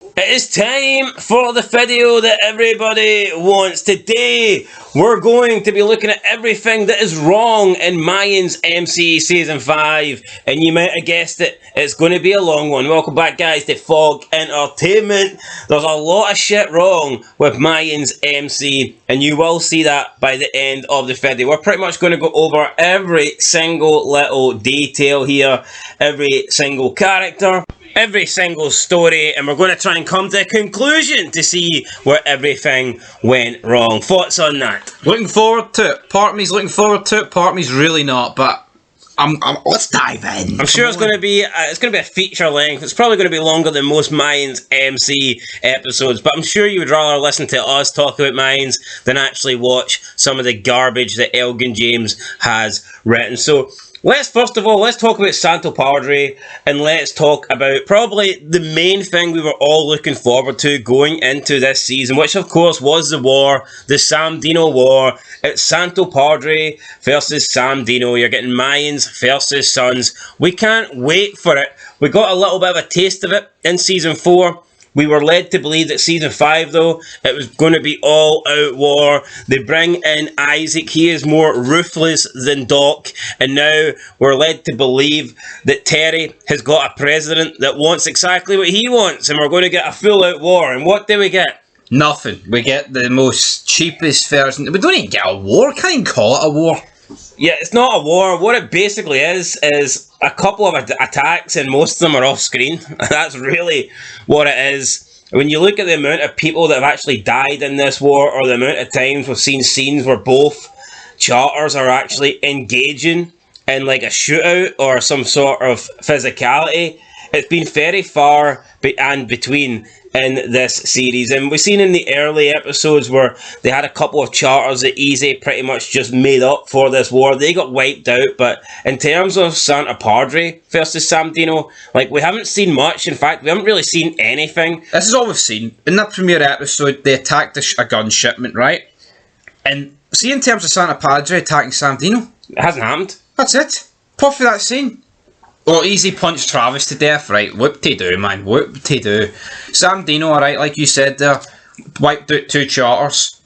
It is time for the video that everybody wants. Today, we're going to be looking at everything that is wrong in Mayans MC Season 5. And you might have guessed it, it's going to be a long one. Welcome back, guys, to Fog Entertainment. There's a lot of shit wrong with Mayans MC, and you will see that by the end of the video. We're pretty much going to go over every single little detail here, every single character, every single story, and we're going to try and come to a conclusion to see where everything went wrong. Thoughts on that? Looking forward to it. Part of me's looking forward to it, part of me's really not, but let's dive in. I'm sure it's going to be a feature length. It's probably going to be longer than most Mayans MC episodes, but I'm sure you would rather listen to us talk about Mayans than actually watch some of the garbage that Elgin James has written. So first of all, let's talk about Santo Padre, and let's talk about probably the main thing we were all looking forward to going into this season, which of course was the war, the Sam Dino war. It's Santo Padre versus Sam Dino. You're getting Mayans versus Suns. We can't wait for it. We got a little bit of a taste of it in Season 4. We were led to believe that Season 5, though, it was going to be all-out war. They bring in Isaac. He is more ruthless than Doc. And now we're led to believe that Terry has got a president that wants exactly what he wants. And we're going to get a full-out war. And what do we get? Nothing. We get the most cheapest version. We don't even get a war. Can't even call it a war. Yeah, it's not a war. What it basically is a couple of attacks, and most of them are off screen. That's really what it is. When you look at the amount of people that have actually died in this war, or the amount of times we've seen scenes where both charters are actually engaging in like a shootout or some sort of physicality, it's been very far and between in this series. And we've seen in the early episodes where they had a couple of charters that Easy pretty much just made up for this war. They got wiped out, but in terms of Santa Padre versus Sam Dino, like, we haven't seen much. In fact, we haven't really seen anything. This is all we've seen. In that premiere episode, they attacked a gun shipment, right? And see, in terms of Santa Padre attacking Sam Dino, It hasn't happened. that's it. Puff for that scene. Oh, Easy punched Travis to death, right? Whoop-de-doo, man. Whoop-de-doo. Sam Dino, alright, like you said there, wiped out 2 charters.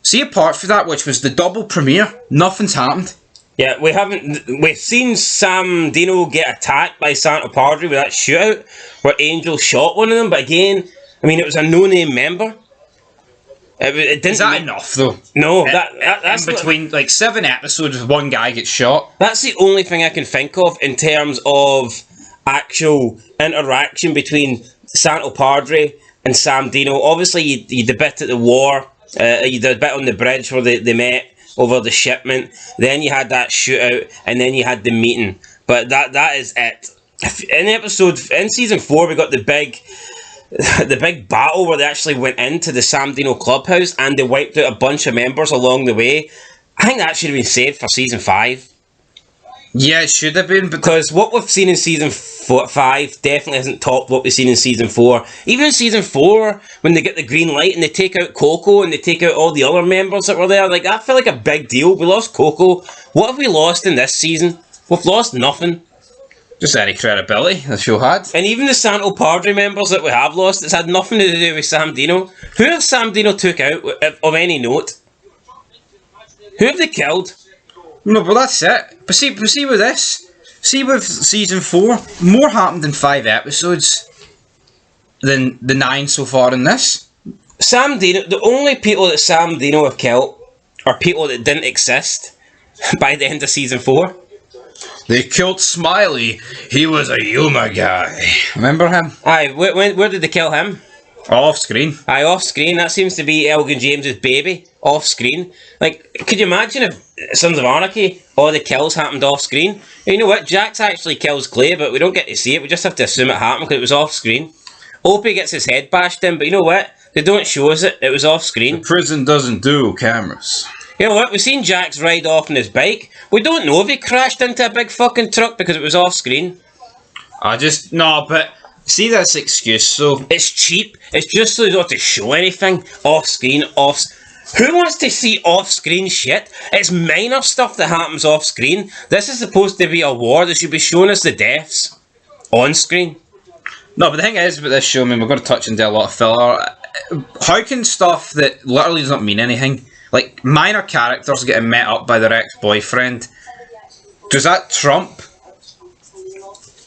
See, apart from that, which was the double premiere, nothing's happened. Yeah, we've seen Sam Dino get attacked by Santa Padre with that shootout where Angel shot one of them, but again, I mean, it was a no-name member. It didn't. Is that enough, though? No, that's in between, like, 7 episodes, one guy gets shot. That's the only thing I can think of in terms of actual interaction between Santo Padre and Sam Dino. Obviously, you did a bit at the war, you did a bit on the bridge where they met over the shipment, then you had that shootout, and then you had the meeting. But that is it. In Season 4, we got the big battle where they actually went into the Sam Dino clubhouse and they wiped out a bunch of members along the way. I think that should have been saved for Season 5. Yeah, it should have been, because what we've seen in Season 5 definitely hasn't topped what we've seen in Season 4. Even in Season 4, when they get the green light and they take out Coco and they take out all the other members that were there, like, that felt like a big deal. We lost Coco. What have we lost in this season? We've lost nothing. Just any credibility the show had. And even the Santo Padre members that we have lost, it's had nothing to do with Sam Dino. Who have Sam Dino took out of any note? Who have they killed? No, but that's it. But see with this. See with Season 4, more happened in 5 episodes than the 9 so far in this. Sam Dino, the only people that Sam Dino have killed are people that didn't exist by the end of Season 4. They killed Smiley. He was a Yuma guy. Remember him? Aye, where did they kill him? Off screen. Aye, off screen. That seems to be Elgin James's baby. Off screen. Like, could you imagine if Sons of Anarchy, all the kills happened off screen? You know what? Jax actually kills Clay, but we don't get to see it. We just have to assume it happened because it was off screen. Opie gets his head bashed in, but you know what? They don't show us it. It was off screen. The prison doesn't do cameras. You know what? We've seen Jax ride off on his bike. We don't know if he crashed into a big fucking truck because it was off screen. No, but see, that's excuse, so... It's cheap. It's just so not to show anything off screen, Who wants to see off-screen shit? It's minor stuff that happens off-screen. This is supposed to be a war. They should be showing us the deaths on screen. No, but the thing is with this show, I mean, we're going to touch into a lot of filler. How can stuff that literally doesn't mean anything, like minor characters getting met up by their ex-boyfriend, does that trump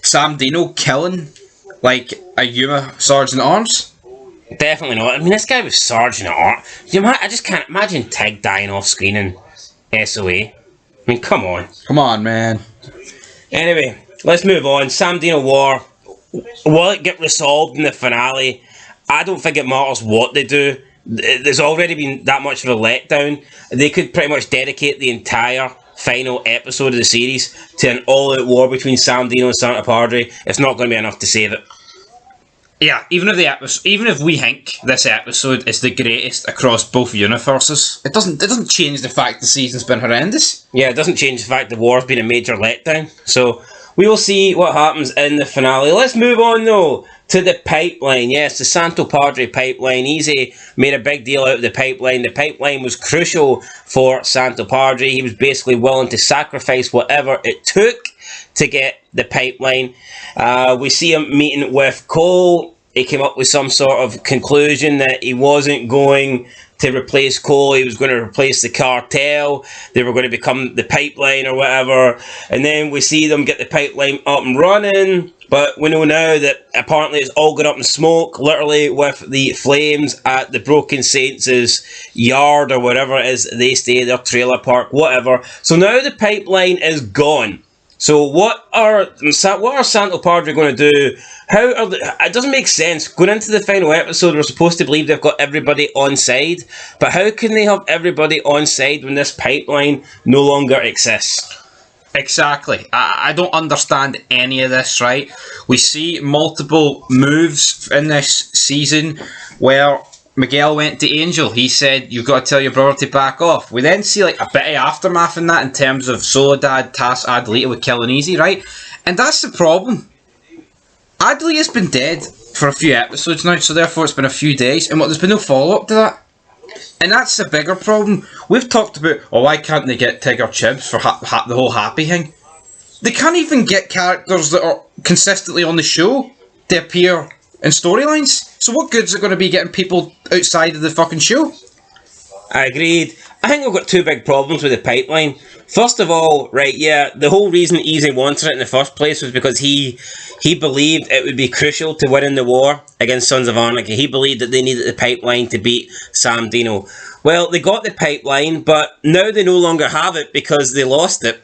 Sam Dino killing, like, a Yuma Sergeant at Arms? Definitely not. I mean, this guy was Sergeant at Arms. I just can't imagine Tig dying off screen in SOA. I mean, come on. Come on, man. Anyway, let's move on. Sam Dino War. Will it get resolved in the finale? I don't think it matters what they do. There's already been that much of a letdown. They could pretty much dedicate the entire final episode of the series to an all-out war between Sam Dino and Santa Padre. It's not going to be enough to save it. Yeah, even if we think this episode is the greatest across both universes, it doesn't change the fact the season's been horrendous. Yeah, it doesn't change the fact the war's been a major letdown. So we will see what happens in the finale. Let's move on though to the pipeline. Yes, the Santo Padre pipeline. Easy made a big deal out of the pipeline. The pipeline was crucial for Santo Padre. He was basically willing to sacrifice whatever it took to get the pipeline. We see him meeting with Cole. He came up with some sort of conclusion that he wasn't going to replace Cole. He was going to replace the cartel. They were going to become the pipeline or whatever. And then we see them get the pipeline up and running. But we know now that apparently it's all gone up in smoke, literally with the flames at the Broken Saints' yard or whatever it is they stay, their trailer park, whatever. So now the pipeline is gone. So what are Santo Padre going to do? It doesn't make sense. Going into the final episode, we're supposed to believe they've got everybody on side. But how can they have everybody on side when this pipeline no longer exists? Exactly. I don't understand any of this, right? We see multiple moves in this season where Miguel went to Angel. He said, you've got to tell your brother to back off. We then see like a bit of aftermath in that in terms of Soledad task Adelita with killing Easy, right? And that's the problem. Adelita's been dead for a few episodes now, so therefore it's been a few days, and there's been no follow-up to that. And that's the bigger problem. We've talked about, why can't they get Tig or Chibs for the whole Happy thing? They can't even get characters that are consistently on the show to appear in storylines. So what good's it going to be getting people outside of the fucking show? I agreed. I think we've got two big problems with the pipeline. First of all, right, yeah, the whole reason Easy wanted it in the first place was because he believed it would be crucial to winning the war against Sons of Anarchy. He believed that they needed the pipeline to beat Sam Dino. Well, they got the pipeline, but now they no longer have it because they lost it.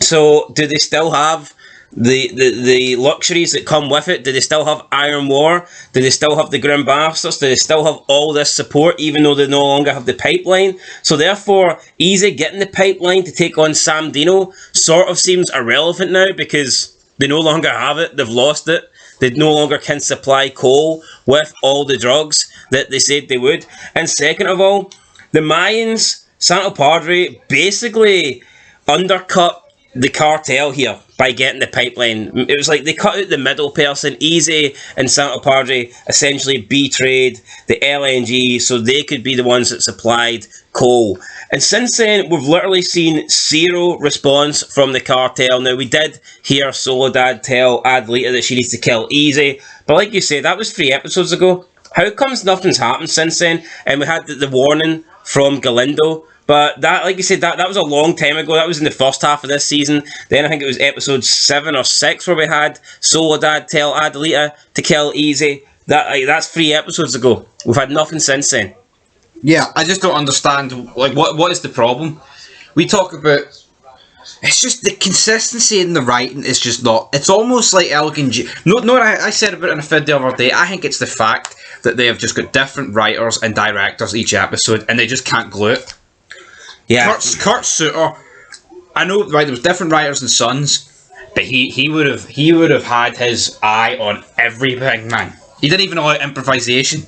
So, do they still have the luxuries that come with it? Do they still have Iron War? Do they still have the Grim Bastards? Do they still have all this support even though they no longer have the pipeline? So therefore, Easy getting the pipeline to take on Sam Dino sort of seems irrelevant now because they no longer have it. They've lost it. They no longer can supply Cole with all the drugs that they said they would. And second of all, the Mayans, Santo Padre, basically undercut the cartel here by getting the pipeline. It was like they cut out the middle person. Easy and Santo Padre essentially betrayed the LNG so they could be the ones that supplied coal. And since then, we've literally seen zero response from the cartel. Now, we did hear Soledad tell Adelita that she needs to kill Easy, but like you said, that was 3 episodes ago. How comes nothing's happened since then? And we had the warning from Galindo. But that, like you said, that was a long time ago. That was in the first half of this season. Then I think it was episode 7 or 6 where we had Soledad tell Adelita to kill Easy. That's 3 episodes ago. We've had nothing since then. Yeah, I just don't understand. Like, what is the problem? We talk about. It's just the consistency in the writing is just not. It's almost like Elgin G. No, I said about it in a vid the other day. I think it's the fact that they have just got different writers and directors each episode, and they just can't glue it. Yeah, Kurt Sutter. I know, right? There was different writers and Sons, but he would have had his eye on everything, man. He didn't even allow improvisation,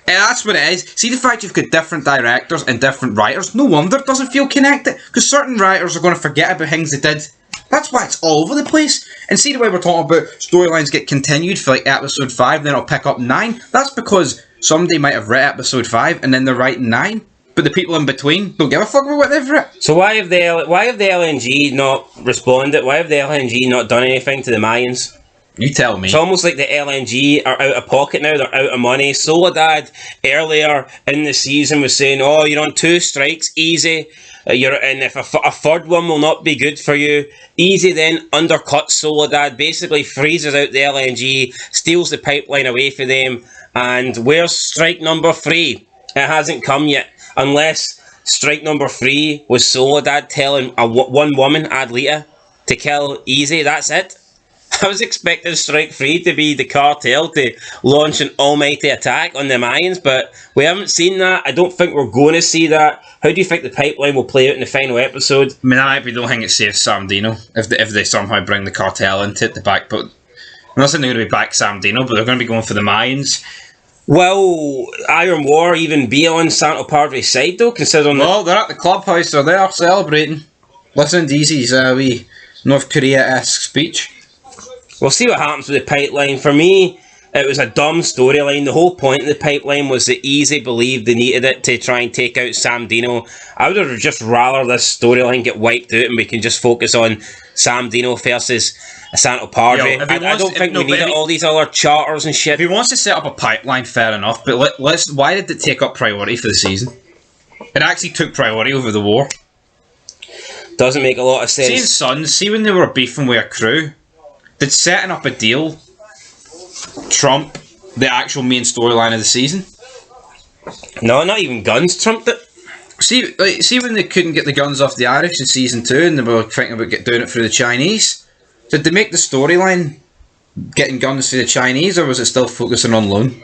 and that's what it is. See the fact you've got different directors and different writers. No wonder it doesn't feel connected because certain writers are going to forget about things they did. That's why it's all over the place. And see the way we're talking about storylines get continued for like episode 5, then it'll pick up 9. That's because somebody might have read episode 5 and then they're writing 9. But the people in between don't give a fuck about what they've written. So why have the LNG not responded? Why have the LNG not done anything to the Mayans? You tell me. It's almost like the LNG are out of pocket now. They're out of money. Soledad earlier in the season was saying, "Oh, you're on 2 strikes, easy. And if a third one will not be good for you, easy." Then undercuts Soledad, basically freezes out the LNG, steals the pipeline away from them. And where's strike number 3? It hasn't come yet, unless strike number 3 was Soledad telling one woman, Adlita, to kill Easy. That's it. I was expecting strike 3 to be the cartel to launch an almighty attack on the Mayans, but we haven't seen that. I don't think we're going to see that. How do you think the pipeline will play out in the final episode? I mean, I actually don't think it saves Sam Dino if they somehow bring the cartel into it, the back. But I'm not saying they're going to be back Sam Dino, but they're going to be going for the Mayans. Will Iron War even be on Santo Padre's side, though, considering... Well, they're at the clubhouse, they're there celebrating. Listening to Easy's wee North Korea-esque speech. We'll see what happens with the pipeline. For me, it was a dumb storyline. The whole point of the pipeline was that Easy believed they needed it to try and take out Sam Dino. I would have just rather this storyline get wiped out and we can just focus on Sam Dino versus Santo Padre. I don't think we need all these other charters and shit. If he wants to set up a pipeline, fair enough, but why did it take up priority for the season? It actually took priority over the war. Doesn't make a lot of sense. See in Sons, see when they were beefing with a crew, did setting up a deal trump the actual main storyline of the season? No, not even Guns trumped it. See when they couldn't get the guns off the Irish in season 2 and they were thinking about doing it through the Chinese? Did they make the storyline getting guns through the Chinese, or was it still focusing on loan?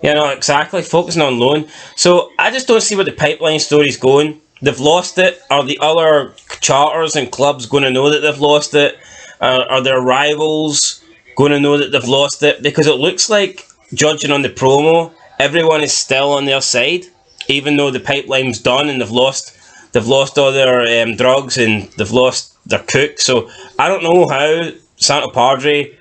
Yeah, no, exactly. Focusing on loan. So I just don't see where the pipeline story's going. They've lost it. Are the other charters and clubs going to know that they've lost it? Are their rivals going to know that they've lost it? Because it looks like, judging on the promo, everyone is still on their side, even though the pipeline's done and they've lost all their drugs and they've lost their cook. So I don't know how Santo Padre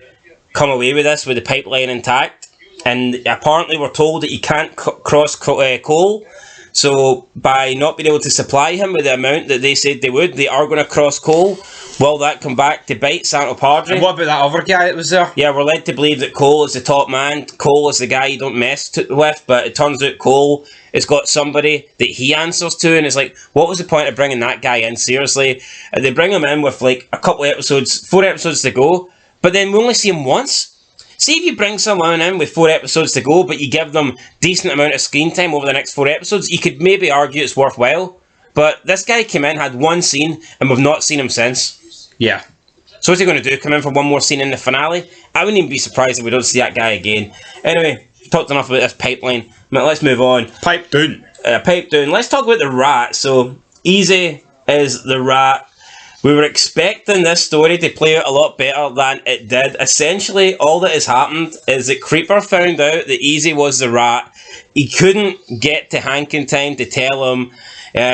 come away with this with the pipeline intact. And apparently we're told that he can't cross coal. So by not being able to supply him with the amount that they said they would, they are going to cross coal. Will that come back to bite Santo Padre? And what about that other guy that was there? Yeah, we're led to believe that Cole is the top man. Cole is the guy you don't mess with, but it turns out Cole has got somebody that he answers to, and it's like, what was the point of bringing that guy in? Seriously? They bring him in with like a couple of episodes, 4 episodes to go, but then we only see him once. See if you bring someone in with 4 episodes to go, but you give them decent amount of screen time over the next 4 episodes, you could maybe argue it's worthwhile. But this guy came in, had one scene, and we've not seen him since. Yeah. So what's he going to do? Come in for one more scene in the finale? I wouldn't even be surprised if we don't see that guy again. Anyway, talked enough about this pipeline. Let's move on. Pipe down. Pipe down. Let's talk about the rat. So, Easy is the rat. We were expecting this story to play out a lot better than it did. Essentially, all that has happened is that Creeper found out that Easy was the rat. He couldn't get to Hank in time to tell him.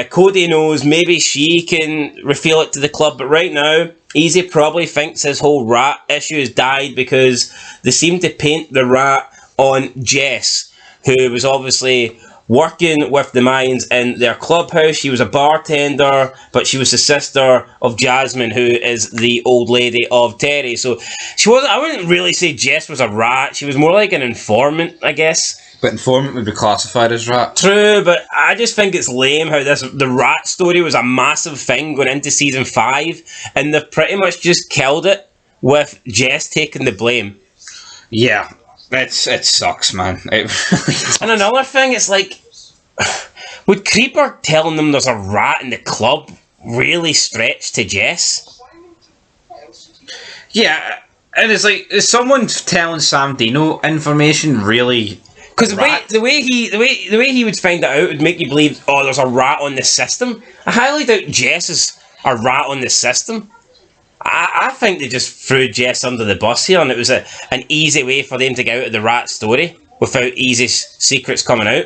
Cody knows, maybe she can reveal it to the club, but right now, Easy probably thinks his whole rat issue has died because they seem to paint the rat on Jess, who was obviously working with the Mayans in their clubhouse. She was a bartender, but she was the sister of Jasmine, who is the old lady of Terry. So she wasn't. I wouldn't really say Jess was a rat. She was more like an informant, I guess. But informant would be classified as rat. True, but I just think it's lame how the rat story was a massive thing going into season 5, and they've pretty much just killed it with Jess taking the blame. Yeah. It sucks, man. And another thing, it's like, would Creeper telling them there's a rat in the club really stretch to Jess? Yeah, and it's like, is someone telling Sam Dino information really? Because the way he would find it out would make you believe, oh, there's a rat on the system. I highly doubt Jess is a rat on the system. I think they just threw Jess under the bus here, and it was an easy way for them to get out of the rat story without easy secrets coming out.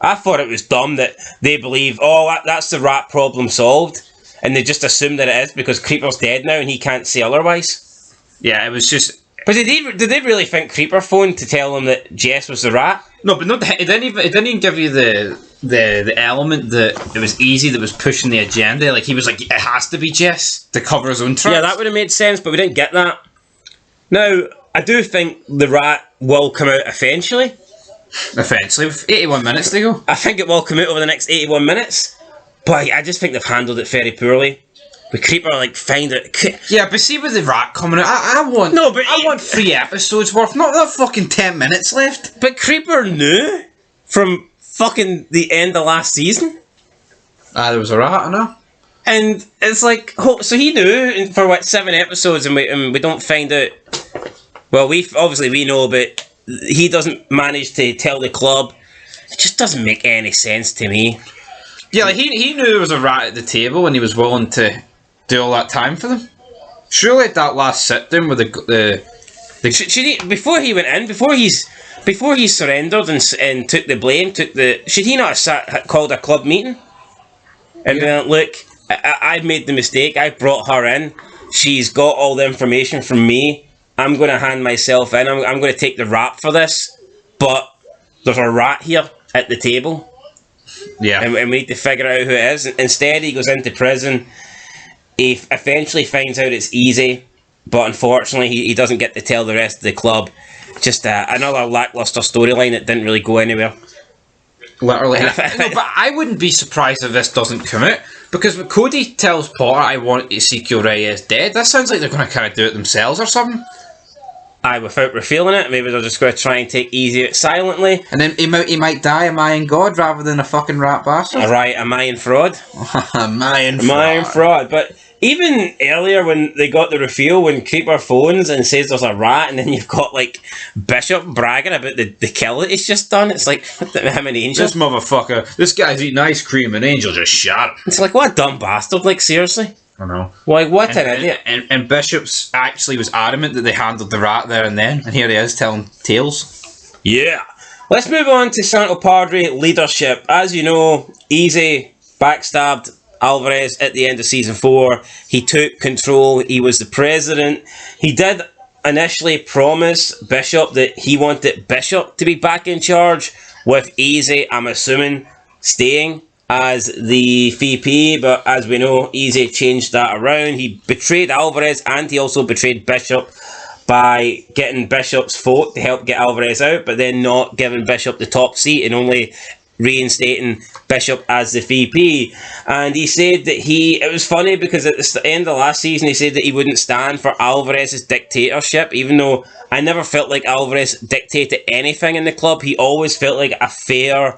I thought it was dumb that they believe, oh, that's the rat problem solved, and they just assume that it is because Creeper's dead now and he can't say otherwise. Yeah, it was just... But did they really think Creeper phoned to tell them that Jess was the rat? No, but it didn't even give you the element that it was Easy that was pushing the agenda. Like, he was like, it has to be Jess to cover his own tracks. Yeah, that would have made sense, but we didn't get that. Now, I do think the rat will come out eventually. Eventually, with 81 minutes to go. I think it will come out over the next 81 minutes. But I just think they've handled it very poorly. The Creeper, find it. Yeah, but see with the rat coming out, I want 3 episodes worth, not fucking 10 minutes left. But Creeper knew from fucking the end of last season. There was a rat, I know. And it's like, so he knew for 7 episodes, and we don't find out. Well, we know, but he doesn't manage to tell the club. It just doesn't make any sense to me. Yeah, he knew there was a rat at the table, and he was willing to do all that time for them. Surely at that last sit down with should he, before he went in, before he surrendered and took the blame, should he not have called a club meeting and been like, look, I've made the mistake. I brought her in. She's got all the information from me. I'm going to hand myself in. I'm going to take the rap for this. But there's a rat here at the table. Yeah. And we need to figure out who it is. Instead, he goes into prison. He eventually finds out it's easy. But unfortunately, he doesn't get to tell the rest of the club. Just another lackluster storyline that didn't really go anywhere. Literally. No, but I wouldn't be surprised if this doesn't come out. Because when Cody tells Potter, I want Ezekiel Reyes dead, that sounds like they're going to kind of do it themselves or something. Without revealing it, maybe they're just going to try and take Easy out silently. And then he might die a Mayan god rather than a fucking rat bastard. Right, a Mayan fraud. A Mayan fraud. But even earlier when they got the reveal, when Creeper phones and says there's a rat, and then you've got Bishop bragging about the kill that he's just done. It's like, him and Angel. This motherfucker, this guy's eating ice cream and Angel just shot him. It's like, what a dumb bastard, seriously. I know. What an idiot. And Bishop's actually was adamant that they handled the rat there and then, and here he is telling tales. Yeah. Let's move on to Santo Padre leadership. As you know, Easy backstabbed Alvarez at the end of season 4. He took control. He was the president. He did initially promise Bishop that he wanted Bishop to be back in charge, with Easy, I'm assuming, staying as the VP, but as we know, Easy changed that around. He betrayed Alvarez, and he also betrayed Bishop by getting Bishop's vote to help get Alvarez out, but then not giving Bishop the top seat and only reinstating Bishop as the VP. And he said that it was funny because at the end of last season he said that he wouldn't stand for Alvarez's dictatorship, even though I never felt like Alvarez dictated anything in the club. He always felt like a fair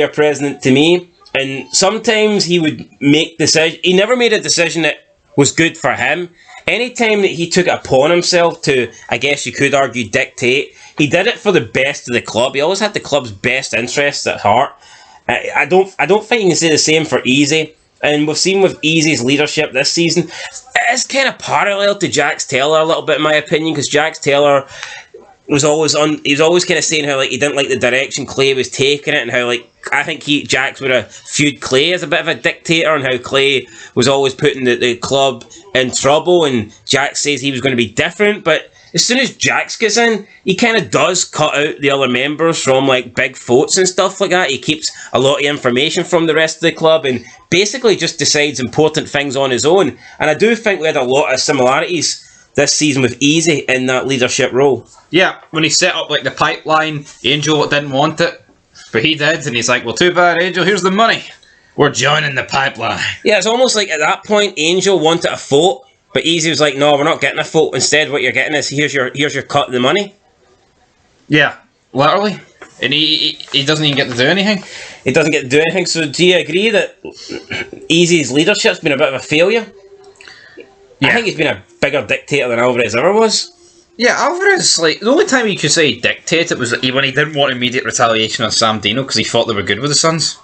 president to me, and sometimes he would make decisions. He never made a decision that was good for him. Anytime that he took it upon himself to, I guess you could argue, dictate, he did it for the best of the club. He always had the club's best interests at heart. I don't think you can say the same for Easy, and we've seen with Easy's leadership this season, it's kind of parallel to Jax Taylor a little bit in my opinion, because Jax Taylor was always kind of saying how he didn't like the direction Clay was taking it, and how I think Jax would have viewed Clay as a bit of a dictator, and how Clay was always putting the club in trouble, and Jax says he was going to be different. But as soon as Jax gets in, he kind of does cut out the other members from big votes and stuff like that. He keeps a lot of information from the rest of the club and basically just decides important things on his own. And I do think we had a lot of similarities this season with Easy in that leadership role. Yeah, when he set up the pipeline, Angel didn't want it, but he did, and he's like, well, too bad, Angel, here's the money. We're joining the pipeline. Yeah, it's almost like at that point, Angel wanted a vote, but Easy was like, no, we're not getting a vote. Instead, what you're getting is, here's your cut of the money. Yeah, literally. And he doesn't even get to do anything. He doesn't get to do anything, so do you agree that Easy's leadership's been a bit of a failure? Yeah. I think he's been a bigger dictator than Alvarez ever was. Yeah, Alvarez, the only time you could say he dictated was when he didn't want immediate retaliation on Sam Dino because he thought they were good with the Suns.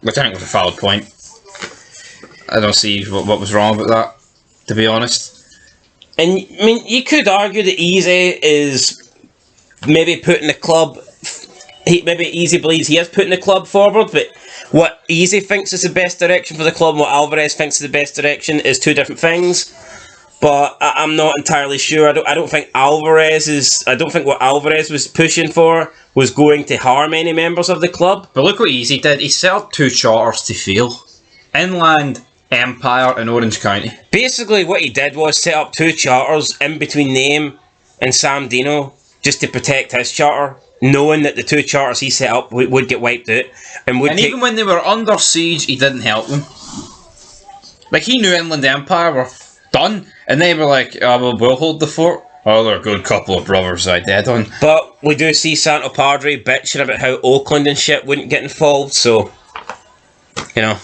Which I think was a valid point. I don't see what was wrong with that, to be honest. And, I mean, you could argue that Easy is maybe putting the club... Maybe Easy believes he is putting the club forward, but what Easy thinks is the best direction for the club and what Alvarez thinks is the best direction is two different things. But I'm not entirely sure. I don't think what Alvarez was pushing for was going to harm any members of the club. But look what Easy did. He set up 2 charters to fail. Inland Empire in Orange County. Basically, what he did was set up two charters in between Name and Sam Dino just to protect his charter, knowing that the two charters he set up would get wiped out. And even when they were under siege, he didn't help them. Like, he knew Inland Empire were done, and they were like, oh, well, we'll hold the fort. Oh, they're a good couple of brothers I dead on. But we do see Santo Padre bitching about how Oakland and shit wouldn't get involved, so... You know,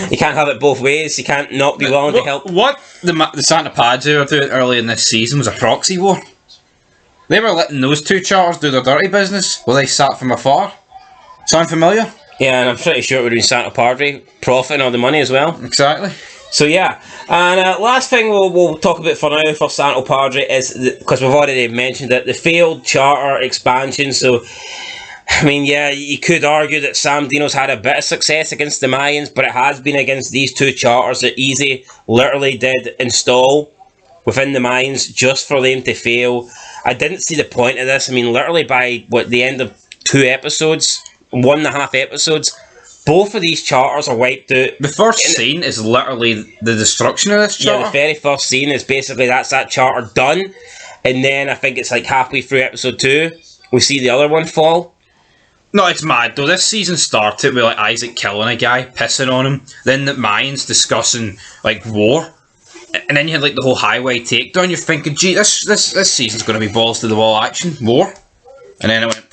you can't have it both ways. You can't not be willing to help. What the Santa Padre were doing early in this season was a proxy war. They were letting those two charters do their dirty business while they sat from afar. Sound familiar? Yeah, and I'm pretty sure it would be Santa Padre profiting all the money as well. Exactly. So yeah, and last thing we'll talk about for now for Santo Padre is, because we've already mentioned it, the failed charter expansion. So, I mean, yeah, you could argue that Sam Dino's had a bit of success against the Mayans, but it has been against these two charters that Easy literally did install within the Mayans just for them to fail. I didn't see the point of this. I mean, literally by, the end of 2 episodes, 1.5 episodes, both of these charters are wiped out. The first scene is literally the destruction of this charter. Yeah, the very first scene is basically that's that charter done. And then I think it's like halfway through episode 2, we see the other one fall. No, it's mad though. This season started with like Isaac killing a guy, pissing on him. Then the Mayans discussing like war, and then you had like the whole highway takedown. You're thinking, gee, this season's going to be balls to the wall action, war. And then it went.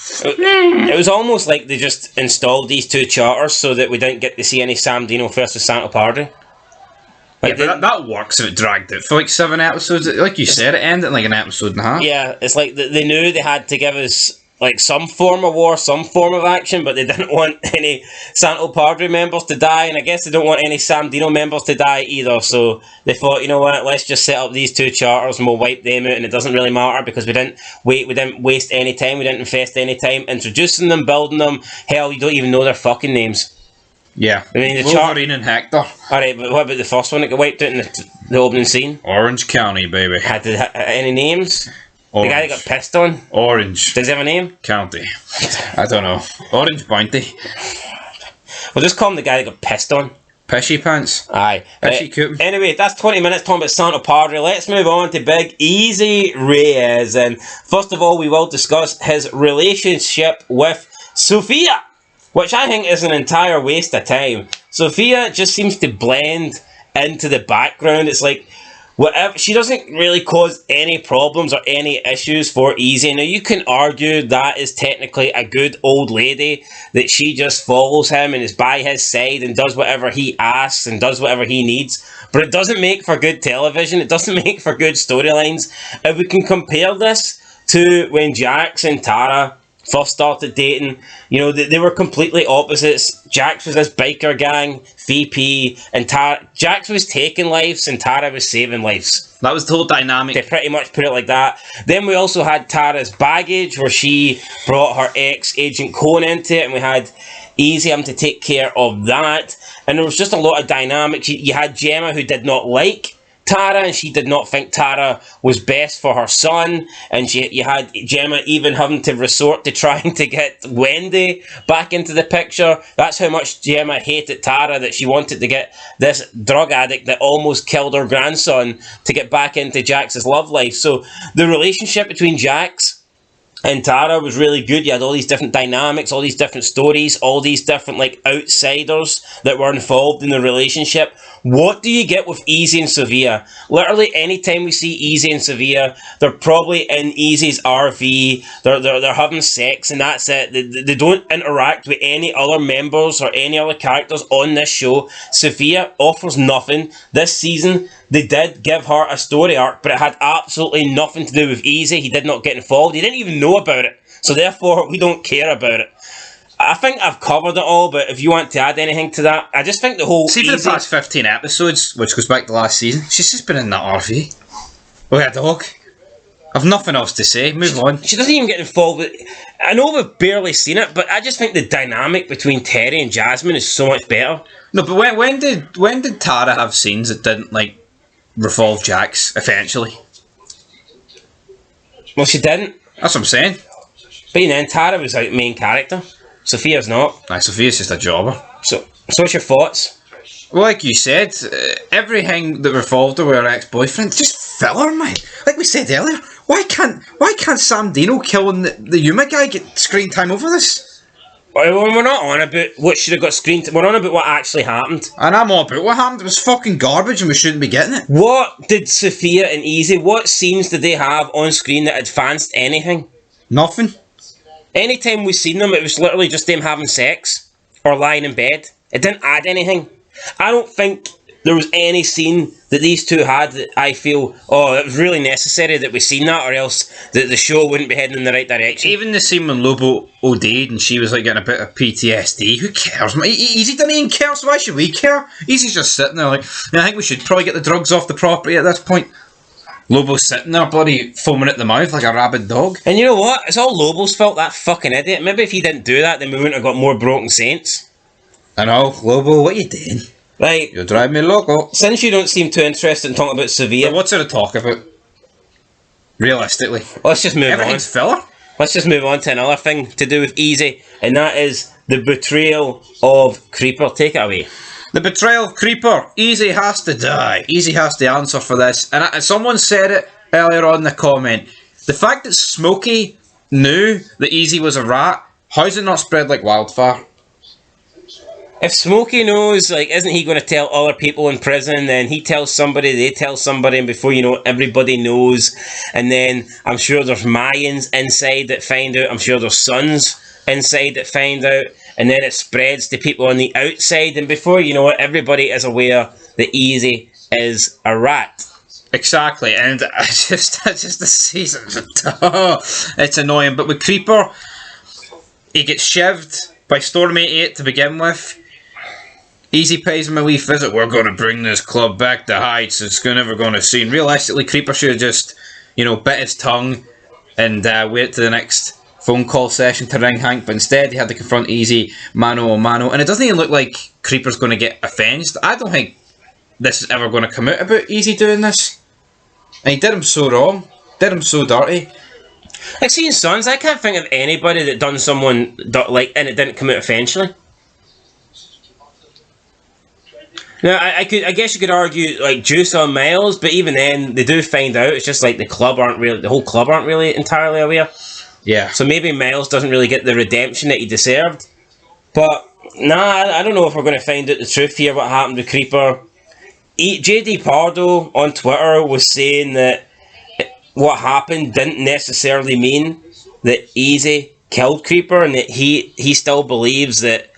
It was almost like they just installed these two charters so that we didn't get to see any Sam Dino versus Santo Padre. Like, yeah, but that works if it dragged out for like 7 episodes. Like you said, it ended in like an episode and a half. Yeah, it's like they knew they had to give us like some form of war, some form of action, but they didn't want any Santo Padre members to die, and I guess they don't want any Sam Dino members to die either, so they thought, you know what, let's just set up these two charters and we'll wipe them out, and it doesn't really matter because we didn't waste any time, we didn't invest any time introducing them, building them. Hell, you don't even know their fucking names. Yeah, I mean, the Wolverine and Hector. Alright, but what about the first one that got wiped out in the opening scene? Orange County, baby. Had any names? Orange. The guy that got pissed on? Orange. Does he have a name? County. I don't know. Orange Bounty. We'll just call him the guy that got pissed on. Pishy Pants. Aye. Pishy Coop. Anyway, that's 20 minutes talking about Santo Padre. Let's move on to Big Easy Reyes. And first of all, we will discuss his relationship with Sophia, which I think is an entire waste of time. Sophia just seems to blend into the background. It's like, whatever, she doesn't really cause any problems or any issues for Easy. Now, you can argue that is technically a good old lady, that she just follows him and is by his side and does whatever he asks and does whatever he needs. But it doesn't make for good television. It doesn't make for good storylines. If we can compare this to when Jax and Tara first started dating, you know, they were completely opposites. Jax was this biker gang, VP, and Jax was taking lives and Tara was saving lives. That was the whole dynamic. They pretty much put it like that. Then we also had Tara's baggage, where she brought her ex, Agent Cone, into it, and we had Easy having to take care of that. And there was just a lot of dynamics. You had Gemma, who did not like Tara, and she did not think Tara was best for her son, and you had Gemma even having to resort to trying to get Wendy back into the picture. That's how much Gemma hated Tara, that she wanted to get this drug addict that almost killed her grandson to get back into Jax's love life. So the relationship between Jax and Tara was really good. You had all these different dynamics, all these different stories, all these different like outsiders that were involved in the relationship. What do you get with Easy and Sevilla? Literally, anytime we see Easy and Sevilla, they're probably in Easy's RV. They're having sex, and that's it. They don't interact with any other members or any other characters on this show. Sevilla offers nothing. This season, they did give her a story arc, but it had absolutely nothing to do with Easy. He did not get involved. He didn't even know about it. So therefore, we don't care about it. I think I've covered it all, but if you want to add anything to that, I just think the whole... See, for the past 15 episodes, which goes back to last season, she's just been in that RV with a dog. I've nothing else to say. Move on. She doesn't even get involved with... I know we've barely seen it, but I just think the dynamic between Terry and Jasmine is so much better. No, but when did Tara have scenes that didn't, like, revolve Jax, eventually? Well, she didn't. That's what I'm saying. But then Tara was like main character. Sophia's not. Sophia's just a jobber. So what's your thoughts? Well, like you said, everything that revolved around her ex-boyfriend, just filler, mate. Like we said earlier, why can't Sam Dino killing the Yuma guy get screen time over this? Well, we're not on about what should have got screen time. We're on about what actually happened. And I'm all about what happened. It was fucking garbage and we shouldn't be getting it. What did Sophia and Easy, what scenes did they have on screen that advanced anything? Nothing. Anytime we seen them, it was literally just them having sex or lying in bed. It didn't add anything. I don't think there was any scene that these two had that I feel, it was really necessary that we seen that, or else the show wouldn't be heading in the right direction. Even the scene when Lobo OD'd and she was like getting a bit of PTSD, who cares? Easy doesn't even care, so why should we care? Easy's just sitting there like, I think we should probably get the drugs off the property at this point. Lobo's sitting there, bloody foaming at the mouth like a rabid dog. And you know what? It's all Lobo's fault, that fucking idiot. Maybe if he didn't do that, then we wouldn't have got more broken saints. I know, Lobo, what you doing? Like, You're driving me loco. Since you don't seem too interested in talking about Sevilla, What's there to talk about? Realistically. let's just move on. Everything's filler. Let's just move on to another thing to do with Easy, and that is the betrayal of Creeper. Take it away. The betrayal of Creeper. Easy has to die. Easy has to answer for this. And someone said it earlier on in the comment. The fact that Smokey knew that Easy was a rat, how's it not spread like wildfire? If Smokey knows, like, isn't he going to tell other people in prison? Then he tells somebody, they tell somebody, and before you know it, everybody knows. And then I'm sure there's Mayans inside that find out. I'm sure there's Sons inside that find out. And then it spreads to people on the outside. And before you know it, everybody is aware that Easy is a rat. Exactly, and it's just the season. It's annoying. But with Creeper, he gets shivved by Storm 88 to begin with. Easy pays him a wee visit. We're going to bring this club back to heights. It's never going to see. And realistically, Creeper should have just, bit his tongue and wait to the next phone call session to ring Hank. But instead, he had to confront Easy mano a mano. And it doesn't even look like Creeper's going to get avenged. I don't think this is ever going to come out about Easy doing this. And he did him so wrong. Did him so dirty. Like seeing Sons, I can't think of anybody that done someone like, and it didn't come out eventually. Now, I guess you could argue like Juice on Miles, but even then, they do find out. It's just like the whole club aren't really entirely aware. Yeah. So maybe Miles doesn't really get the redemption that he deserved. But nah, I don't know if we're going to find out the truth here. What happened to Creeper? JD Pardo on Twitter was saying that what happened didn't necessarily mean that Easy killed Creeper, and that he still believes that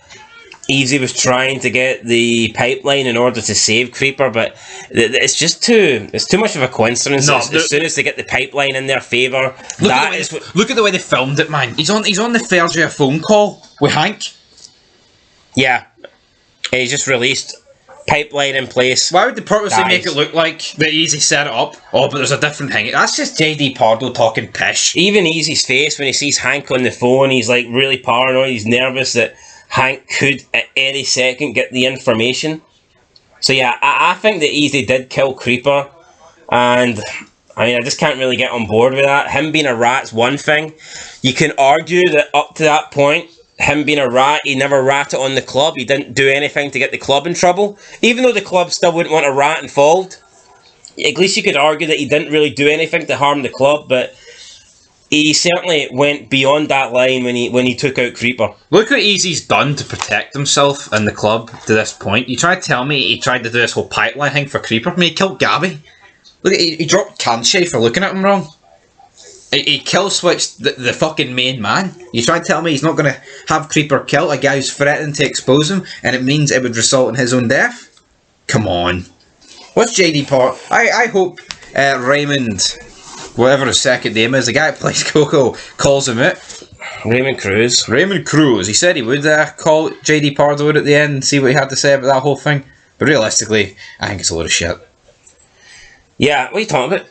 Easy was trying to get the pipeline in order to save Creeper, but it's too much of a coincidence. No, as soon as they get the pipeline in their favour, look at the way they filmed it, man. He's on the verge of a phone call with Hank. Yeah, he just released pipeline in place. Why would they purposely make it look like that Easy set it up? Oh, but there's a different thing. That's just JD Pardo talking pish. Even Easy's face when he sees Hank on the phone, he's like really paranoid. He's nervous that Hank could at any second get the information. So yeah, I think that Easy did kill Creeper, and I just can't really get on board with that. Him being a rat's one thing. You can argue that up to that point, him being a rat, he never ratted on the club. He didn't do anything to get the club in trouble. Even though the club still wouldn't want a rat involved, at least you could argue that he didn't really do anything to harm the club, but he certainly went beyond that line when he took out Creeper. Look what Easy's done to protect himself and the club to this point. You try to tell me he tried to do this whole pipeline thing for Creeper? I mean, he killed Gabby. Look, he dropped Kanche for looking at him wrong. He kill switched the fucking main man. You try to tell me he's not going to have Creeper kill a guy who's threatening to expose him, and it means it would result in his own death? Come on. What's JD Pardo? I hope Raymond, whatever his second name is, the guy that plays Coco, calls him out. Raymond Cruz. He said he would call JD Pardo out at the end and see what he had to say about that whole thing. But realistically, I think it's a load of shit. Yeah, what are you talking about?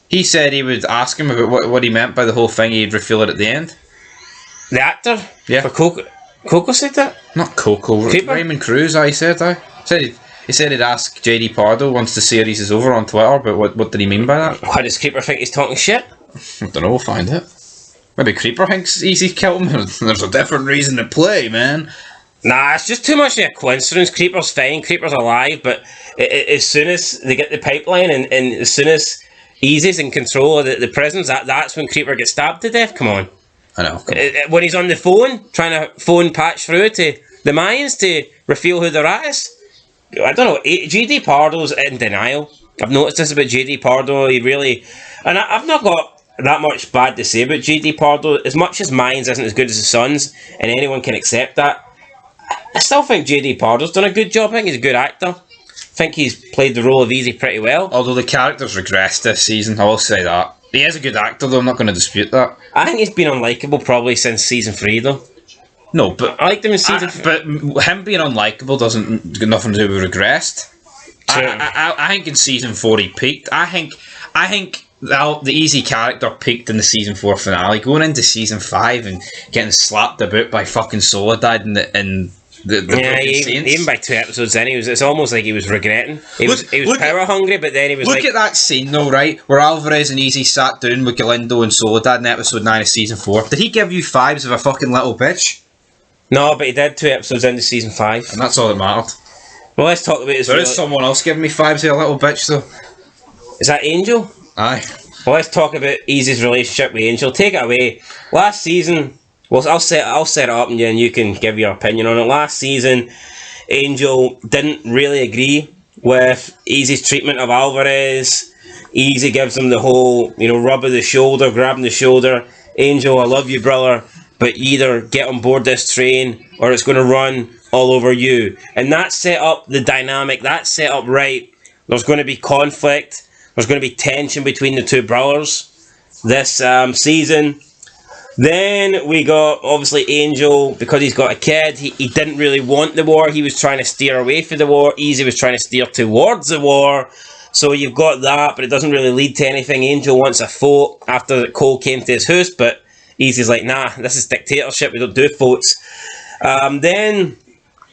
He said he would ask him about what he meant by the whole thing. He'd reveal it at the end. The actor? Yeah. For Coco? Coco said that? Not Coco. Creeper? Raymond Cruz, he said. He said he'd ask JD Pardo once the series is over on Twitter, but what did he mean by that? Why does Creeper think he's talking shit? I don't know, we'll find it. Maybe Creeper thinks Easy killed him. There's a different reason to play, man. Nah, it's just too much of a coincidence. Creeper's fine, Creeper's alive, but as soon as they get the pipeline and as soon as Easy's in control of the prisons, that's when Creeper gets stabbed to death. Come on. I know. When he's on the phone, trying to phone patch through to the Mayans to reveal who they're at is. I don't know, JD Pardo's in denial. I've noticed this about JD Pardo. He really... And I've not got that much bad to say about JD Pardo. As much as Mayans isn't as good as his sons, and anyone can accept that, I still think JD Pardo's done a good job. I think he's a good actor. I think he's played the role of Easy pretty well. Although the character's regressed this season, I will say that. He is a good actor, though. I'm not going to dispute that. I think he's been unlikable probably since season 3, though. No, but I liked him in season 3. But him being unlikable doesn't got nothing to do with regressed. I think in season 4 he peaked. I think the Easy character peaked in the season 4 finale. Going into season 5 and getting slapped about by fucking Soledad and even by 2 episodes in, it's almost like he was regretting. He was power hungry, but then he was Look at that scene though, right? Where Alvarez and Easy sat down with Galindo and Soledad in episode 9 of season 4. Did he give you vibes of a fucking little bitch? No, but he did 2 episodes into season 5. And that's all that mattered. Well, let's talk about his... There is someone else giving me vibes of a little bitch though. Is that Angel? Aye. Well, let's talk about Easy's relationship with Angel. Take it away. Last season... Well, I'll set it up and you can give your opinion on it. Last season, Angel didn't really agree with Easy's treatment of Alvarez. Easy gives him the whole, rub of the shoulder, grabbing the shoulder. Angel, I love you, brother, but either get on board this train or it's going to run all over you. And that set up the dynamic. That set up right. There's going to be conflict. There's going to be tension between the two brothers this season. Then we got, obviously, Angel, because he's got a kid, he didn't really want the war. He was trying to steer away from the war. Easy was trying to steer towards the war. So you've got that, but it doesn't really lead to anything. Angel wants a vote after Cole came to his house, but Easy's like, nah, this is dictatorship. We don't do votes. Then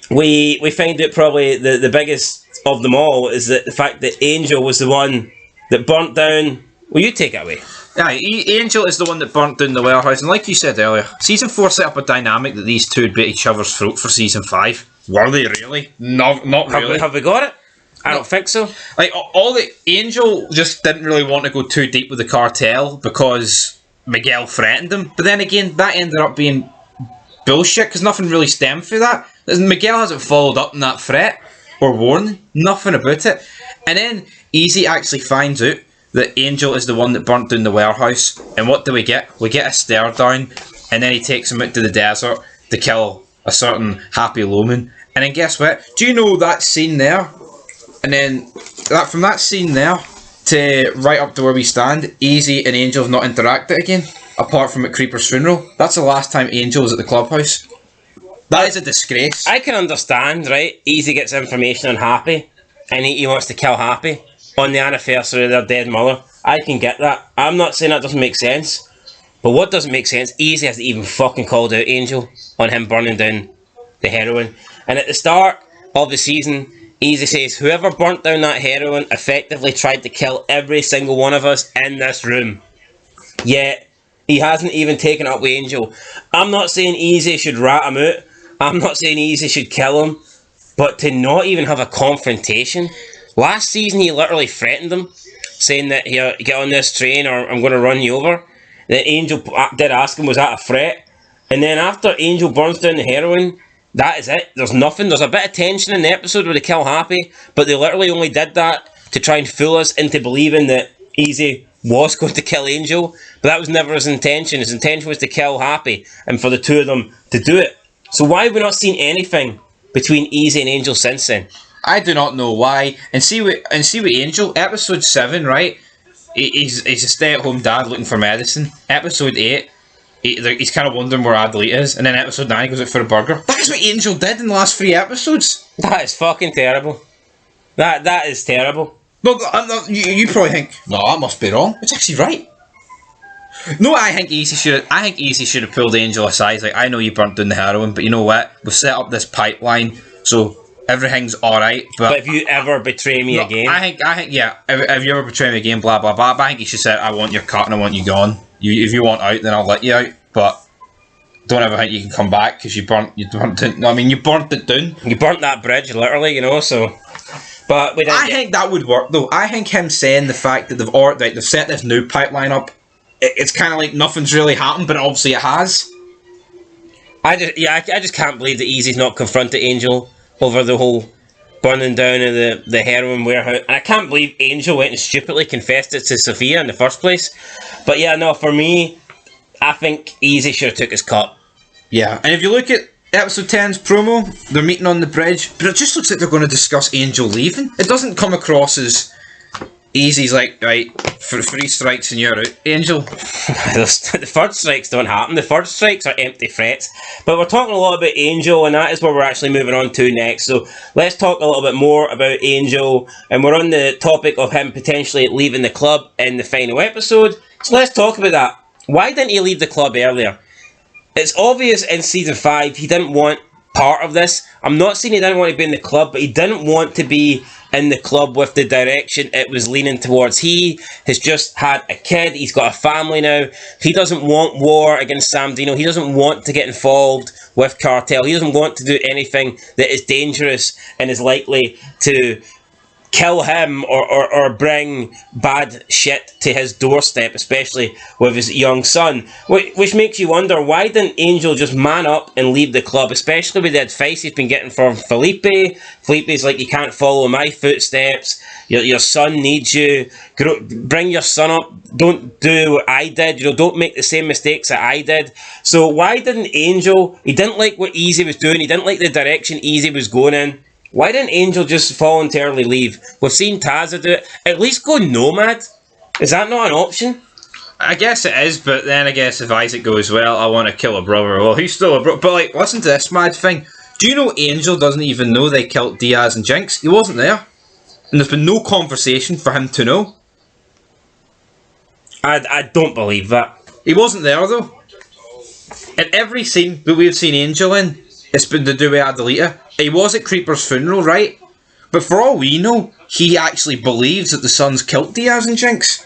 we find out probably the biggest of them all is that the fact that Angel was the one that burnt down... Well, you take it away. Yeah, Angel is the one that burnt down the warehouse, and like you said earlier, season 4 set up a dynamic that these two would be at each other's throat for season 5. Were they really? No, not really. Have we got it? I don't think so. Like, all the Angel just didn't really want to go too deep with the cartel because Miguel threatened him. But then again, that ended up being bullshit because nothing really stemmed from that. Miguel hasn't followed up on that threat or warning, nothing about it. And then Easy actually finds out that Angel is the one that burnt down the warehouse. And what do we get? We get a stare down, and then he takes him out to the desert to kill a certain Happy Loman. And then guess what? Do you know that scene there? And then from that scene there to right up to where we stand, Easy and Angel have not interacted again, apart from at Creeper's funeral. That's the last time Angel was at the clubhouse. That is a disgrace. I can understand, right? Easy gets information on Happy, and he wants to kill Happy on the anniversary of their dead mother. I can get that. I'm not saying that doesn't make sense. But what doesn't make sense, Easy hasn't even fucking called out Angel on him burning down the heroin. And at the start of the season, Easy says, whoever burnt down that heroin effectively tried to kill every single one of us in this room. Yet, he hasn't even taken up with Angel. I'm not saying Easy should rat him out. I'm not saying Easy should kill him. But to not even have a confrontation... Last season, he literally threatened him, saying that, here, get on this train or I'm going to run you over. Then Angel did ask him, was that a threat? And then after Angel burns down the heroin, that is it. There's nothing. There's a bit of tension in the episode where they kill Happy, but they literally only did that to try and fool us into believing that Easy was going to kill Angel. But that was never his intention. His intention was to kill Happy and for the two of them to do it. So why have we not seen anything between Easy and Angel since then? I do not know why. And see what Angel, episode 7, right? He's a stay-at-home dad looking for medicine. Episode 8, he's kind of wondering where Adelaide is. And then episode 9, he goes out for a burger. That's what Angel did in the last 3 episodes. That is fucking terrible. That is terrible. No, you probably think, no, that must be wrong. It's actually right. No, I think Easy should have pulled Angel aside. Like, I know you burnt down the heroin, but you know what? We've set up this pipeline, so everything's alright. But if you ever betray me again... I think, yeah, if you ever betray me again, blah, blah, blah. But I think he should say, I want your cut and I want you gone. If you want out, then I'll let you out. But don't ever think you can come back because you burnt it. No, I mean, you burnt it down. You burnt that bridge, literally, you know, so... But we didn't think that would work, though. I think him saying the fact that they've set this new pipeline up, it's kind of like nothing's really happened, but obviously it has. I just can't believe that Easy's not confronted Angel over the whole burning down of the heroin warehouse. And I can't believe Angel went and stupidly confessed it to Sophia in the first place. But yeah, no, for me, I think Easy should have took his cut. Yeah, and if you look at episode 10's promo, they're meeting on the bridge, but it just looks like they're going to discuss Angel leaving. It doesn't come across as Easy's like, right, for 3 strikes and you're out, Angel. The third strikes don't happen. The third strikes are empty threats. But we're talking a lot about Angel, and that is where we're actually moving on to next. So let's talk a little bit more about Angel, and we're on the topic of him potentially leaving the club in the final episode. So let's talk about that. Why didn't he leave the club earlier? It's obvious in season 5 he didn't want part of this. I'm not saying he didn't want to be in the club, but he didn't want to be in the club with the direction it was leaning towards. He has just had a kid. He's got a family now. He doesn't want war against Sam Dino. He doesn't want to get involved with cartel. He doesn't want to do anything that is dangerous and is likely to kill him or bring bad shit to his doorstep, especially with his young son. Which makes you wonder, why didn't Angel just man up and leave the club, especially with the advice he's been getting from Felipe. Felipe's like, you can't follow my footsteps, your son needs you, bring your son up, don't do what I did, don't make the same mistakes that I did. So why didn't Angel, he didn't like what Easy was doing, he didn't like the direction Easy was going in. Why didn't Angel just voluntarily leave? We've seen Taza do it. At least go nomad. Is that not an option? I guess it is, but then I guess if Isaac goes, well, I want to kill a brother. Well, he's still a brother. But like, listen to this mad thing. Do you know Angel doesn't even know they killed Diaz and Jinx? He wasn't there. And there's been no conversation for him to know. I don't believe that. He wasn't there though. In every scene that we've seen Angel in, it's been to do with Adelita. He was at Creeper's funeral, right? But for all we know, he actually believes that the sons killed Diaz and Jinx.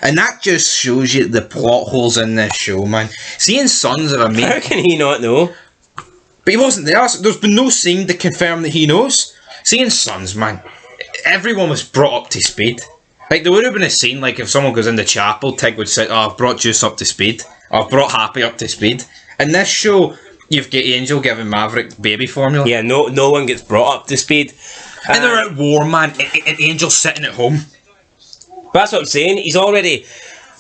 And that just shows you the plot holes in this show, man. Seeing sons of a mate... How can he not know? But he wasn't there. So there's been no scene to confirm that he knows. Seeing sons, man. Everyone was brought up to speed. Like, there would have been a scene, like, if someone goes in the chapel, Tig would say, oh, I've brought Juice up to speed. Or I've brought Happy up to speed. In this show... You've got Angel giving Maverick baby formula. Yeah, no one gets brought up to speed. And they're at war, man. And Angel's sitting at home. That's what I'm saying. He's already...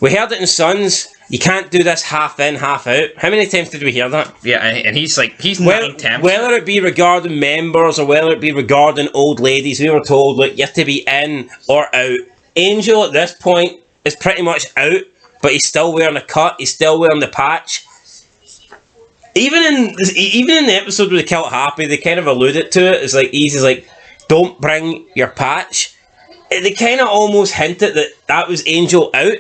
We heard it in Sons. You can't do this half in, half out. How many times did we hear that? Yeah, and he's like... He's 9-10. Whether it be regarding members or whether it be regarding old ladies, we were told, look, you have to be in or out. Angel, at this point, is pretty much out, but he's still wearing a cut. He's still wearing the patch. Even in the episode where they killed Happy, they kind of alluded to it. It's like, Easy's like, don't bring your patch. They kind of almost hinted that was Angel out.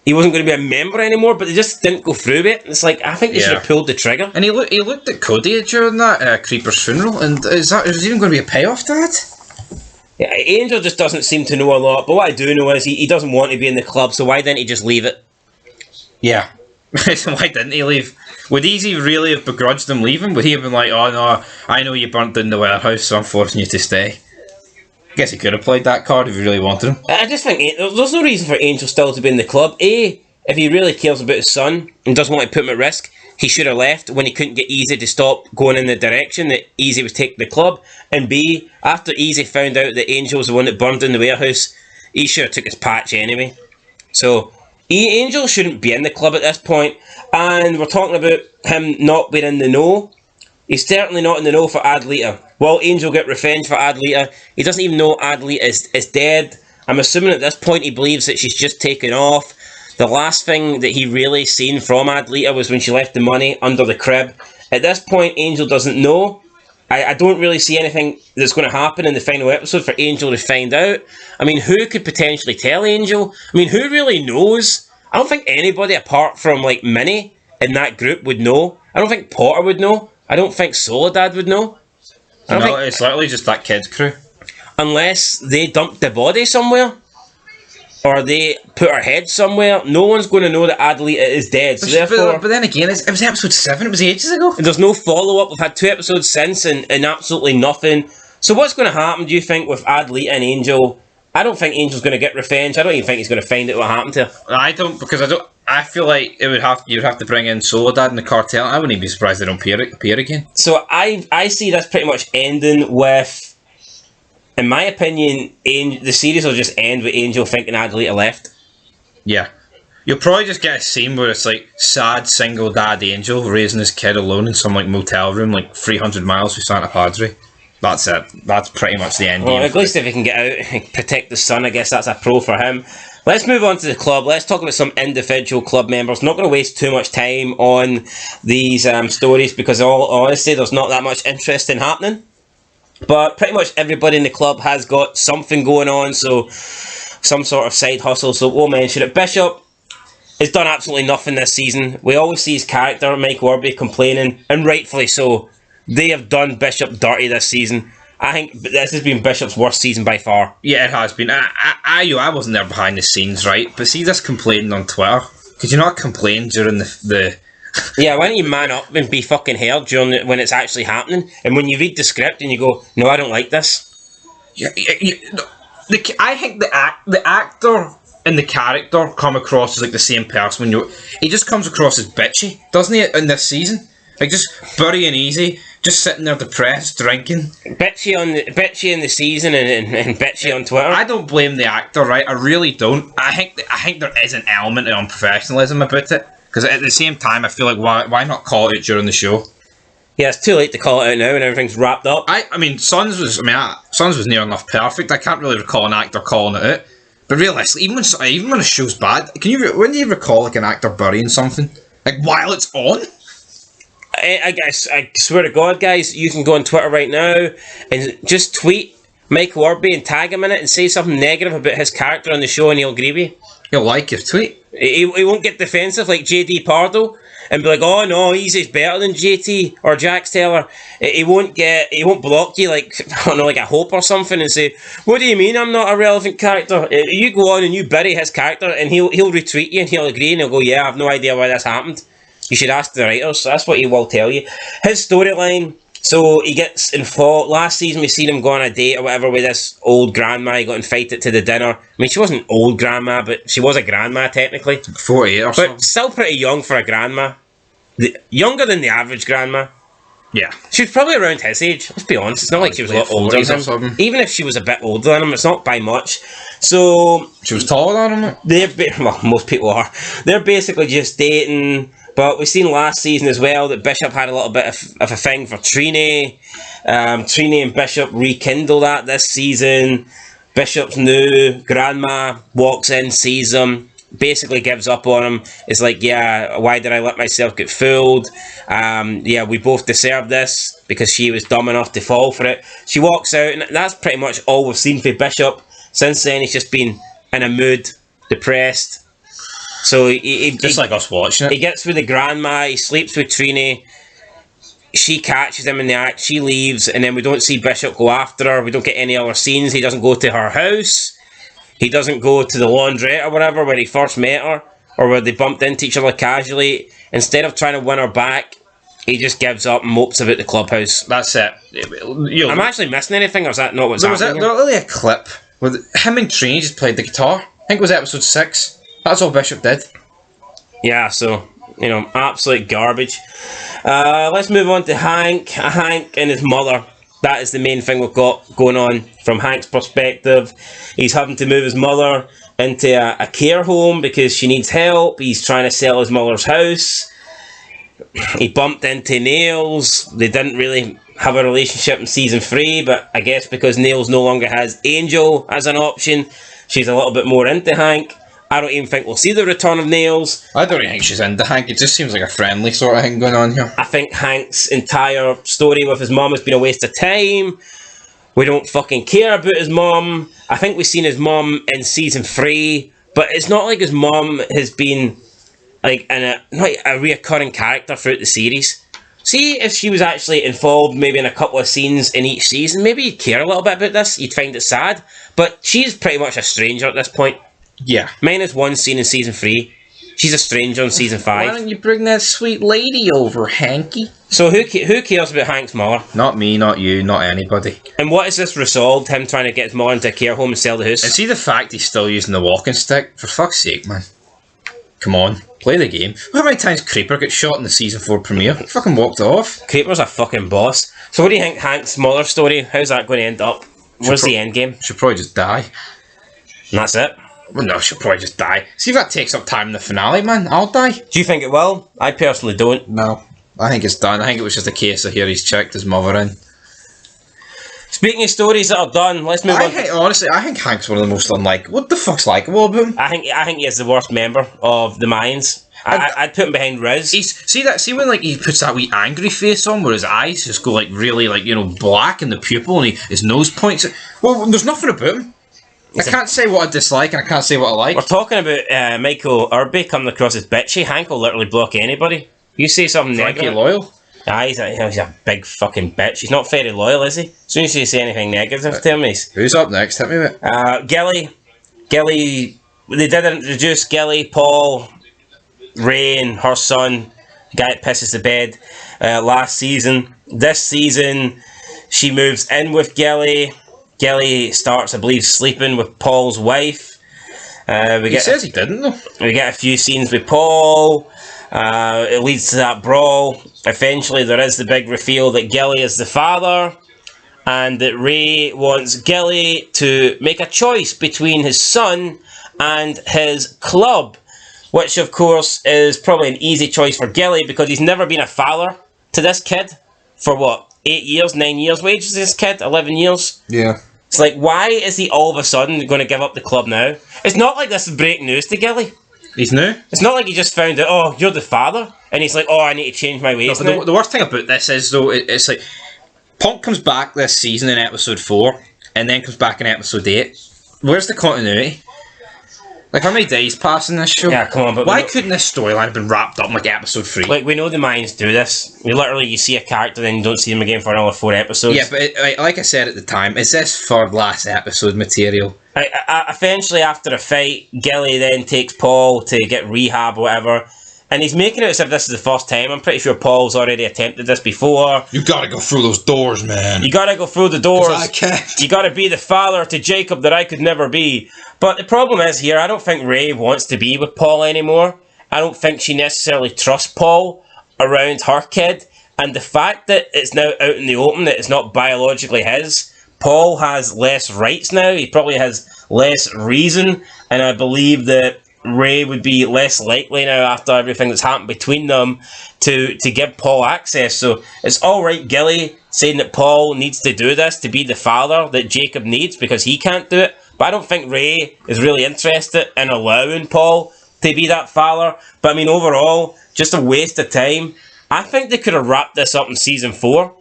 He wasn't going to be a member anymore, but they just didn't go through it. It's like, I think they should have pulled the trigger. And he looked at Cody during that Creeper's funeral, and is there even going to be a payoff to that? Yeah, Angel just doesn't seem to know a lot, but what I do know is he doesn't want to be in the club, so why didn't he just leave it? Yeah. Why didn't he leave? Would Easy really have begrudged him leaving? Would he have been like, oh no, I know you burnt down the warehouse, so I'm forcing you to stay? I guess he could have played that card if he really wanted him. I just think there's no reason for Angel still to be in the club. A, if he really cares about his son and doesn't want to put him at risk, he should have left when he couldn't get Easy to stop going in the direction that Easy was taking the club. And B, after Easy found out that Angel was the one that burned down the warehouse, he should have took his patch anyway. So... Angel shouldn't be in the club at this point, and we're talking about him not being in the know. He's certainly not in the know for Adelita. Will Angel get revenge for Adelita? He doesn't even know Adelita is dead. I'm assuming at this point he believes that she's just taken off. The last thing that he really seen from Adelita was when she left the money under the crib. At this point, Angel doesn't know. I don't really see anything that's going to happen in the final episode for Angel to find out. I mean, who could potentially tell Angel? I mean, who really knows? I don't think anybody apart from, like, Minnie in that group would know. I don't think Potter would know. I don't think Soledad would know. No, it's literally just that kids' crew. Unless they dumped the body somewhere. or they put her head somewhere, no one's going to know that Adelita is dead. So therefore, but then again, it was episode 7. It was ages ago. There's no follow-up. We've had 2 episodes since and absolutely nothing. So what's going to happen, do you think, with Adelita and Angel? I don't think Angel's going to get revenge. I don't even think he's going to find out what happened to her. I don't, because I feel like you'd have to bring in Soledad and the cartel. I wouldn't even be surprised they don't appear again. So I see this pretty much ending with, in my opinion, the series will just end with Angel thinking Adelita left. Yeah. You'll probably just get a scene where it's like sad single dad Angel raising his kid alone in some like motel room like 300 miles from Santa Padre. That's it. That's pretty much the end. Well, at least if he can get out and protect the son, I guess that's a pro for him. Let's move on to the club. Let's talk about some individual club members. Not going to waste too much time on these stories because, honestly, there's not that much interesting happening. But pretty much everybody in the club has got something going on, so some sort of side hustle. So we'll mention it. Bishop has done absolutely nothing this season. We always see his character, Mike Warby, complaining, and rightfully so. They have done Bishop dirty this season. I think this has been Bishop's worst season by far. Yeah, it has been. I wasn't there behind the scenes, right? But see this complaining on Twitter. Could you not complain during the Yeah, why don't you man up and be fucking heard during when it's actually happening? And when you read the script and you go, no, I don't like this. I think the actor and the character come across as like the same person. He just comes across as bitchy, doesn't he? In this season, like just burying easy. Just sitting there depressed, drinking. Bitchy in the season and bitchy on Twitter. I don't blame the actor, right? I really don't. I think there is an element of unprofessionalism about it. Because at the same time, I feel like why not call it out during the show? Yeah, it's too late to call it out now and everything's wrapped up. I mean, Sons was near enough perfect. I can't really recall an actor calling it out. But realistically, even when a show's bad, when do you recall like an actor burying something like while it's on? I swear to God, guys, you can go on Twitter right now and just tweet Mike Warby and tag him in it and say something negative about his character on the show and he'll agree with you. He'll like your tweet. He won't get defensive like JD Pardo and be like, oh no, he's better than JT or Jax Taylor. He won't block you like, I don't know, like a Hope or something and say, what do you mean I'm not a relevant character? You go on and you bury his character and he'll retweet you and he'll agree and he'll go, yeah, I have no idea why this happened. You should ask the writers. That's what he will tell you. His storyline, so he gets involved. Last season we seen him go on a date or whatever with this old grandma. He got invited to the dinner. I mean, she wasn't old grandma, but she was a grandma technically. 48 or so. But still pretty young for a grandma. Younger than the average grandma. Yeah. She was probably around his age. Let's be honest. It's not like she was a lot older than him. Even if she was a bit older than him, it's not by much. So... She was taller than him? Well, most people are. They're basically just dating... But we've seen last season as well that Bishop had a little bit of a thing for Trini. Trini and Bishop rekindle that this season. Bishop's new grandma walks in, sees him, basically gives up on him. It's like, yeah, why did I let myself get fooled? Yeah, we both deserve this because she was dumb enough to fall for it. She walks out, and that's pretty much all we've seen for Bishop. Since then, he's just been in a mood, depressed. So he like us watching it. He gets with the grandma, he sleeps with Trini, she catches him in the act, she leaves, and then we don't see Bishop go after her, we don't get any other scenes, he doesn't go to her house, he doesn't go to the laundrette or whatever where he first met her, or where they bumped into each other casually. Instead of trying to win her back, he just gives up and mopes about the clubhouse. That's it. I'm actually missing anything, or is that not what's happening? There was only a clip with him and Trini just played the guitar. I think it was episode 6. That's all Bishop did. Yeah, so, absolute garbage. Let's move on to Hank. Hank and his mother. That is the main thing we've got going on from Hank's perspective. He's having to move his mother into a care home because she needs help. He's trying to sell his mother's house. He bumped into Nails. They didn't really have a relationship in season 3, but I guess because Nails no longer has Angel as an option, she's a little bit more into Hank. I don't even think we'll see the return of Nails. I don't even think she's into Hank. It just seems like a friendly sort of thing going on here. I think Hank's entire story with his mum has been a waste of time. We don't fucking care about his mum. I think we've seen his mum in season 3, but it's not like his mum has been like a reoccurring character throughout the series. See, if she was actually involved maybe in a couple of scenes in each season, maybe you'd care a little bit about this. You'd find it sad. But she's pretty much a stranger at this point. Yeah. Minus one scene in season 3. She's a stranger in season 5. Why don't you bring that sweet lady over, Hanky? So who cares about Hank's mother? Not me, not you, not anybody. And what is this resolved? Him trying to get his mother into a care home and sell the house? And see the fact he's still using the walking stick? For fuck's sake, man. Come on, play the game. How many times Creeper got shot in the season 4 premiere? He fucking walked off. Creeper's a fucking boss. So what do you think Hank's mother story, how's that going to end up? Where's the end game? She'll probably just die. And that's it? Well, no, she'll probably just die. See if that takes up time in the finale, man. I'll die. Do you think it will? I personally don't. No. I think it's done. I think it was just a case of here he's checked his mother in. Speaking of stories that are done, let's move on. Honestly, I think Hank's one of the most unlikable. What the fuck's likeable about him? I think he is the worst member of the Mayans. I'd put him behind Riz. See when like he puts that wee angry face on where his eyes just go like really like, you know, black in the pupil and his nose points. Well, there's nothing about him. I can't say what I dislike and I can't say what I like. We're talking about Michael Irby coming across as bitchy. Hank will literally block anybody. You say something Frankie negative. loyal? He's a big fucking bitch. He's not very loyal, is he? As soon as you say anything negative to him, Who's up next? Hit me with it. Gilly, they did introduce Gilly, Paul, Ray and her son, the guy that pisses the bed, last season. This season, she moves in with Gilly. Gilly starts, I believe, sleeping with Paul's wife. He says he didn't, though. We get a few scenes with Paul. It leads to that brawl. Eventually, there is the big reveal that Gilly is the father, and that Ray wants Gilly to make a choice between his son and his club, which, of course, is probably an easy choice for Gilly because he's never been a father to this kid for what? 8 years, 9 years? What age is this kid? 11 years? Yeah. It's like, why is he all of a sudden going to give up the club now? It's not like this is breaking news to Gilly. He's new? It's not like he just found out, oh, you're the father, and he's like, oh, I need to change my ways now. The worst thing about this is, though, it's like, Punk comes back this season in episode 4, and then comes back in episode 8. Where's the continuity? Like, how many days pass in this show? Yeah, come on, but why couldn't this storyline have been wrapped up in, like, episode 3? Like, we know the Mayans do this. You see a character, then you don't see them again for another 4 episodes. Yeah, but like I said at the time, is this for last episode material? Eventually, after a fight, Gilly then takes Paul to get rehab or whatever, and he's making it as if this is the first time. I'm pretty sure Paul's already attempted this before. You gotta go through those doors, man. You gotta go through the doors. I can't. You gotta be the father to Jacob that I could never be. But the problem is here, I don't think Ray wants to be with Paul anymore. I don't think she necessarily trusts Paul around her kid. And the fact that it's now out in the open, that it's not biologically his, Paul has less rights now. He probably has less reason. And I believe that Ray would be less likely now after everything that's happened between them to give Paul access. So it's alright, Gilly saying that Paul needs to do this to be the father that Jacob needs because he can't do it. But I don't think Ray is really interested in allowing Paul to be that father. But I mean, overall, just a waste of time. I think they could have wrapped this up in season 4.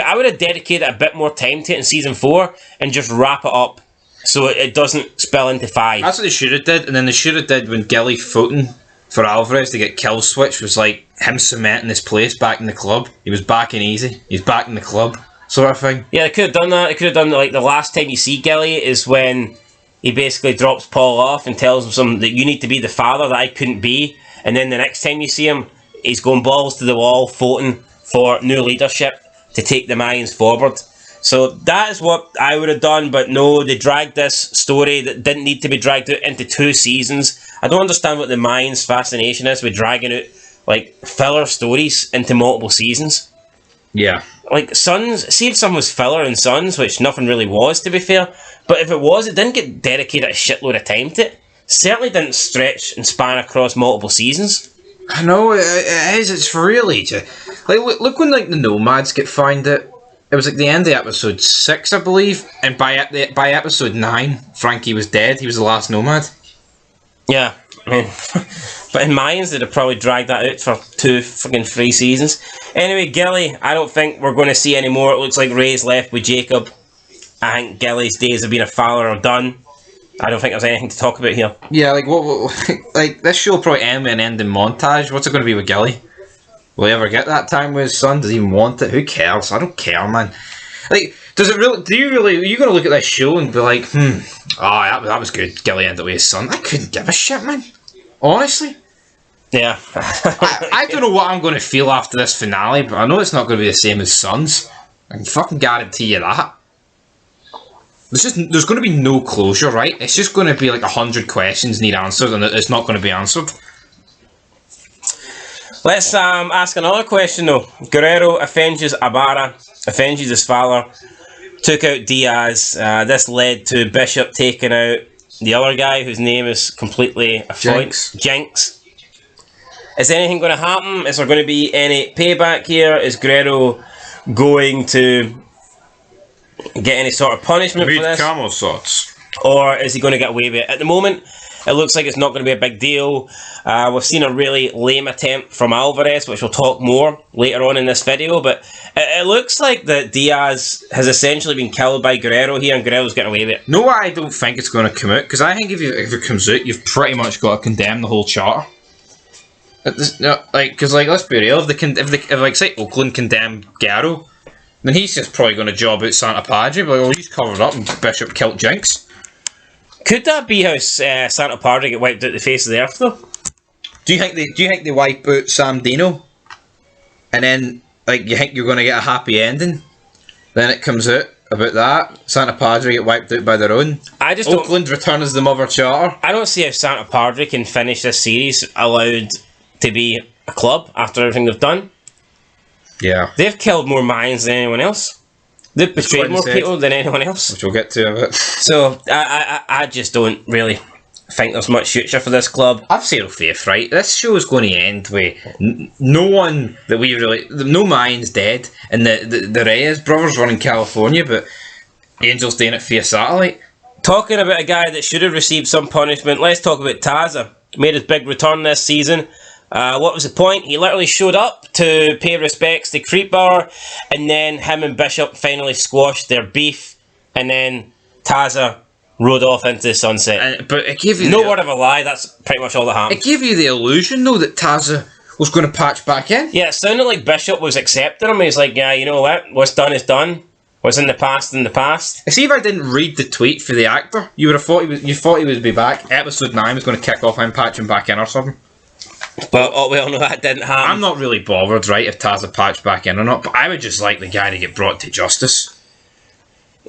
I would have dedicated a bit more time to it in season 4 and just wrap it up so it doesn't spill into 5. That's what they should have did, and then they should have did when Gilly voting for Alvarez to get kill switch was like him cementing his place back in the club. He was back in easy. He's back in the club, sort of thing. Yeah, they could have done that. They could have done like the last time you see Gilly is when he basically drops Paul off and tells him something that you need to be the father that I couldn't be, and then the next time you see him, he's going balls to the wall, voting for new leadership to take the Mayans forward. So that is what I would have done, but no, they dragged this story that didn't need to be dragged out into 2 seasons. I don't understand what the Mayans' fascination is with dragging out like filler stories into multiple seasons. Yeah. Like Sons, see if some was filler in Sons, which nothing really was, to be fair. But if it was, it didn't get dedicated a shitload of time to it. Certainly didn't stretch and span across multiple seasons. I know, it is, it's really just... Like, look when, like, the Nomads get found out. It was, like, the end of episode 6, I believe. And by episode 9, Frankie was dead. He was the last Nomad. Yeah, I mean... but in Mayans, they'd have probably dragged that out for 3 seasons. Anyway, Gilly, I don't think we're going to see any more. It looks like Ray's left with Jacob. I think Gilly's days of being a father are done. I don't think there's anything to talk about here. Yeah, like, what like, this show will probably end with an ending montage. What's it going to be with Gilly? Will he ever get that time with his son? Does he even want it? Who cares? I don't care, man. Like, does it really... Are you going to look at this show and be like, Oh, that was good. Gilly ended up with his son. I couldn't give a shit, man. Honestly. Yeah. I don't know what I'm going to feel after this finale, but I know it's not going to be the same as Sons. I can fucking guarantee you that. There's going to be no closure, right? It's just going to be like 100 questions need answered, and it's not going to be answered. Let's ask another question though. Guerrero avenges Ibarra, avenges his father, took out Diaz. This led to Bishop taking out the other guy whose name is completely Jinx. Is anything going to happen? Is there going to be any payback here? Is Guerrero going to get any sort of punishment for this? camel shots. Or is he going to get away with it? At the moment, it looks like it's not going to be a big deal. We've seen a really lame attempt from Alvarez, which we'll talk more later on in this video, but it looks like that Diaz has essentially been killed by Guerrero here, and Guerrero's getting away with it. No, I don't think it's going to come out, because I think if it comes out, you've pretty much got to condemn the whole charter. Let's be real, if say Oakland condemned Guerrero, then he's just probably going to job out Santa Padre, but he's covered up and Bishop killed Jinx. Could that be how Santa Padre get wiped out the face of the earth, though? Do you think they wipe out Sam Dino, and then you think you're going to get a happy ending? Then it comes out about that Santa Padre get wiped out by their own. Oakland return as the mother charter. I don't see how Santa Padre can finish this series allowed to be a club after everything they've done. Yeah, they've killed more Mayans than anyone else. They've betrayed more people than anyone else. Which we'll get to a bit. So, I just don't really think there's much future for this club. I've zero faith, right? This show is going to end with no one that we really... No Mayans dead, and the Reyes brothers run in California, but Angel's doing it via satellite. Talking about a guy that should have received some punishment, let's talk about Taza. Made his big return this season. What was the point? He literally showed up to pay respects to Creeper, and then him and Bishop finally squashed their beef, and then Taza rode off into the sunset. But it gave you no word of a lie, that's pretty much all that happened. It gave you the illusion, though, that Taza was going to patch back in. Yeah, it sounded like Bishop was accepting him. He's like, yeah, you know what? What's done is done. What's in the past, in the past. See, if I didn't read the tweet for the actor, you would have thought he would be back. Episode 9 was going to kick off him patching back in or something. But we all know that didn't happen. I'm not really bothered, right, if Taza patched back in or not, but I would just like the guy to get brought to justice.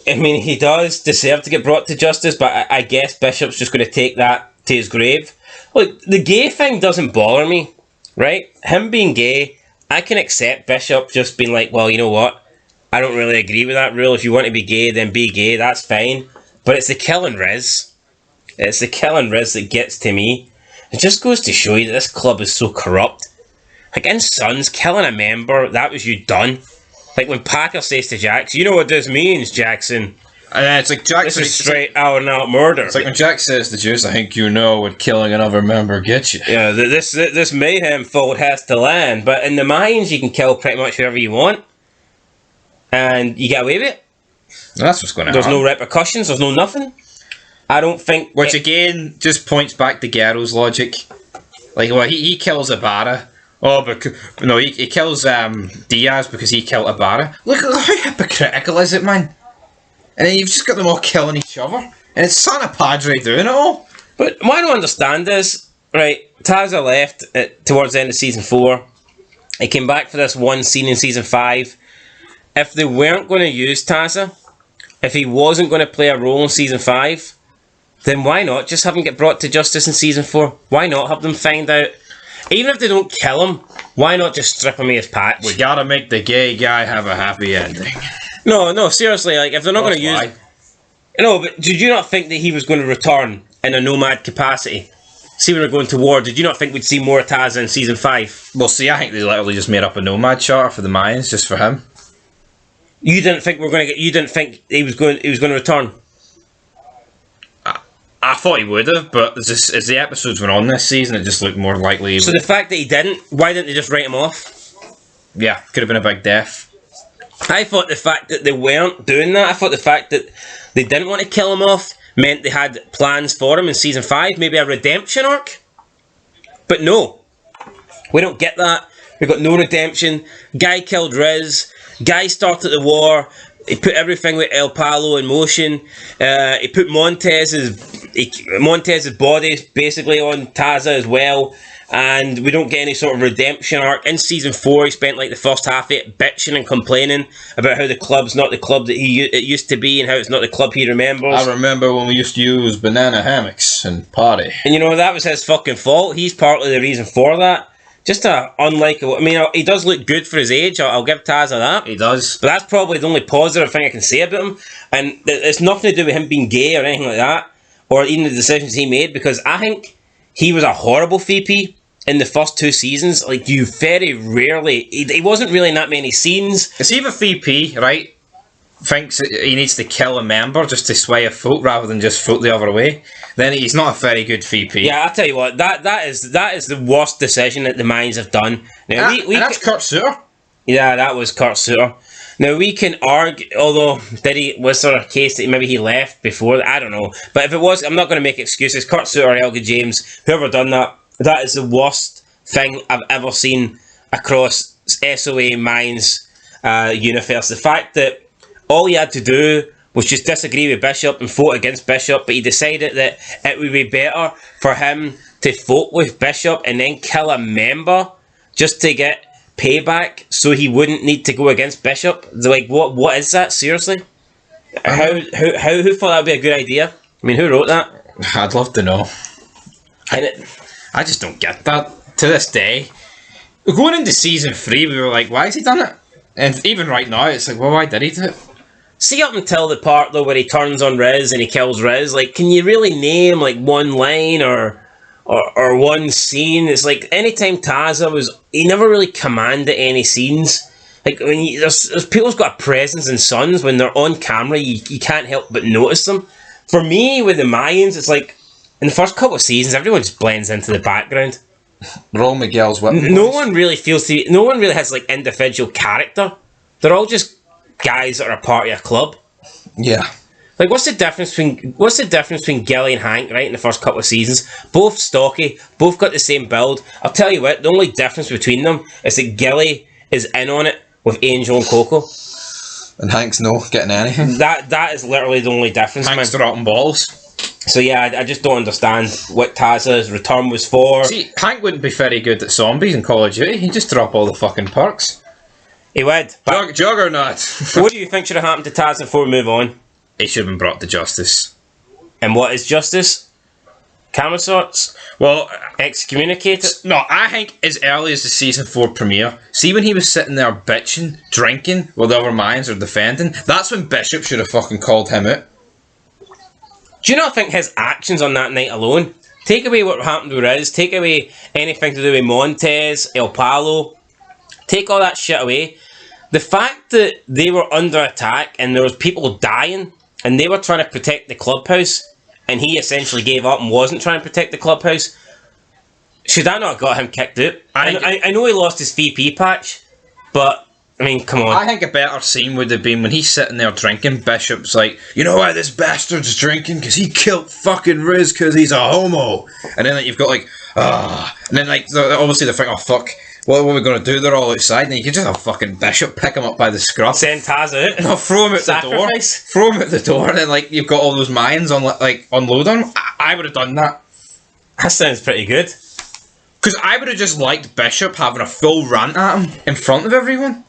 I mean, he does deserve to get brought to justice, but I guess Bishop's just going to take that to his grave. Look, the gay thing doesn't bother me, right? Him being gay, I can accept Bishop just being like, well, you know what? I don't really agree with that rule. If you want to be gay, then be gay. That's fine. But it's the killing Riz. It's the killing Riz that gets to me. It just goes to show you that this club is so corrupt. Like in Sons, killing a member, that was you done. Like when Packer says to Jax, you know what this means, Jackson. And it's like Jackson. This is straight out and out murder. It's like when Jax says to Juice, I think you know what killing another member gets you. Yeah, this mayhem fault has to land. But in the Mayans, you can kill pretty much whoever you want. And you get away with it. That's what's going to happen. There's no repercussions, there's no nothing. I don't think... Which again, just points back to Guerrero's logic. Like, well, he kills Ibarra. Oh, because... No, he kills Diaz because he killed Ibarra. Look how hypocritical is it, man? And then you've just got them all killing each other. And it's Santa Padre doing it all. But what I don't understand is, right, Taza left towards the end of Season 4. He came back for this one scene in Season 5. If they weren't going to use Taza, if he wasn't going to play a role in Season 5... then why not just have him get brought to justice in Season 4? Why not have them find out? Even if they don't kill him, why not just strip him of his patch? We gotta make the gay guy have a happy ending. No, seriously, like, if they're not going to use... No, but did you not think that he was going to return in a nomad capacity? See, when they're going to war, did you not think we'd see more Taza in Season 5? Well, see, I think they literally just made up a nomad charter for the Mayans, just for him. You didn't think you didn't think he was going to return? I thought he would have, but as the episodes went on this season, it just looked more likely. So the fact that he didn't, why didn't they just write him off? Yeah, could have been a big death. I thought the fact that they weren't doing that, I thought the fact that they didn't want to kill him off meant they had plans for him in Season 5, maybe a redemption arc. But no, we don't get that. We've got no redemption. Guy killed Riz. Guy started the war. He put everything with El Palo in motion. He put Montez's body basically on Taza as well. And we don't get any sort of redemption arc. In season 4, he spent like the first half of it bitching and complaining about how the club's not the club that it used to be and how it's not the club he remembers. I remember when we used to use banana hammocks and party. And that was his fucking fault. He's partly the reason for that. Just unlikable. I mean, he does look good for his age. I'll give Taza that. He does. But that's probably the only positive thing I can say about him. And it's nothing to do with him being gay or anything like that. Or even the decisions he made. Because I think he was a horrible VP in the first 2 seasons. Like, you very rarely... He wasn't really in that many scenes. It's either VP, right, thinks he needs to kill a member just to sway a vote rather than just vote the other way, then he's not a very good VP. Yeah, I'll tell you what, that is the worst decision that the Mayans have done. Now, and that's Kurt Sutter. Yeah, that was Kurt Sutter. Now, we can argue, although, was there a case that maybe he left before? I don't know. But if it was, I'm not going to make excuses. Kurt Sutter, Helga James, whoever done that, that is the worst thing I've ever seen across SOA Mayans universe. The fact that all he had to do was just disagree with Bishop and vote against Bishop, but he decided that it would be better for him to vote with Bishop and then kill a member just to get payback so he wouldn't need to go against Bishop. Like, what is that? Seriously? Who thought that would be a good idea? I mean, who wrote that? I'd love to know. And I just don't get that to this day. Going into season 3, we were like, why has he done it? And even right now, it's like, well, why did he do it? See, up until the part though where he turns on Riz and he kills Riz, like, can you really name like one line or one scene? It's like anytime Taza he never really commanded any scenes. Like, I mean, there's people's got a presence in Sons when they're on camera, you can't help but notice them. For me, with the Mayans, it's like in the first couple of seasons, everyone just blends into the background. They're all Miguel's weapons. No one really has like individual character. They're all just guys that are a part of a club. Yeah. Like, what's the difference between Gilly and Hank, right, in the first couple of seasons? Both stocky, both got the same build. I'll tell you what, the only difference between them is that Gilly is in on it with Angel and Coco. And Hank's no getting anything. That is literally the only difference. Hank's dropping balls. So yeah, I just don't understand what Taza's return was for. See, Hank wouldn't be very good at zombies in Call of Duty. He'd just drop all the fucking perks. He would. Juggernaut. What do you think should have happened to Taz before we move on? He should have been brought to justice. And what is justice? Camera shots? Well, excommunicated? No, I think as early as the season 4 premiere, see when he was sitting there bitching, drinking, while the other Mayans are defending, that's when Bishop should have fucking called him out. Do you not think his actions on that night alone, take away what happened with Riz, take away anything to do with Montez, El Palo, take all that shit away, the fact that they were under attack and there was people dying and they were trying to protect the clubhouse and he essentially gave up and wasn't trying to protect the clubhouse, should that not have got him kicked out? I know he lost his VP patch, but I mean, come on. I think a better scene would have been when he's sitting there drinking. Bishop's like, you know why this bastard's drinking? Because he killed fucking Riz because he's a homo. And then like, you've got like, and then like, obviously they think, oh fuck, what are we going to do? They're all outside. And you can just have fucking Bishop pick him up by the scruff. Send Taz out. No, throw him out the door. Throw him out the door. And then like, you've got all those Mayans on like unload on him. I would have done that. That sounds pretty good. Because I would have just liked Bishop having a full rant at him in front of everyone.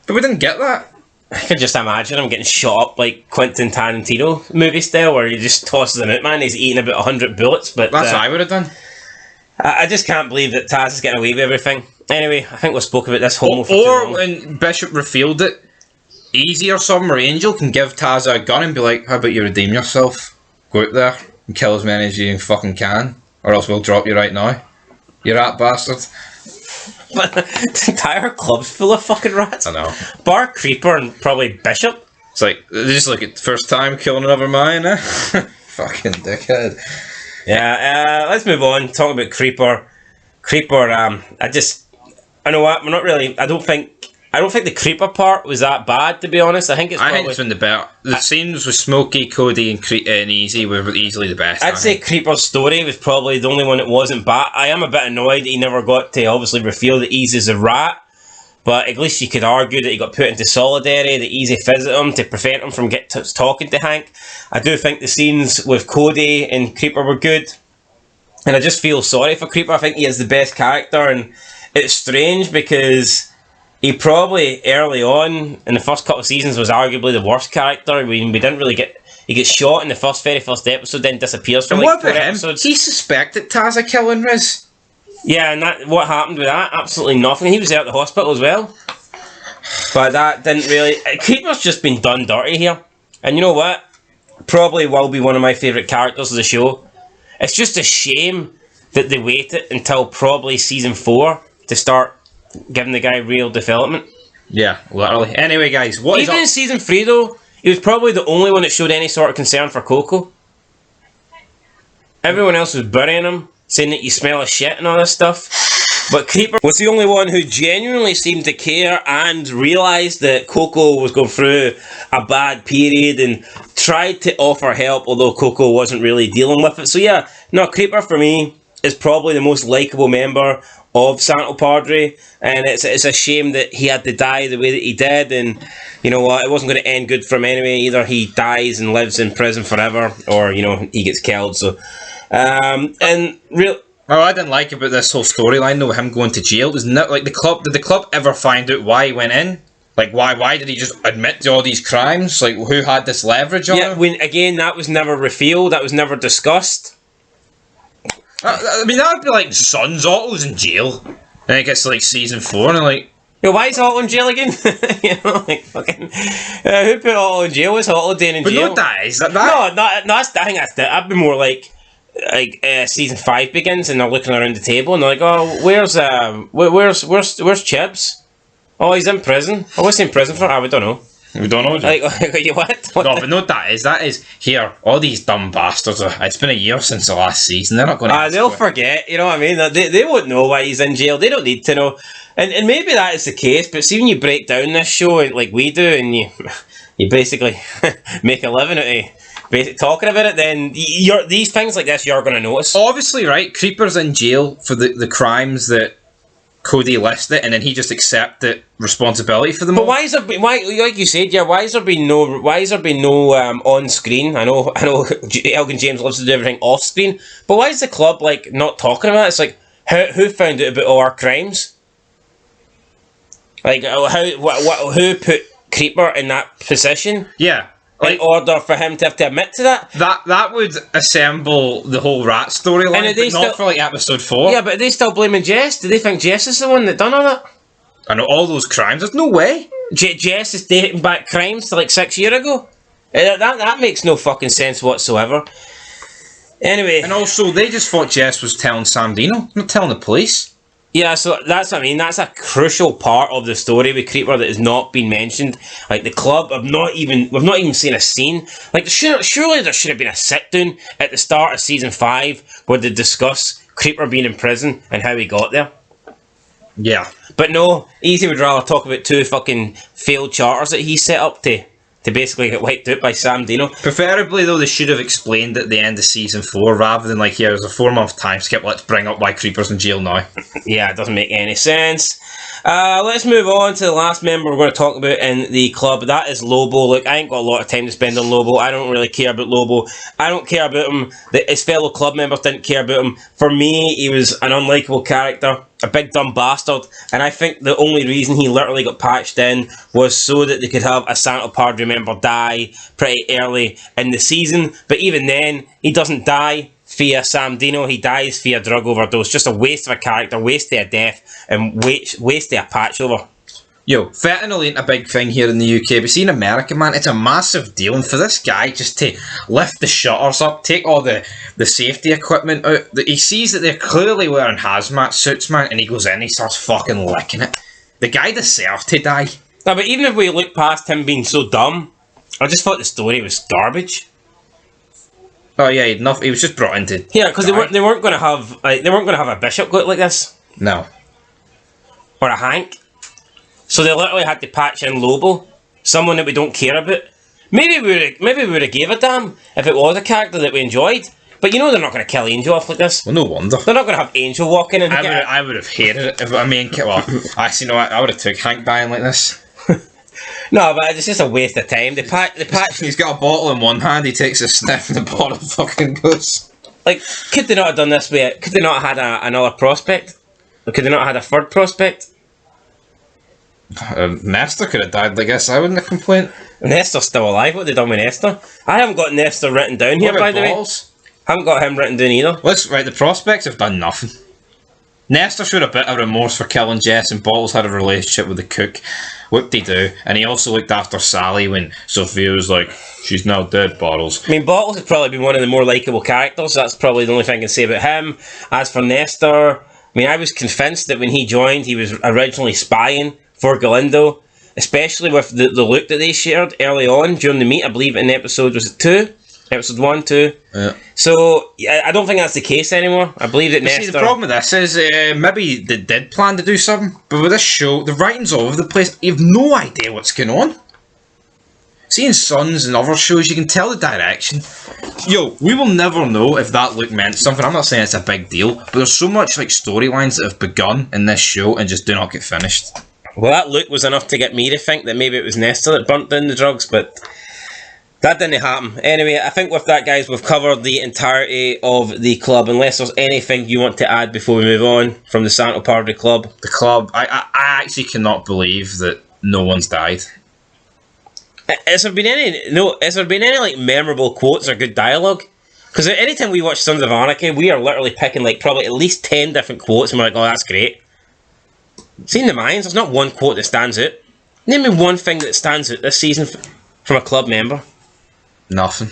But we didn't get that. I can just imagine him getting shot up like Quentin Tarantino movie style, where he just tosses him out, man. He's eating about 100 bullets. But that's what I would have done. I just can't believe that Taz is getting away with everything. Anyway, I think we spoke about this homo for too long. Or when Bishop revealed it, Easy or something, or Angel can give Taz a gun and be like, how about you redeem yourself? Go out there and kill as many as you fucking can, or else we'll drop you right now. You rat bastard. But the entire club's full of fucking rats. I know. Bar Creeper and probably Bishop. It's like, they just look at the first time killing another Mayan, eh? Fucking dickhead. Yeah, let's move on. Talking about Creeper. Creeper, I know what, we're not really, I don't think the Creeper part was that bad, to be honest. I think it's been the better. The scenes with Smokey, Cody and Easy were easily the best. I'd say Creeper's story was probably the only one that wasn't bad. I am a bit annoyed that he never got to obviously reveal that Easy's a rat. but at least you could argue that he got put into solidarity, that Easy visited him to prevent him from talking to Hank. I do think the scenes with Cody and Creeper were good, and I just feel sorry for Creeper. I think he is the best character, and it's strange because he probably early on in the first couple of seasons was arguably the worst character. We didn't really get. He gets shot in the very first episode, then disappears for And like what 4 about him? episodes. He suspected Taz of killing Riz. Yeah, and what happened with that? Absolutely nothing. He was out at the hospital as well. But that didn't really... Creeper's just been done dirty here. And you know what? Probably will be one of my favourite characters of the show. It's just a shame that they waited until probably season 4 to start giving the guy real development. Yeah, literally. Anyway, guys, what Even in season 3, though, he was probably the only one that showed any sort of concern for Coco. Everyone else was burying him, saying that you smell of shit and all this stuff. But Creeper was the only one who genuinely seemed to care and realised that Coco was going through a bad period and tried to offer help, although Coco wasn't really dealing with it. So yeah, no, Creeper for me is probably the most likeable member of Santo Padre, and it's a shame that he had to die the way that he did, and you know what, it wasn't going to end good for him anyway. Either he dies and lives in prison forever, or you know, he gets killed. So and real Well, I didn't like about this whole storyline though, him going to jail. Was not like the club. Did the club ever find out why he went in? Like why did he just admit to all these crimes? Like who had this leverage on him? when again, that was never revealed, that was never discussed. I mean, that would be like Sons Otto's in jail. Then it gets to like season 4 and like, Yo, why is Otto in jail again? You know, like fucking who put Otto in jail? What's Otto doing in but jail? no, that is that. No, I think that's it. I'd be more like season 5 begins and they're looking around the table and they're like, oh, where's Chips? Oh, he's in prison. Oh, what's he in prison for? We don't know. We don't know. Like, what? No, but no, that is here. All these dumb bastards. It's been a year since the last season. They're not going to. They'll forget. You know what I mean? They won't know why he's in jail. They don't need to know. And maybe that is the case. But see, when you break down this show like we do, and you basically make a living out of talking about it, then these things like this you're going to notice. Obviously, right? Creeper's in jail for the crimes that Cody listed, and then he just accepted responsibility for them. But why is there like you said, yeah? Why has there been no on screen? I know Elgin James loves to do everything off screen, but why is the club like not talking about it? It's like who found out about all our crimes? Like who put Creeper in that position? Yeah. In order for him to have to admit to that? That would assemble the whole rat storyline, but not for like episode 4. Yeah, but are they still blaming Jess? Do they think Jess is the one that done all that? I know all those crimes. There's no way. Jess is dating back crimes to like 6 years ago. That makes no fucking sense whatsoever. Anyway. And also, they just thought Jess was telling Sandino, not telling the police. Yeah, so that's what I mean. That's a crucial part of the story with Creeper that has not been mentioned. Like the club, we've not even seen a scene. Like surely there should have been a sit down at the start of season 5 where they discuss Creeper being in prison and how he got there. Yeah, but no, Easy would rather talk about 2 fucking failed charters that he set up to basically get wiped out by Sam Dino. Preferably, though, they should have explained at the end of season 4 rather than like, here, there's a 4-month time skip, let's bring up why Creeper's in jail now. Yeah, it doesn't make any sense. Let's move on to the last member we're going to talk about in the club. That is Lobo. Look, I ain't got a lot of time to spend on Lobo. I don't really care about Lobo. I don't care about him. His fellow club members didn't care about him. For me, he was an unlikable character, a big dumb bastard, and I think the only reason he literally got patched in was so that they could have a Santo Padre member die pretty early in the season. But even then, he doesn't die via Sam Dino, he dies via drug overdose. Just a waste of a character, waste of a death, and waste of a patch over. Yo, fentanyl ain't a big thing here in the UK, but see in America, man, it's a massive deal. And for this guy just to lift the shutters up, take all the safety equipment out, he sees that they're clearly wearing hazmat suits, man, and he goes in, he starts fucking licking it. The guy deserved to die. No, but even if we look past him being so dumb, I just thought the story was garbage. Oh yeah, he was just brought in to. Yeah, because they weren't going to have a bishop look like this. No. Or a Hank. So they literally had to patch in Lobo, someone that we don't care about. Maybe we would have gave a damn if it was a character that we enjoyed. But you know they're not going to kill Angel off like this. Well, no wonder. They're not going to have Angel walk in and I would have hated it if actually no, I would have took Hank dying like this. No, but it's just a waste of time. The patch. He's got a bottle in one hand. He takes a sniff, and the bottle fucking goes. Like, could they not have done this way? Could they not have had another prospect? Or could they not have had a third prospect? Nestor could have died. I guess I wouldn't have complained. Nestor's still alive. What have they done with Nestor? I haven't got Nestor written down here, by the way. Haven't got him written down either. The prospects have done nothing. Nestor showed a bit of remorse for killing Jess, and Bottles had a relationship with the cook. Whoop-de-doo. And he also looked after Sally when Sophia was like, she's now dead, Bottles. I mean, Bottles has probably been one of the more likeable characters. That's probably the only thing I can say about him. As for Nestor, I mean, I was convinced that when he joined, he was originally spying for Galindo, especially with the look that they shared early on during the meet. I believe in episode, was it 2? Episode 1, 2. Yeah. So, I don't think that's the case anymore. I believe that Nestor... See, the problem with this is maybe they did plan to do something, but with this show, the writing's all over the place. You have no idea what's going on. See, in Sons and other shows, you can tell the direction. Yo, we will never know if that look meant something. I'm not saying it's a big deal, but there's so much like storylines that have begun in this show and just do not get finished. Well, that look was enough to get me to think that maybe it was Nestor that burnt down the drugs, but that didn't happen. Anyway, I think with that, guys, we've covered the entirety of the club. Unless there's anything you want to add before we move on from the Santo part of the club. The club, I actually cannot believe that no one's died. Has there been any like memorable quotes or good dialogue? Because anytime we watch Sons of Anarchy, we are literally picking like probably at least 10 different quotes, and we're like, oh, that's great. Seeing the Mayans, there's not one quote that stands out. Name me one thing that stands out this season from a club member. Nothing.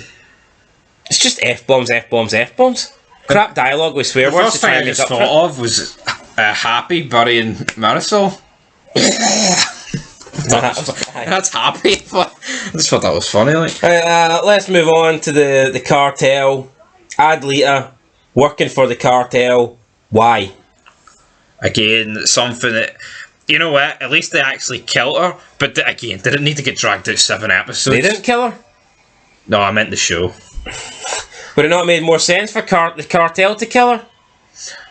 It's just F-bombs, F-bombs, F-bombs. Crap dialogue with swear words. The first thing I just thought of was Happy burying Marisol. That's Happy. I just thought that was funny. Like. Let's move on to the cartel. Adlita working for the cartel. Why? Again, something that, you know what, at least they actually killed her, but again, didn't need to get dragged out 7 episodes. They didn't kill her? No, I meant the show. Would it not have made more sense for the cartel to kill her?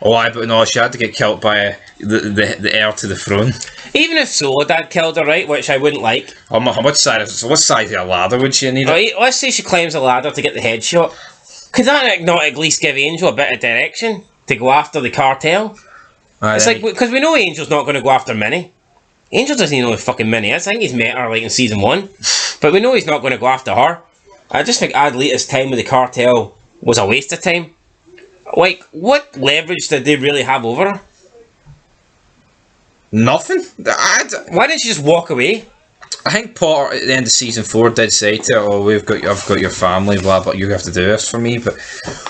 Oh, but no, she had to get killed by the heir to the throne. Even if Soledad killed her, right, which I wouldn't like. What side of a ladder would she need? Right, let's say she climbs a ladder to get the headshot. Could that not at least give Angel a bit of direction to go after the cartel? It's like, because we know Angel's not going to go after Minnie. Angel doesn't even know who fucking Minnie is. I think he's met her like in season 1. But we know he's not going to go after her. I just think Adlita's time with the cartel was a waste of time. Like, what leverage did they really have over her? Nothing. Why didn't she just walk away? I think Potter at the end of season 4 did say to her, "Oh, I've got your family, blah, but you have to do this for me." But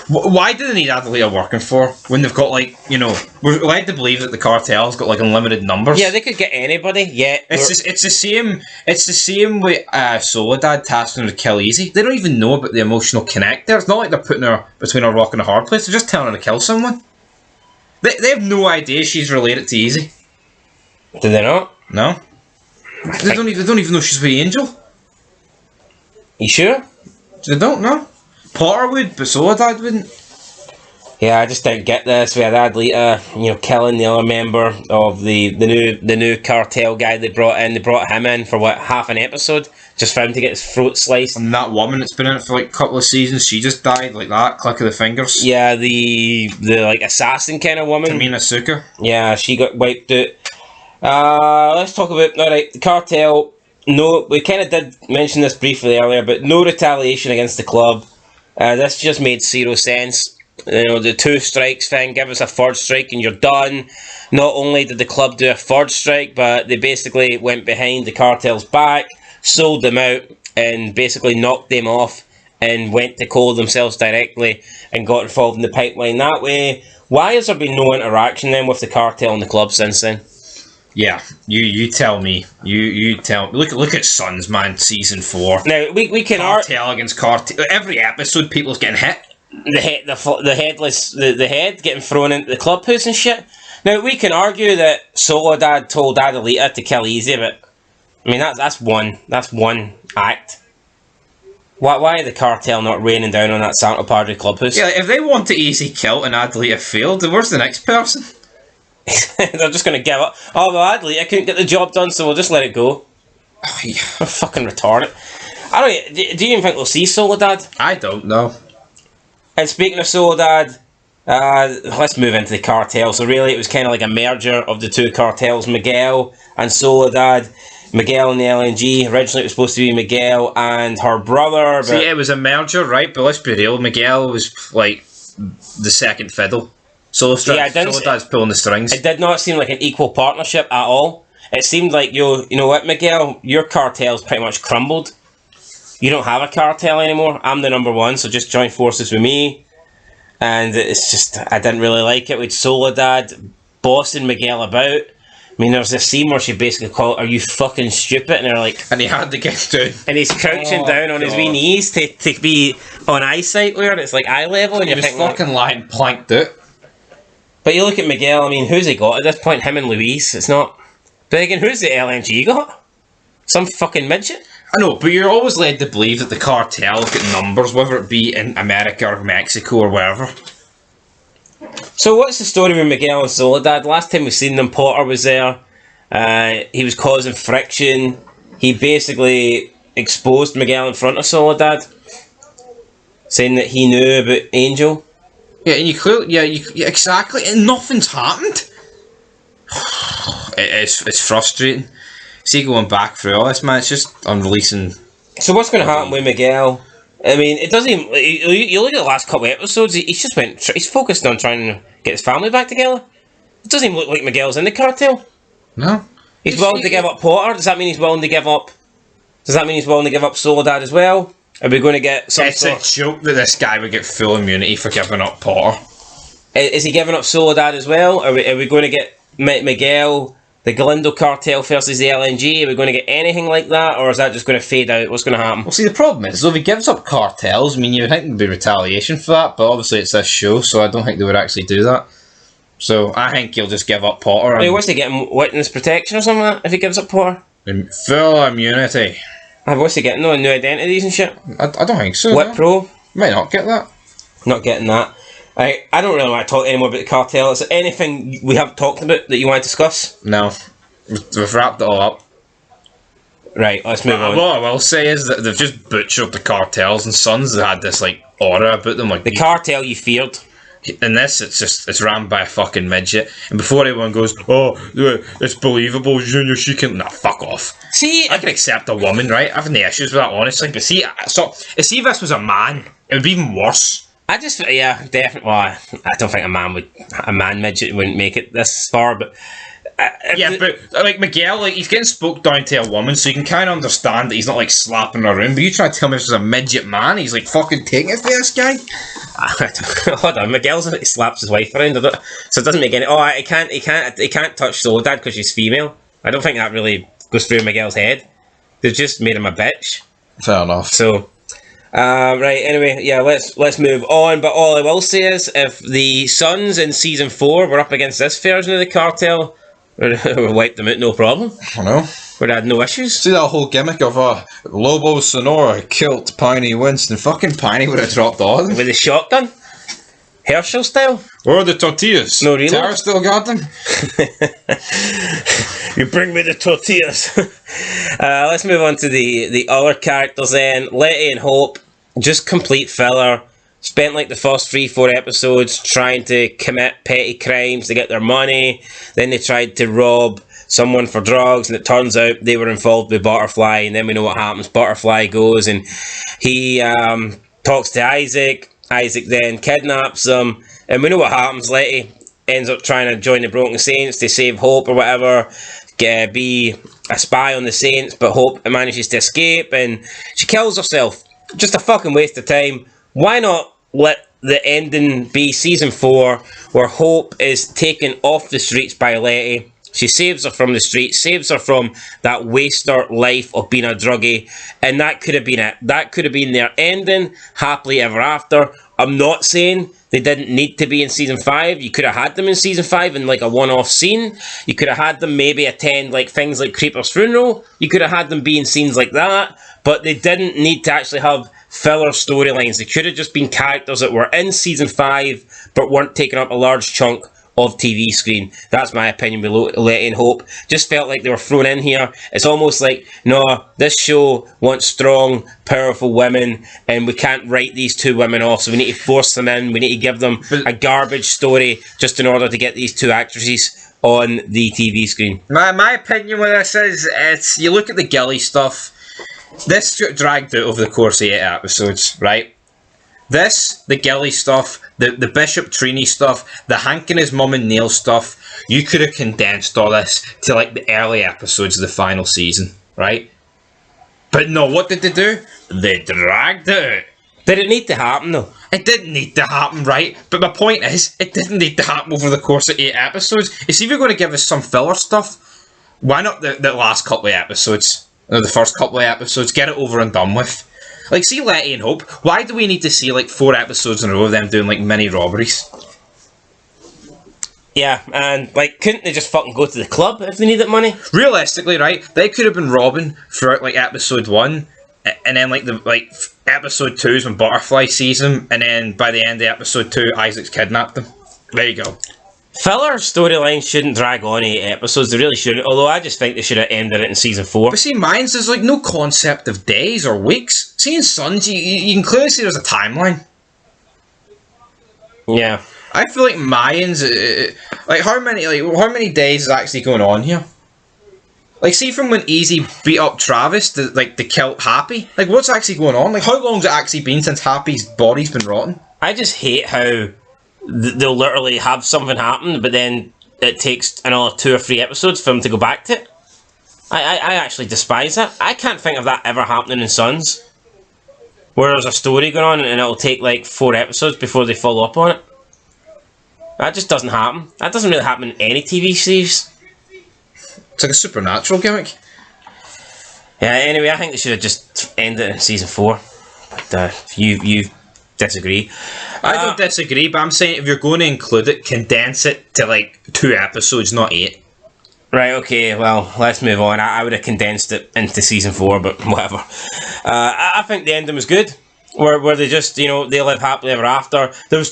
why do they need Adelaide working for when they've got we're led to believe that the cartel's got like unlimited numbers? Yeah, they could get anybody. Yeah, it's the same. It's the same with Soledad tasking her to kill Easy. They don't even know about the emotional connect there. It's not like they're putting her between a rock and a hard place. They're just telling her to kill someone. They have no idea she's related to Easy. Do they not? No. They don't even know she's with Angel. You sure? They don't know. Potter would, but Soledad wouldn't. Yeah, I just didn't get this. We had Adlita, killing the other member of the new cartel guy they brought in. They brought him in for half an episode, just for him to get his throat sliced. And that woman that's been in it for like a couple of seasons, she just died like that, click of the fingers. Yeah, the like assassin kind of woman. Tamina Suka. Yeah, she got wiped out. Let's talk about the cartel. No, we kind of did mention this briefly earlier, but no retaliation against the club. This just made zero sense. The 2 strikes thing, give us a 3rd strike and you're done. Not only did the club do a 3rd strike, but they basically went behind the cartel's back, sold them out, and basically knocked them off and went to call themselves directly and got involved in the pipeline that way. Why has there been no interaction then with the cartel and the club since then? Yeah, you tell me. You tell me. Look at Sons, man, season 4. Now we can cartel against cartel. Every episode, people's getting hit. The head getting thrown into the clubhouse and shit. Now we can argue that Soledad told Adelita to kill Easy, but I mean that's one act. Why the cartel not raining down on that Santa Padre clubhouse? Yeah, if they want to easy kill and Adlita failed, then where's the next person? They're just going to give up. Oh, well, Adley, I couldn't get the job done, so we'll just let it go. Oh, yeah. I'm fucking retarded. I don't. Do you even think we'll see Soledad? I don't know. And speaking of Soledad, let's move into the cartel. So really, it was kind of like a merger of the two cartels, Miguel and Soledad. Miguel and the LNG. Originally, it was supposed to be Miguel and her brother. But See, it was a merger, right? But let's be real. Miguel was like the second fiddle. Soledad's pulling the strings. It did not seem like an equal partnership at all. It seemed like, you know what, Miguel? Your cartel's pretty much crumbled. You don't have a cartel anymore. I'm the number one, so just join forces with me. And it's just, I didn't really like it with Soledad bossing Miguel about. I mean, there's this scene where she basically called, "Are you fucking stupid?" And they're like, and he had to get down. And he's crouching down on his wee knees to be on eyesight where it's like eye level. And he was fucking lying planked out. But you look at Miguel, I mean, who's he got at this point? Him and Luis. It's not. But again, who's the LNG got? Some fucking midget? I know, but you're always led to believe that the cartel look at numbers, whether it be in America or Mexico or wherever. So what's the story with Miguel and Soledad? Last time we seen them, Potter was there. He was causing friction. He basically exposed Miguel in front of Soledad, saying that he knew about Angel. Yeah, and you clearly, yeah, exactly, and nothing's happened. It's frustrating. See, going back through all this, man, it's just unreleasing. So what's going to happen with Miguel? I mean, it doesn't even. You look at the last couple of episodes. He's focused on trying to get his family back together. It doesn't even look like Miguel's in the cartel. No. He's willing to give up Potter. Does that mean he's willing to give up? Does that mean he's willing to give up Soledad as well? Are we going to get some? It's a joke that this guy would get full immunity for giving up Potter. Is he giving up Soledad as well? Are we going to get Miguel, the Galindo cartel versus the LNG? Are we going to get anything like that, or is that just going to fade out? What's going to happen? Well, see, the problem is, if he gives up cartels, I mean, you would think there'd be retaliation for that, but obviously it's this show, so I don't think they would actually do that. So I think he'll just give up Potter. What's he getting? Witness protection or something like that if he gives up Potter? Full immunity. What's he getting? No new identities and shit? I don't think so. What pro? Might not get that. Not getting that. I don't really want to talk anymore about the cartel. Is there anything we haven't talked about that you want to discuss? No. We've wrapped it all up. Right, let's move on. What I will say is that they've just butchered the cartels and Sons that had this like aura about them. Like the cartel you feared. In this, it's ran by a fucking midget. And before everyone goes, "Oh, it's believable, Junior, she can..." Nah, fuck off. See, I can accept a woman, right? I have no issues with that, honestly. But see if this was a man, it would be even worse. I just, yeah, definitely. Well, I don't think a man midget wouldn't make it this far, but. But like Miguel, like he's getting spoke down to a woman, so you can kind of understand that he's not like slapping her around. But you try to tell me this is a midget man, he's like fucking taking it for this guy. Hold on, Miguel's he slaps his wife around, so it doesn't make any. Oh, he can't touch Soledad because she's female. I don't think that really goes through Miguel's head. They've just made him a bitch. Fair enough. So, right. Anyway, yeah. Let's move on. But all I will say is, if the Sons in season 4 were up against this version of the cartel, we wiped them out, no problem. I know. We'd had no issues. See that whole gimmick of Lobo Sonora killed Piney Winston. Fucking Piney would have dropped on with a shotgun, Herschel style. Where are the tortillas? No, really. Tara still got them. You bring me the tortillas. Let's move on to the other characters then. Letty and Hope, just complete filler. Spent like the first 3-4 episodes trying to commit petty crimes to get their money. Then they tried to rob someone for drugs, and it turns out they were involved with Butterfly. And then we know what happens. Butterfly goes and he talks to Isaac. Isaac then kidnaps them, and we know what happens. Letty ends up trying to join the Broken Saints to save Hope or whatever, be a spy on the Saints, but Hope manages to escape and she kills herself. Just a fucking waste of time. Why not let the ending be season 4, where Hope is taken off the streets by Letty? She saves her from the streets, saves her from that waster life of being a druggie, and that could have been it. That could have been their ending, happily ever after. I'm not saying they didn't need to be in season 5. You could have had them in season 5 in like a one-off scene. You could have had them maybe attend like things like Creeper's funeral. You could have had them be in scenes like that, but they didn't need to actually have filler storylines. They could have just been characters that were in season 5 but weren't taking up a large chunk of TV screen. That's my opinion with Letting Hope. Just felt like they were thrown in here. It's almost like, no, this show wants strong, powerful women, and we can't write these 2 women off, so we need to force them in. We need to give them a garbage story just in order to get these 2 actresses on the TV screen. My opinion with this is, it's, you look at the Gilly stuff, this dragged out over the course of 8 episodes, right? This, the Gilly stuff, the Bishop Trini stuff, the Hank and his mum and Neil stuff, you could have condensed all this to like the early episodes of the final season, right? But no, what did they do? They dragged it out. Did it need to happen though? It didn't need to happen, right? But my point is, it didn't need to happen over the course of 8 episodes. You see, if you're going to give us some filler stuff, why not the last couple of episodes? Or the first couple of episodes, get it over and done with. Like, see Letty Hope, why do we need to see, like, 4 episodes in a row of them doing, like, mini robberies? Yeah, and, like, couldn't they just fucking go to the club if they needed money? Realistically, right, they could have been robbing throughout, like, episode 1, and then, episode 2 is when Butterfly sees him, and then by the end of episode 2, Isaac's kidnapped them. There you go. Filler storylines shouldn't drag on 8 episodes, they really shouldn't, although I just think they should have ended it in season 4. But see, Mayans, there's like no concept of days or weeks. See, in Sons, you can clearly see there's a timeline. Yeah. I feel like Mayans, how many days is actually going on here? Like, see from when Easy beat up Travis to kill Happy? Like, what's actually going on? Like, how long's it actually been since Happy's body's been rotten? I just hate how they'll literally have something happen, but then it takes another 2 or 3 episodes for them to go back to it. I actually despise that. I can't think of that ever happening in Sons, where there's a story going on and it'll take like 4 episodes before they follow up on it. That just doesn't happen. That doesn't really happen in any TV series. It's like a supernatural gimmick. Yeah, anyway, I think they should have just ended it in season 4. But you disagree. I don't disagree, but I'm saying if you're going to include it, condense it to like 2 episodes, not 8. Right, okay, well, let's move on. I would have condensed it into season 4, but whatever. I think the ending was good. Where they just, they live happily ever after. There was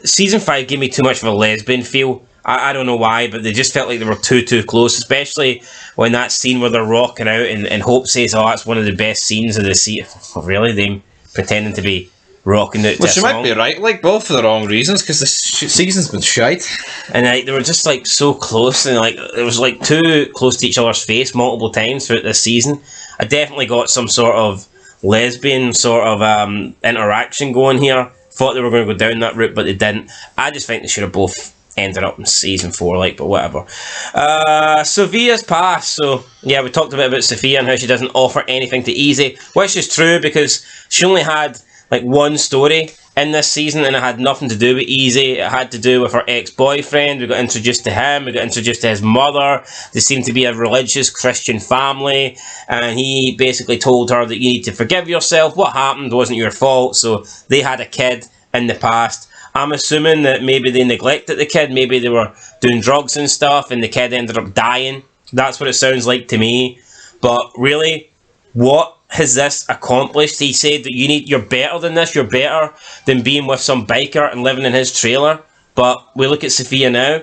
season 5 gave me too much of a lesbian feel. I don't know why, but they just felt like they were too close, especially when that scene where they're rocking out and Hope says, oh, that's one of the best scenes of the season. Oh, really? They pretending to be rocking out. Well, she might be right, like, both for the wrong reasons, because the season's been shite. And they were just like so close, and like it was like too close to each other's face multiple times throughout this season. I definitely got some sort of lesbian sort of interaction going here. Thought they were going to go down that route, but they didn't. I just think they should have both ended up in season 4, but whatever. Sophia's past. So yeah, we talked a bit about Sophia and how she doesn't offer anything to Easy, which is true because she only had like 1 story in this season and it had nothing to do with Easy. It had to do with her ex-boyfriend. We got introduced to him, we got introduced to his mother. They seemed to be a religious Christian family, and he basically told her that you need to forgive yourself. What happened wasn't your fault. So they had a kid in the past. I'm assuming that maybe they neglected the kid, maybe they were doing drugs and stuff and the kid ended up dying. That's what it sounds like to me. But really, what has this accomplished? He said that you're better than this, you're better than being with some biker and living in his trailer. But we look at Sophia now,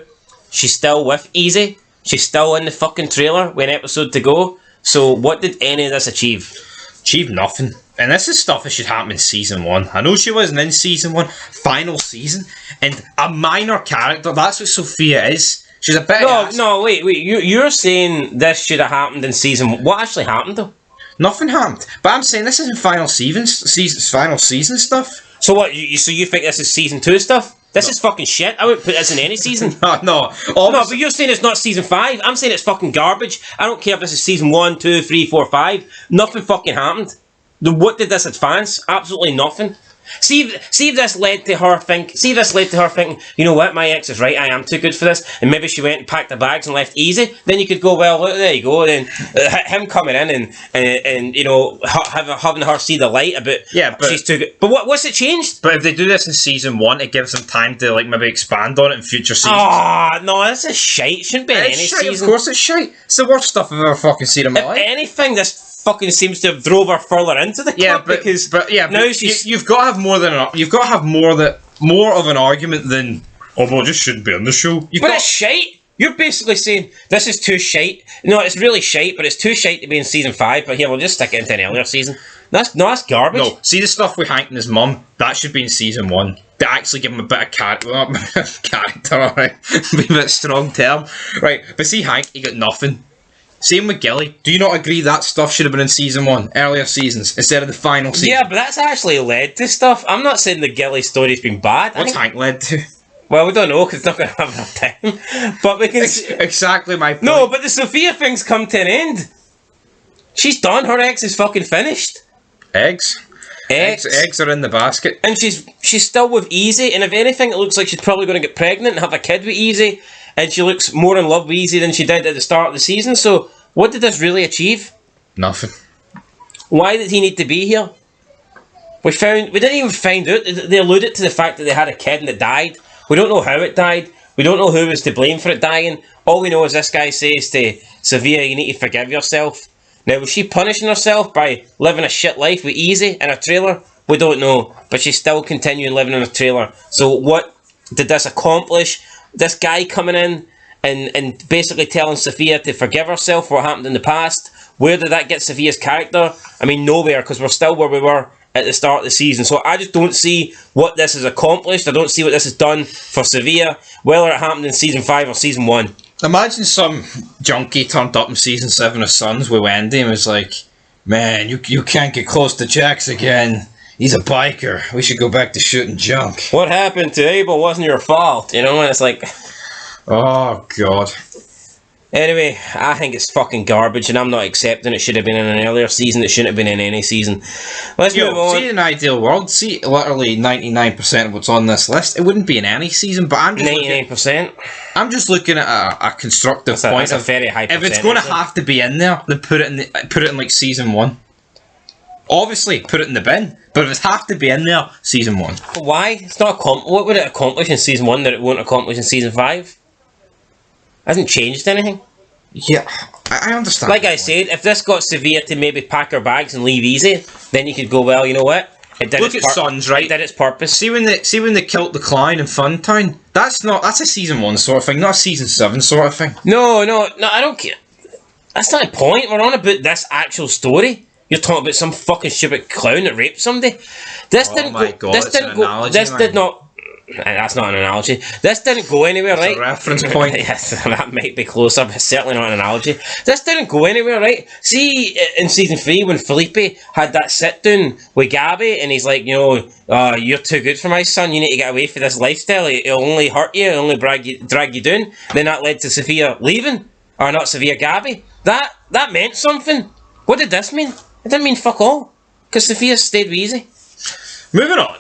she's still with Easy, she's still in the fucking trailer with an episode to go. So what did any of this achieve? Achieve nothing. And this is stuff that should happen in season 1. I know she wasn't in season 1, final season, and a minor character. That's what Sophia is. She's a bit. No, wait. You're saying this should have happened in season 1. What actually happened though? Nothing happened. But I'm saying this isn't final season stuff. So what? So you think this is season 2 stuff? This is fucking shit. I wouldn't put this in any season. No. No, but you're saying it's not season 5. I'm saying it's fucking garbage. I don't care if this is season 1, 2, 3, 4, 5. Nothing fucking happened. What did this advance? Absolutely nothing. See if this led to her thinking, you know what, my ex is right, I am too good for this, and maybe she went and packed the bags and left Easy. Then you could go, well, look, there you go. Then him coming in and having her see the light about she's too good. But what's it changed? But if they do this in season 1, it gives them time to maybe expand on it in future seasons. Oh no, this is shite. It shouldn't be in any season. Of course it's shite. It's the worst stuff I've ever fucking seen in my life. If anything, this fucking seems to have drove her further into the club because now she's... You've got to have more of an argument than, oh, well, just shouldn't be on the show. It's shite. You're basically saying this is too shite. No, it's really shite, but it's too shite to be in season 5. But here, we'll just stick it into an earlier season. That's garbage. No, see the stuff with Hank and his mum. That should be in season 1. To actually give him a bit of character, alright, be a bit strong term, right? But see Hank, he got nothing. Same with Gilly. Do you not agree that stuff should have been in season 1, earlier seasons, instead of the final season? Yeah, but that's actually led to stuff. I'm not saying the Gilly story's been bad. What's Hank led to? Well, we don't know because it's not going to have enough time. But we can... Exactly my point. No, but the Sophia thing's come to an end. She's done. Her ex is fucking finished. Eggs are in the basket. And she's still with Easy, and if anything, it looks like she's probably going to get pregnant and have a kid with Easy, and she looks more in love with Easy than she did at the start of the season, so what did this really achieve? Nothing. Why did he need to be here? We didn't even find out. They alluded to the fact that they had a kid and it died. We don't know how it died. We don't know who was to blame for it dying. All we know is this guy says to Sevilla, you need to forgive yourself. Now, was she punishing herself by living a shit life with Easy in a trailer? We don't know. But she's still continuing living in a trailer. So what did this accomplish? This guy coming in and basically telling Sophia to forgive herself for what happened in the past. Where did that get Sophia's character? I mean, nowhere, because we're still where we were at the start of the season. So I just don't see what this has accomplished. I don't see what this has done for Sevilla, whether it happened in season 5 or season 1. Imagine some junkie turned up in season 7 of Sons with Wendy and was like, man, you can't get close to Jax again. He's a biker. We should go back to shooting junk. What happened to Abel wasn't your fault, you know? And it's like... Oh, God. Anyway, I think it's fucking garbage, and I'm not accepting it should have been in an earlier season. It shouldn't have been in any season. Let's move on. See, in an ideal world, see, literally 99% of what's on this list, it wouldn't be in any season, but I'm just 99%? I'm just looking at a constructive point. That's a very high percentage. If it's going to have to be in there, then put it in like season 1. Obviously, put it in the bin, but if it have to be in there, season 1. Why? It's not what would it accomplish in season 1 that it won't accomplish in season 5? Hasn't changed anything. Yeah, I understand. Like I said, if this got Sevilla to maybe pack her bags and leave Easy, then you could go, well, you know what? It did Look at Sons, right? It did its purpose. See when they killed the Klein in Funtown? That's a season 1 sort of thing, not a season 7 sort of thing. No, I don't care. That's not the point. We're on about this actual story. You're talking about some fucking stupid clown that raped somebody. This didn't go. That's not an analogy. This didn't go anywhere, right? It's a reference point. Yes, that might be closer, but certainly not an analogy. This didn't go anywhere, right? See, in season 3, when Felipe had that sit down with Gabby, and he's like, you're too good for my son. You need to get away from this lifestyle. It'll only hurt you. It'll only drag you down. Then that led to Sophia leaving, or not Sophia, Gabby. That meant something. What did this mean? It didn't mean fuck all, because Sophia stayed with Easy. Moving on.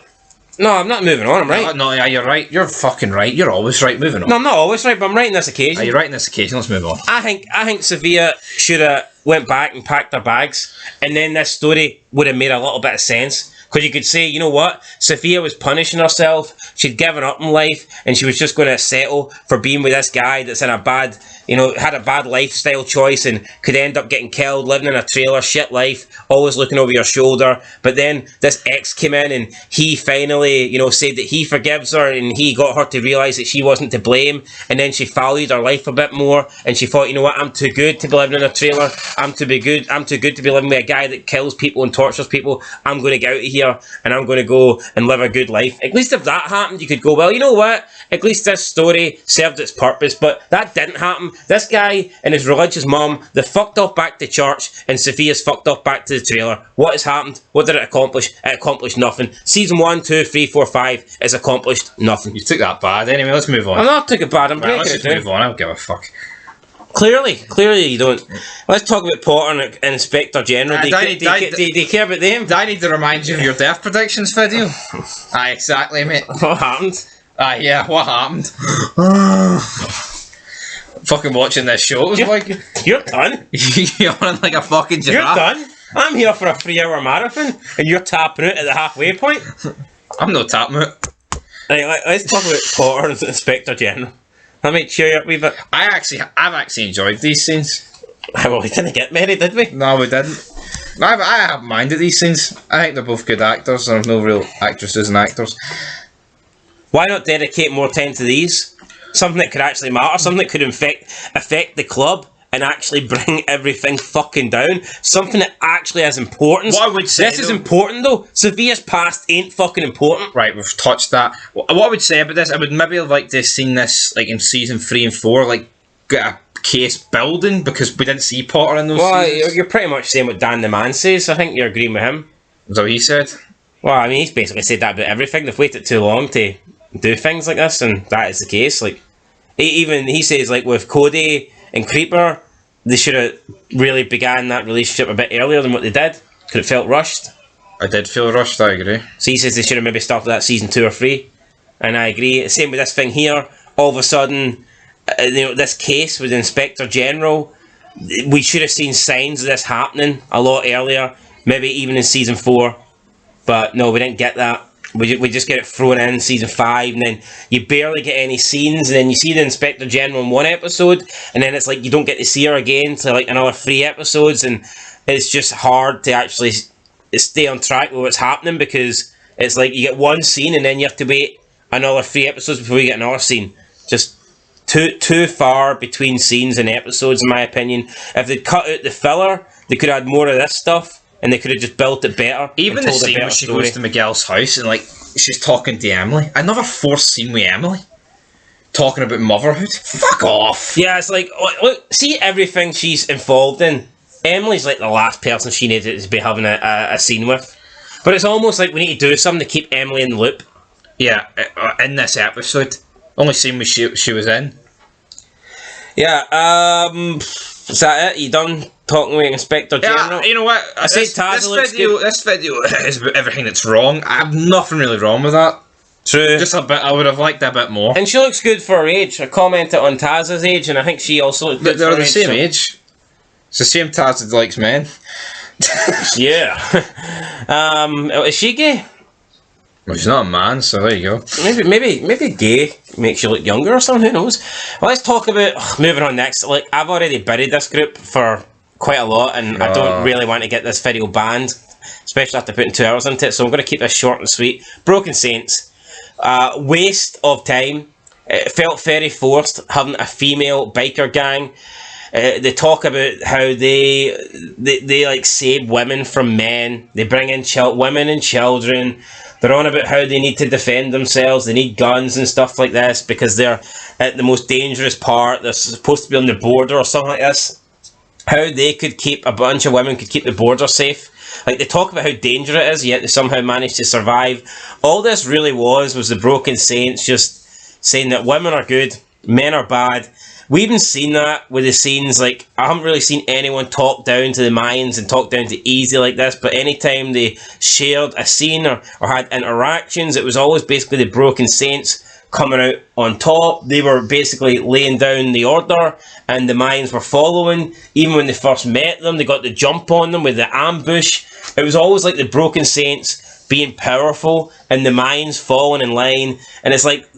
No, I'm not moving on, I'm right. No, yeah, you're right. You're fucking right. You're always right. Moving on. No, I'm not always right, but I'm right in this occasion. You're right in this occasion. Let's move on. I think Sevilla should have went back and packed their bags, and then this story would have made a little bit of sense. Because you could say, you know what? Sophia was punishing herself. She'd given up in life, and she was just going to settle for being with this guy that's in a bad, had a bad lifestyle choice and could end up getting killed, living in a trailer, shit life, always looking over your shoulder. But then this ex came in, and he finally, said that he forgives her, and he got her to realise that she wasn't to blame. And then she valued her life a bit more, and she thought, you know what? I'm too good to be living in a trailer. I'm too good to be living with a guy that kills people and tortures people. I'm going to get out of here, and I'm going to go and live a good life. At least if that happened, you could go, well, you know what? At least this story served its purpose, but that didn't happen. This guy and his religious mum, they fucked off back to church, and Sophia's fucked off back to the trailer. What has happened? What did it accomplish? It accomplished nothing. Season 1, 2, 3, 4, 5 has accomplished nothing. You took that bad. Anyway, let's move on. I'm not took it bad. I'm breaking let's it just move on. I don't give a fuck. Clearly you don't. Let's talk about Potter and Inspector General. Do you care about them? Do I need to remind you of your death predictions video? Aye, exactly, mate. What happened? Aye, yeah, what happened? Fucking watching this show. It was You're done? You're on like a fucking giraffe. You're done? I'm here for a 3-hour marathon, and you're tapping out at the halfway point? I'm not tapping out. Right, let's talk about Potter and Inspector General. That might cheer you up a wee bit. I've actually enjoyed these scenes. Well, we didn't get married, did we? No, we didn't. I haven't minded these scenes. I think they're both good actors. There's no real actresses and actors. Why not dedicate more time to these? Something that could actually matter, something that could affect the club and actually bring everything fucking down. Something that actually has importance. What I would say, this is important though. Sophia's past ain't fucking important. Right, we've touched that. What I would say about this, I would maybe have liked to have seen this like in season 3 and 4, like get a case building, because we didn't see Potter in those seasons. You're pretty much saying what Dan the Man says. I think you're agreeing with him. Is that what he said? Well, I mean, he's basically said that about everything. They've waited too long to do things like this, and that is the case. Like, he says, like, with Cody and Creeper, they should have really began that relationship a bit earlier than what they did. Could have felt rushed. I did feel rushed, I agree. So he says they should have maybe started that season 2 or 3. And I agree. Same with this thing here. All of a sudden, this case with the Inspector General, we should have seen signs of this happening a lot earlier. Maybe even in season 4. But no, we didn't get that. We just get it thrown in season 5, and then you barely get any scenes, and then you see the Inspector General in one episode, and then it's like you don't get to see her again to like another 3 episodes, and it's just hard to actually stay on track with what's happening, because it's like you get one scene and then you have to wait another 3 episodes before you get another scene. Just too far between scenes and episodes, in my opinion. If they'd cut out the filler, they could add more of this stuff. And they could have just built it better. Even the scene where she goes to Miguel's house and like she's talking to Emily. Another forced scene with Emily. Talking about motherhood. Fuck off. Yeah, it's like, look, see everything she's involved in. Emily's like the last person she needed to be having a scene with. But it's almost like we need to do something to keep Emily in the loop. Yeah, in this episode. Only scene where she was in. Yeah, is that it? You done talking with Inspector General? Yeah, you know what? I said Taz looks good. This video is about everything that's wrong. I have nothing really wrong with that. True. Just a bit. I would have liked that a bit more. And she looks good for her age. I commented on Taz's age, and I think she also looks good for her age. They're the same age. It's the same Taz that likes men. Yeah. Is she gay? Well, she's not a man, so there you go. Maybe gay makes you look younger or something, who knows? Well, let's talk about, moving on next. Like, I've already buried this group for quite a lot, and I don't really want to get this video banned, especially after putting 2 hours into it, so I'm going to keep this short and sweet. Broken Saints. Waste of time. It felt very forced, having a female biker gang. They talk about how they like save women from men. They bring in women and children. They're on about how they need to defend themselves. They need guns and stuff like this because they're at the most dangerous part. They're supposed to be on the border or something like this. How they could keep, a bunch of women could keep the border safe. Like, they talk about how dangerous it is, yet they somehow managed to survive. All this really was the Broken Saints just saying that women are good, men are bad. We even seen that with the scenes, like, I haven't really seen anyone talk down to the Mayans and talk down to Easy like this, but anytime they shared a scene or had interactions, it was always basically the Broken Saints coming out on top. They were basically laying down the order, and the Mayans were following. Even when they first met them, they got the jump on them with the ambush. It was always like the Broken Saints being powerful and the Mayans falling in line, and it's like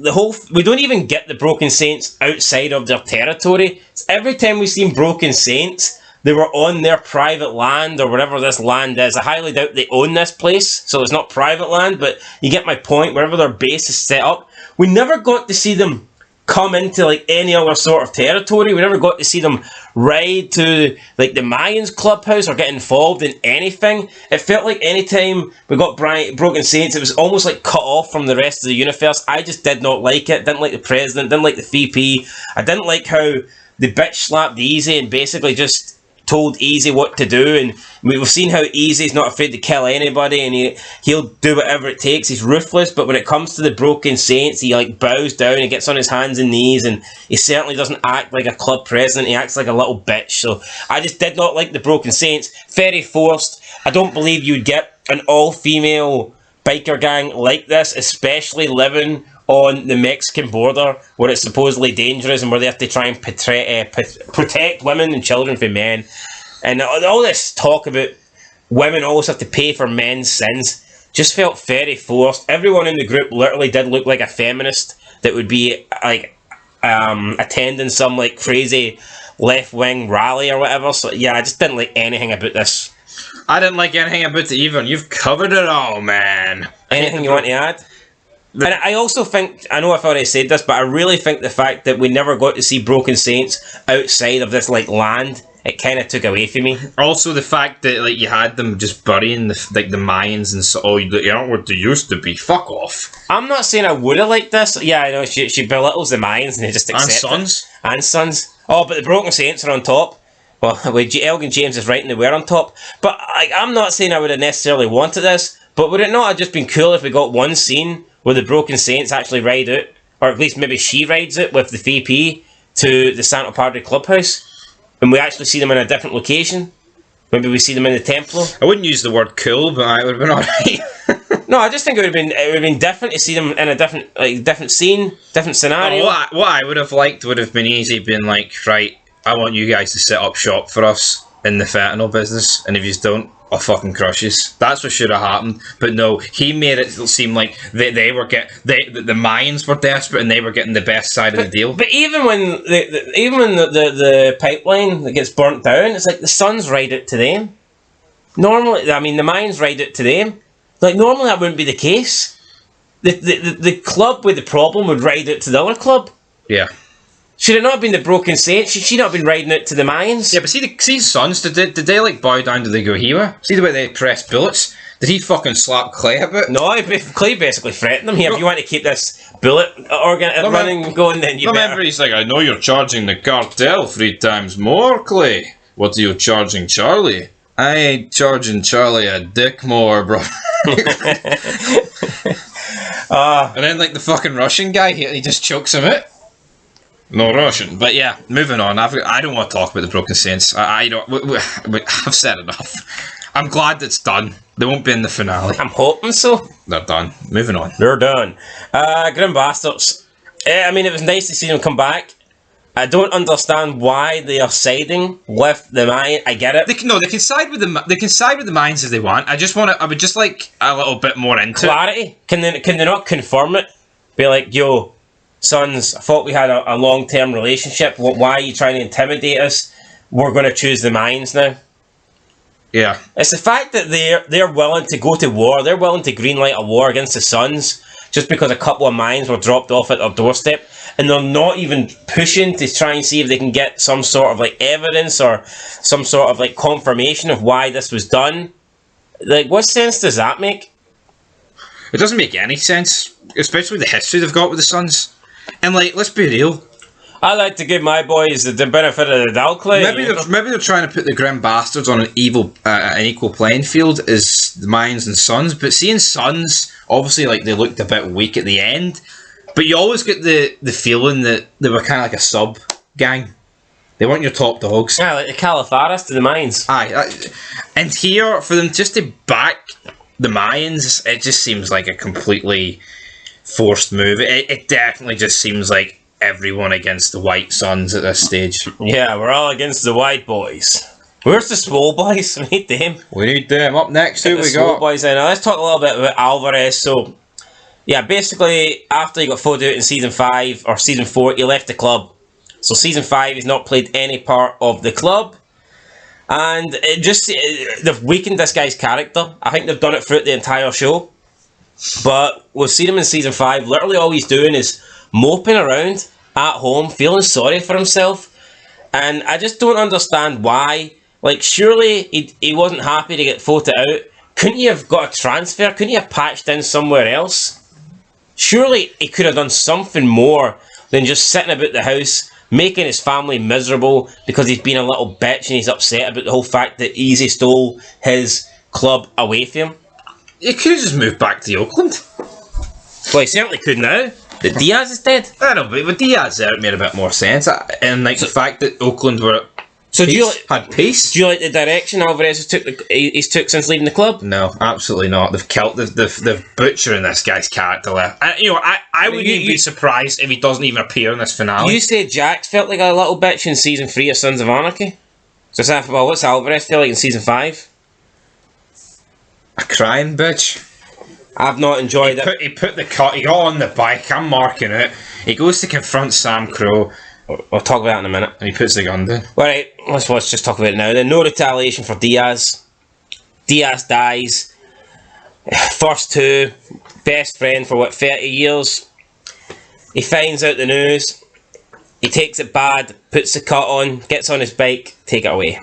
we don't even get the Broken Saints outside of their territory. It's every time we've seen Broken Saints, they were on their private land or whatever this land is. I highly doubt they own this place, so it's not private land, but you get my point. Wherever their base is set up, we never got to see them come into like any other sort of territory. We never got to see them ride to like the Mayans clubhouse or get involved in anything. It felt like anytime we got Broken Saints, it was almost like cut off from the rest of the universe. I just did not like it. Didn't like the president, didn't like the VP. I didn't like how the bitch slapped Easy and basically just told Easy what to do, and we've seen how Easy's not afraid to kill anybody, and he'll do whatever it takes. He's ruthless, but when it comes to the Broken Saints, he like bows down and gets on his hands and knees, and he certainly doesn't act like a club president. He acts like a little bitch. So I just did not like the Broken Saints. Very forced. I don't believe you'd get an all-female biker gang like this, especially living on the Mexican border where it's supposedly dangerous and where they have to try and protect women and children from men. And all this talk about women always have to pay for men's sins just felt very forced. Everyone in the group literally did look like a feminist that would be like attending some like crazy left-wing rally or whatever. So yeah, I just didn't like anything about this I didn't like anything about it either, and you've covered it all, man. Anything you want to add? And I also think, I know I've already said this, but I really think the fact that we never got to see Broken Saints outside of this like land, it kind of took away from me. Also, the fact that like you had them just burying the Mayans and so, you aren't what they used to be. Fuck off. I'm not saying I would have liked this. Yeah, I know she belittles the Mayans and they just accept Sons. it. And Sons. Oh, but the Broken Saints are on top. Well, Elgin James is right and they were on top. But I'm not saying I would have necessarily wanted this, but would it not have just been cool if we got one scene where the Broken Saints actually ride out, or at least maybe she rides it with the VP to the Santo Padre clubhouse, and we actually see them in a different location? Maybe we see them in the Templo. I wouldn't use the word cool, but I would have been alright. No, I just think it would have been different to see them in a different scene, different scenario. What I would have liked would have been easy, being like, right, I want you guys to set up shop for us in the fentanyl business, and if you don't, I'll fucking crush you. That's what should have happened. But no, he made it seem like they were the Mayans were desperate and they were getting the best side of the deal. But even when the pipeline that gets burnt down, it's like the Suns ride it to them. Normally, I mean, the Mayans ride it to them. Like normally that wouldn't be the case. The club with the problem would ride it to the other club. Yeah. Should it not have been the Broken Saints? Should she not have been riding it to the Mayans? Yeah, but see Sons, did they like bow down to the Gohiwa? See the way they press bullets? Did he fucking slap Clay a bit? No, Clay basically threatened him. If you want to keep this bullet running going, then you better. Remember, he's like, I know you're charging the cartel 3 times more, Clay. What are you charging Charlie? I ain't charging Charlie a dick more, bro. And then like the fucking Russian guy, he just chokes him out. No Russian, but yeah. Moving on. I don't want to talk about the Broken Saints. I don't. I've said enough. I'm glad it's done. They won't be in the finale. I'm hoping so. They're done. Moving on. They're done. Grim Bastards. I mean, it was nice to see them come back. I don't understand why they are siding with the Mayans. I get it. They can side with the Mayans as they want. I would just like a little bit more into clarity. Can they not confirm it? Be like, yo, Sons, I thought we had a long-term relationship. Why are you trying to intimidate us? We're going to choose the Mayans now. Yeah. It's the fact that they're willing to go to war. They're willing to greenlight a war against the Suns just because a couple of Mayans were dropped off at their doorstep. And they're not even pushing to try and see if they can get some sort of like evidence or some sort of like confirmation of why this was done. Like, what sense does that make? It doesn't make any sense, especially the history they've got with the Suns. And like, let's be real. I like to give my boys the benefit of the doubt, Clay. Maybe they're trying to put the Grim Bastards on an equal playing field as the Mayans and Suns. But seeing Suns, obviously, like they looked a bit weak at the end. But you always get the feeling that they were kind of like a sub gang. They weren't your top dogs. Yeah, like the Califaris to the Mayans. Aye, and here for them just to back the Mayans, it just seems like a completely forced move. It definitely just seems like everyone against the White Suns at this stage. Yeah, we're all against the White Boys. Where's the Swole Boys? We need them. We need them. Up next, who we Swole got? Boys in. Now, let's talk a little bit about Alvarez. So, yeah, basically, after he got folded out in Season 5, or Season 4, he left the club. So Season 5, he's not played any part of the club. And they've weakened this guy's character. I think they've done it throughout the entire show. But we've seen him in Season 5. Literally all he's doing is moping around at home, feeling sorry for himself. And I just don't understand why. Like, surely he wasn't happy to get voted out. Couldn't he have got a transfer? Couldn't he have patched in somewhere else? Surely he could have done something more than just sitting about the house, making his family miserable because he's been a little bitch and he's upset about the whole fact that Easy stole his club away from him. He could have just moved back to Oakland. Well, he certainly could now. That Diaz is dead. I know, but with Diaz there, it made a bit more sense. And like the fact that Oakland were had peace. Do you like the direction Alvarez he's took since leaving the club? No, absolutely not. They've butchering this guy's character there. I wouldn't even be surprised if he doesn't even appear in this finale. You said Jax felt like a little bitch in Season 3 of Sons of Anarchy. So what's Alvarez feel like in Season 5? A crying bitch. I've not enjoyed it. He got on the bike, I'm marking it. He goes to confront Sam Crow. We'll talk about it in a minute. And he puts the gun down. Alright, let's just talk about it now then. No retaliation for Diaz. Diaz dies. First two, best friend for 30 years. He finds out the news. He takes it bad, puts the cut on, gets on his bike, take it away.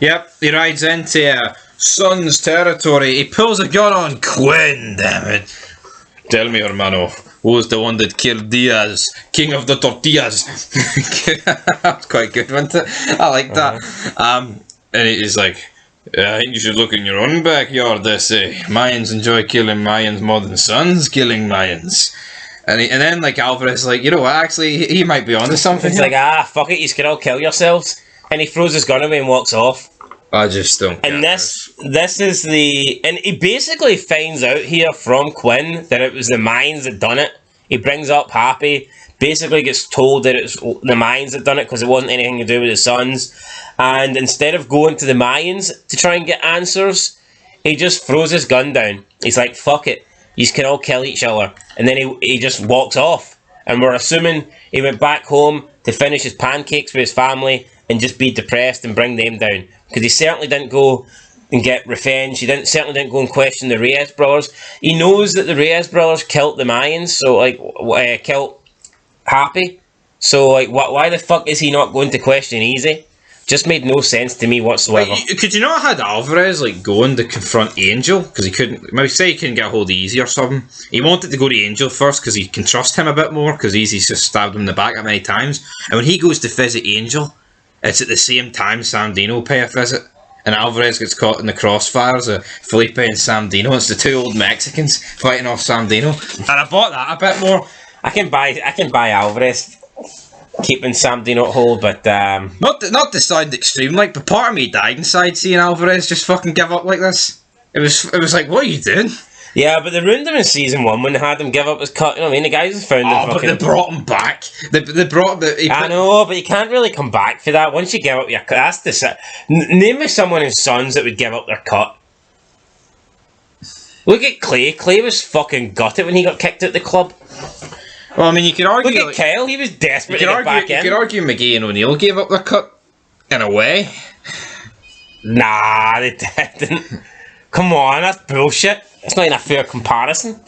Yep, he rides into Son's territory. He pulls a gun on Quinn, damn it. Tell me, hermano, who was the one that killed Diaz, king of the tortillas? That's quite good, wasn't it? I like that. And he's like, I think you should look in your own backyard, they say. Mayans enjoy killing Mayans more than Sons killing Mayans. And then, like, Alvarez is like, you know what, actually, he might be onto something. He's like, fuck it, you can all kill yourselves. And he throws his gun away and walks off. I just don't get And this is the... And he basically finds out here from Quinn that it was the Mayans that done it. He brings up Happy, basically gets told that it's the Mayans that done it because it wasn't anything to do with the Sons. And instead of going to the Mayans to try and get answers, he just throws his gun down. He's like, fuck it, you can all kill each other. And then he just walks off. And we're assuming he went back home to finish his pancakes with his family and just be depressed and bring them down. Because he certainly didn't go and get revenge. He certainly didn't go and question the Reyes brothers. He knows that the Reyes brothers killed the Mayans, so like killed Happy. So like, why the fuck is he not going to question Easy? Just made no sense to me whatsoever. Could you not have had Alvarez like going to confront Angel because he couldn't? Maybe say he couldn't get a hold of Easy or something. He wanted to go to Angel first because he can trust him a bit more because Easy's just stabbed him in the back that many times. And when he goes to visit Angel, it's at the same time Sam Dino pay a visit. And Alvarez gets caught in the crossfires of Felipe and Sam Dino. It's the two old Mexicans fighting off Sam Dino. And I bought that a bit more. I can buy Alvarez keeping Sam Dino at hold, but not to sound extreme, like, but part of me died inside seeing Alvarez just fucking give up like this. It was like, what are you doing? Yeah, but they ruined him in season 1 when they had him give up his cut. You know what I mean? The guys found him. But they brought him back. They brought the. I know, but you can't really come back for that. Once you give up your cut, that's the. Name me someone in Sons that would give up their cut. Look at Clay. Clay was fucking gutted when he got kicked out the club. Well, I mean, you could argue. Look at Kyle. He was desperate to get back in. You could argue McGee and O'Neill gave up their cut in a way. Nah, they didn't. Come on, that's bullshit. That's not even a fair comparison.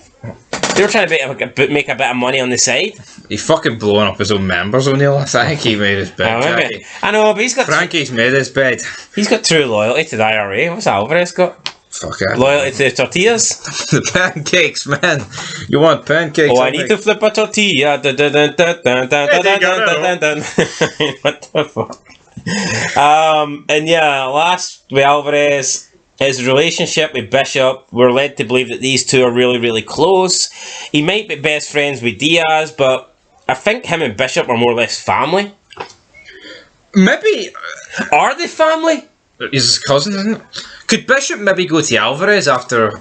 They were trying to make a bit of money on the side. He's fucking blowing up his own members, O'Neill. I think he made his bed. I know, but he's got... Frankie's made his bed. He's got true loyalty to the IRA. What's Alvarez got? Fuck it. Loyalty to the tortillas? The pancakes, man. You want pancakes? Oh, I need to flip a tortilla. What the fuck? And yeah, last with Alvarez... His relationship with Bishop, we're led to believe that these two are really, really close. He might be best friends with Diaz, but I think him and Bishop are more or less family. Maybe. Are they family? He's his cousin, isn't it? Could Bishop maybe go to Alvarez after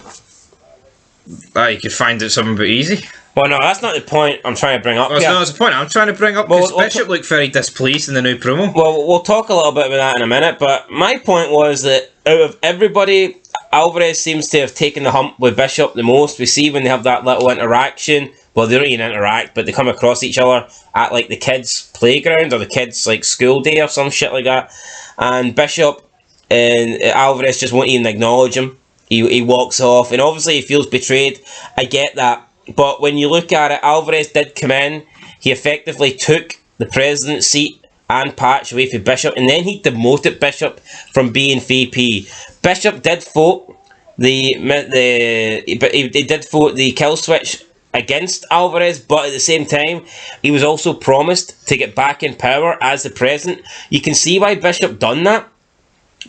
he could find out something about Easy? Well, no, that's not the point I'm trying to bring up. No, that's the point I'm trying to bring up, because Bishop looked very displeased in the new promo. Well, we'll talk a little bit about that in a minute, but my point was that out of everybody, Alvarez seems to have taken the hump with Bishop the most. We see when they have that little interaction, well, they don't even interact, but they come across each other at like the kids' playground or the kids' like school day or some shit like that. And Bishop and Alvarez just won't even acknowledge him. He walks off, and obviously he feels betrayed. I get that. But when you look at it, Alvarez did come in. He effectively took the president's seat and patch away from Bishop, and then he demoted Bishop from being VP. Bishop did vote he did vote the kill switch against Alvarez, but at the same time, he was also promised to get back in power as the president. You can see why Bishop done that.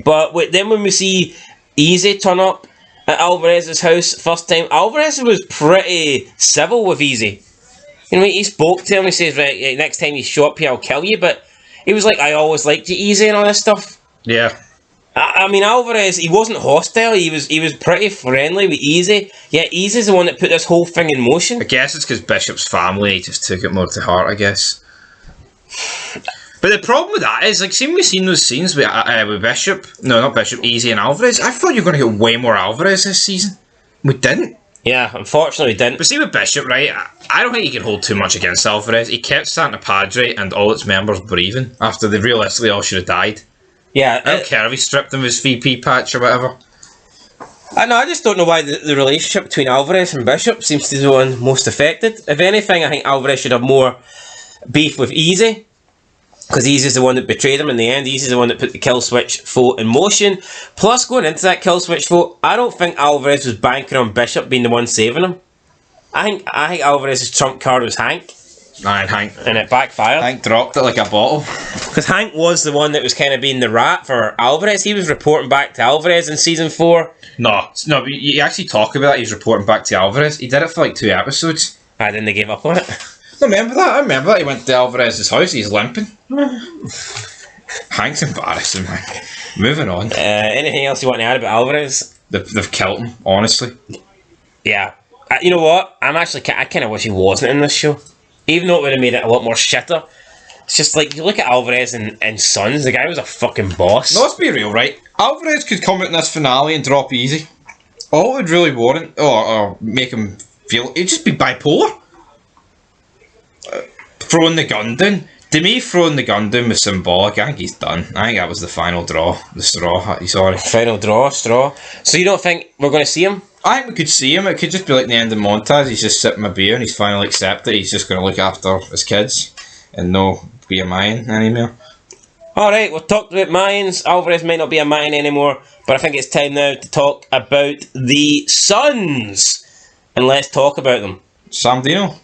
But then when we see Easy turn up at Alvarez's house first time, Alvarez was pretty civil with Easy. You know, he spoke to him, he says, right, next time you show up here, I'll kill you, but he was like, I always liked you, Easy, and all this stuff. Yeah. I mean, Alvarez, he wasn't hostile, he was pretty friendly with Easy. Yeah, Easy's the one that put this whole thing in motion. I guess it's because Bishop's family just took it more to heart, I guess. But the problem with that is, like, we've seen those scenes with Bishop, no, not Bishop, Easy and Alvarez. I thought you were going to get way more Alvarez this season. We didn't. Yeah, unfortunately we didn't. But see with Bishop, right, I don't think you can hold too much against Alvarez. He kept Santa Padre and all its members breathing after they realistically all should have died. Yeah. I don't care if he stripped him of his VP patch or whatever. I know, I just don't know why the relationship between Alvarez and Bishop seems to be the one most affected. If anything, I think Alvarez should have more beef with Easy, because Easy's the one that betrayed him in the end. Easy's the one that put the kill switch vote in motion. Plus, going into that kill switch vote, I don't think Alvarez was banking on Bishop being the one saving him. I think Alvarez's trump card was Hank. Man, Hank. And it backfired. Hank dropped it like a bottle. Because Hank was the one that was kind of being the rat for Alvarez. He was reporting back to Alvarez in season 4. No, but you actually talk about that. He's reporting back to Alvarez. He did it for like 2 episodes. I didn't give up on it. I remember that. He went to Alvarez's house. He's limping. Hank's embarrassing, man. Moving on. Anything else you want to add about Alvarez? They've killed him, honestly. Yeah. You know what? I kind of wish he wasn't in this show. Even though it would have made it a lot more shitter. It's just like, you look at Alvarez and Sons, the guy was a fucking boss. No, let's be real, right? Alvarez could come out in this finale and drop Easy. All it would really warrant, or make him feel, he'd just be bipolar. Throwing the gun down. To me, throwing the gun down was symbolic. I think he's done. I think that was the final draw. The straw, sorry. Final straw. So you don't think we're going to see him? I think we could see him. It could just be like the end of montage. He's just sipping a beer and he's finally accepted. He's just going to look after his kids and no be a Mayan anymore. Alright, we've talked about Mayans. Alvarez might not be a Mayan anymore, but I think it's time now to talk about the Sons. And let's talk about them. Sam Dino.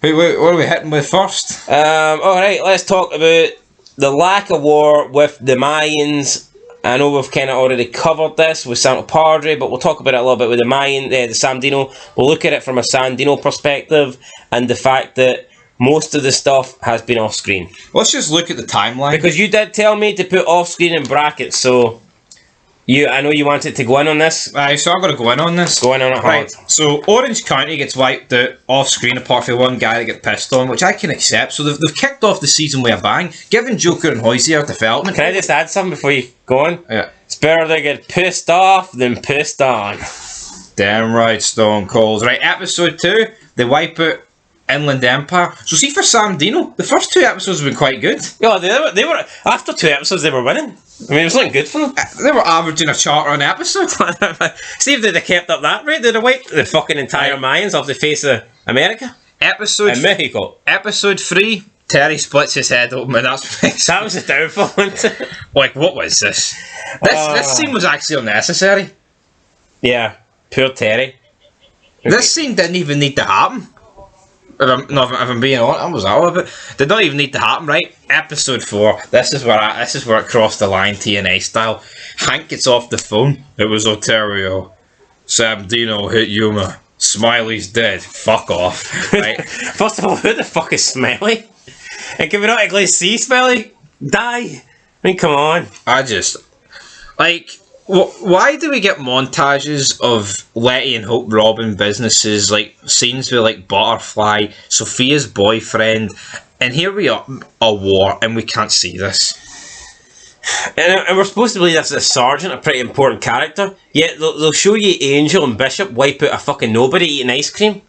Wait, what are we hitting with first? Alright, let's talk about the lack of war with the Mayans. I know we've kind of already covered this with Santo Padre, but we'll talk about it a little bit with the Sam Dino. We'll look at it from a Sam Dino perspective and the fact that most of the stuff has been off screen. Let's just look at the timeline. Because you did tell me to put off screen in brackets, so I know you wanted to go in on this. So I'm going to go in on this. Go in on it hard. Right, so Orange County gets wiped out off screen apart from one guy that gets pissed on, which I can accept. So they've kicked off the season with a bang, giving Joker and Hoysie our development. Can I just add something before you go on? Yeah. It's better to get pissed off than pissed on. Damn right, Stone Cold. Right, episode 2, they wipe out Inland Empire. So see, for Sam Dino, the first 2 episodes have been quite good. Yeah, they were after 2 episodes they were winning. I mean, it was looking good for them. They were averaging a charter an episode. See if they'd have kept up that rate, they'd have wiped the fucking entire Mayans off the face of America. And Mexico. Episode 3, Terry splits his head open, and that was the downfall, wasn't it? Like, what was this? This scene was actually unnecessary. Yeah, poor Terry. This scene didn't even need to happen. If I'm being honest, I was out of it. Did not even need to happen, right? Episode 4. This is where it crossed the line, TNA style. Hank gets off the phone. It was Ontario. Sam Dino hit Yuma. Smiley's dead. Fuck off. Right? First of all, who the fuck is Smiley? And can we not actually see Smiley die? I mean, come on. Why do we get montages of Letty and Hope robbing businesses, like scenes with like Butterfly, Sophia's boyfriend, and here we are, a war, and we can't see this. And we're supposed to believe that's a sergeant, a pretty important character, yet they'll show you Angel and Bishop wipe out a fucking nobody eating ice cream.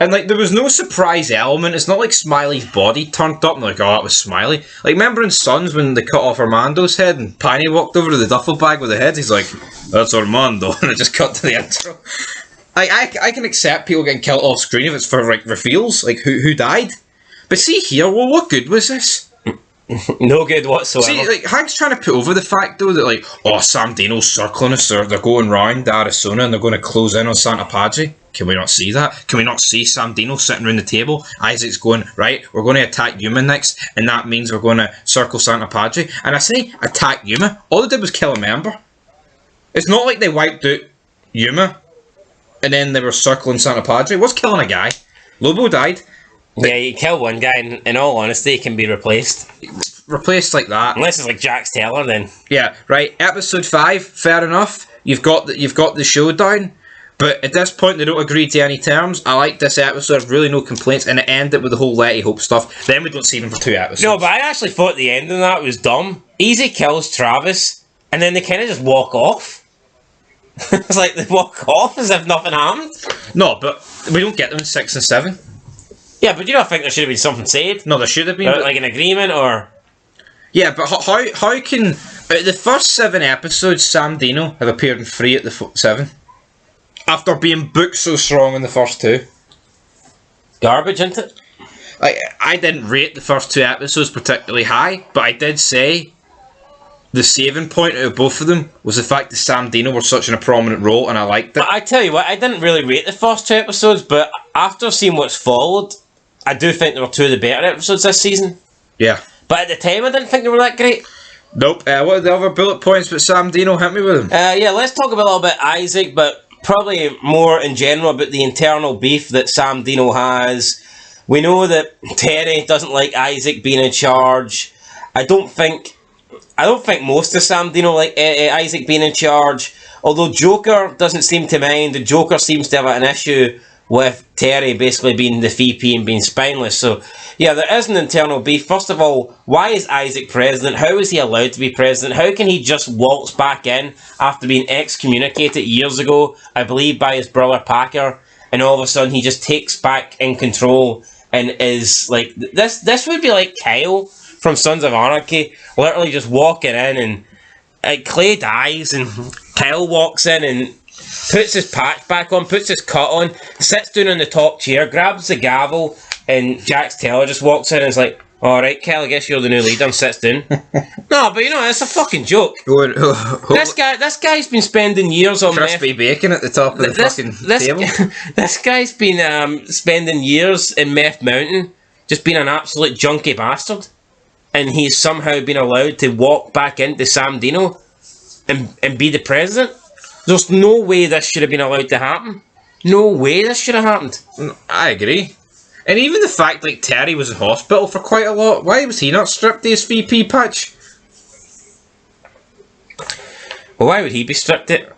And like, there was no surprise element. It's not like Smiley's body turned up and like, oh, that was Smiley. Like, remember in Sons when they cut off Armando's head and Piney walked over to the duffel bag with the head? He's like, that's Armando. And it just cut to the intro. I can accept people getting killed off screen if it's for like reveals, like who died. But see here, well, what good was this? No good whatsoever. See, like, Hank's trying to put over the fact, though, that, like, oh, Sam Dino's circling us, they're going round Arizona and they're going to close in on Santa Padre. Can we not see that? Can we not see Sam Dino sitting around the table? Isaac's going, right, we're going to attack Yuma next, and that means we're going to circle Santa Padre. And I say, attack Yuma. All they did was kill a member. It's not like they wiped out Yuma, and then they were circling Santa Padre. What's killing a guy? Lobo died. Yeah, you kill one guy, and in all honesty, he can be replaced. Replaced like that. Unless it's like Jax Teller, then. Yeah, right. Episode 5, fair enough. You've got the showdown, but at this point they don't agree to any terms. I like this episode. I've really no complaints, and it ended with the whole Letty Hope stuff. Then we don't see them for 2 episodes. No, but I actually thought the end of that was dumb. Easy kills Travis, and then they kind of just walk off. It's like they walk off as if nothing happened. No, but we don't get them in 6 and 7. Yeah, but you don't think there should have been something said? No, there should have been. Like an agreement, or... Yeah, but how can Out of the first 7 episodes, Sam Dino have appeared in 3 at the 7. After being booked so strong in the first 2. Garbage, isn't it? I didn't rate the first 2 episodes particularly high, but I did say the saving point out of both of them was the fact that Sam Dino were such in a prominent role, and I liked it. I tell you what, I didn't really rate the first 2 episodes, but after seeing what's followed, I do think they were 2 of the better episodes this season. Yeah. But at the time, I didn't think they were that great. Nope. What are the other bullet points but Sam Dino? Hit me with them. Yeah, let's talk about a little bit Isaac, but probably more in general about the internal beef that Sam Dino has. We know that Terry doesn't like Isaac being in charge. I don't think most of Sam Dino like Isaac being in charge. Although Joker doesn't seem to mind. The Joker seems to have an issue with Terry basically being the VP and being spineless. So, yeah, there is an internal beef. First of all, why is Isaac president? How is he allowed to be president? How can he just waltz back in after being excommunicated years ago, I believe, by his brother Packer, and all of a sudden he just takes back in control and is like... This would be like Kyle from Sons of Anarchy, literally just walking in and Clay dies and Kyle walks in and puts his patch back on, puts his cut on, sits down in the top chair, grabs the gavel, and Jax Taylor just walks in and is like, alright, Kyle, I guess you're the new leader, and sits down. No, but you know, it's a fucking joke. This guy's been spending years on crispy bacon at the top of the fucking table. This guy's been spending years in Meth Mountain, just being an absolute junky bastard. And he's somehow been allowed to walk back into Sam Dino and be the president. There's no way this should have been allowed to happen. No way this should have happened. I agree. And even the fact like Terry was in hospital for quite a lot, why was he not stripped of his VP patch? Well, why would he be stripped it?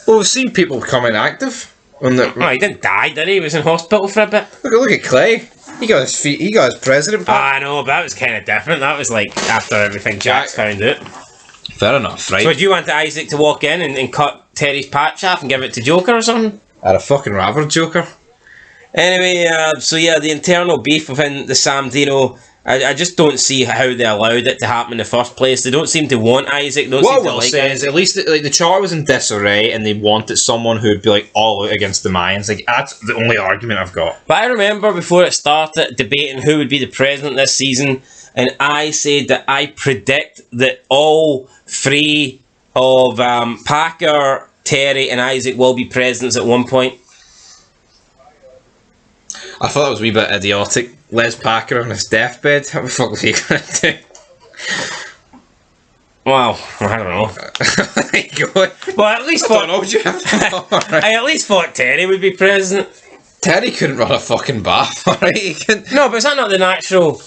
Well, we've seen people become inactive. Well, he didn't die, did he? He was in hospital for a bit. Look at Clay. He got his president patch. I know, but that was kind of different. That was like after everything Jax found out. Fair enough, right? So would you want Isaac to walk in and cut Terry's patch off and give it to Joker or something? I'd have fucking rather Joker. Anyway, so yeah, the internal beef within the Sam Dino, I just don't see how they allowed it to happen in the first place. They don't seem to want Isaac. What I will say is, at least like the chart was in disarray, and they wanted someone who'd be like all out against the Mayans. Like that's the only argument I've got. But I remember before it started debating who would be the president this season, and I said that I predict that all 3 of Packer, Terry, and Isaac will be presidents at one point. I thought it was a wee bit idiotic. Les Packer on his deathbed. What the fuck was he going to do? Well, I don't know. Well, at least I at least thought Terry would be president. Terry couldn't run a fucking bath, alright? He couldn't. No, but is that not the natural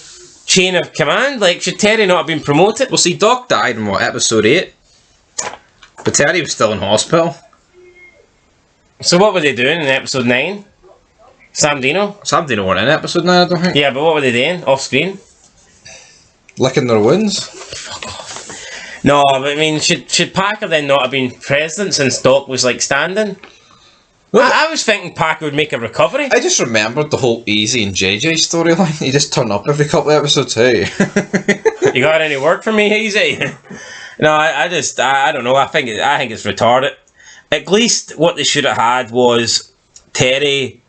chain of command? Like, should Terry not have been promoted? Well, see, Doc died in episode 8? But Terry was still in hospital. So what were they doing in episode 9? Sam Dino weren't in episode 9, I don't think. Yeah, but what were they doing off screen? Licking their wounds. Fuck off. No, but I mean, should Packer then not have been president since Doc was like standing? Well, I was thinking Packer would make a recovery. I just remembered the whole Easy and JJ storyline. He just turned up every couple of episodes, hey. You got any word for me, Easy? No, I don't know. I think it's retarded. At least what they should have had was Terry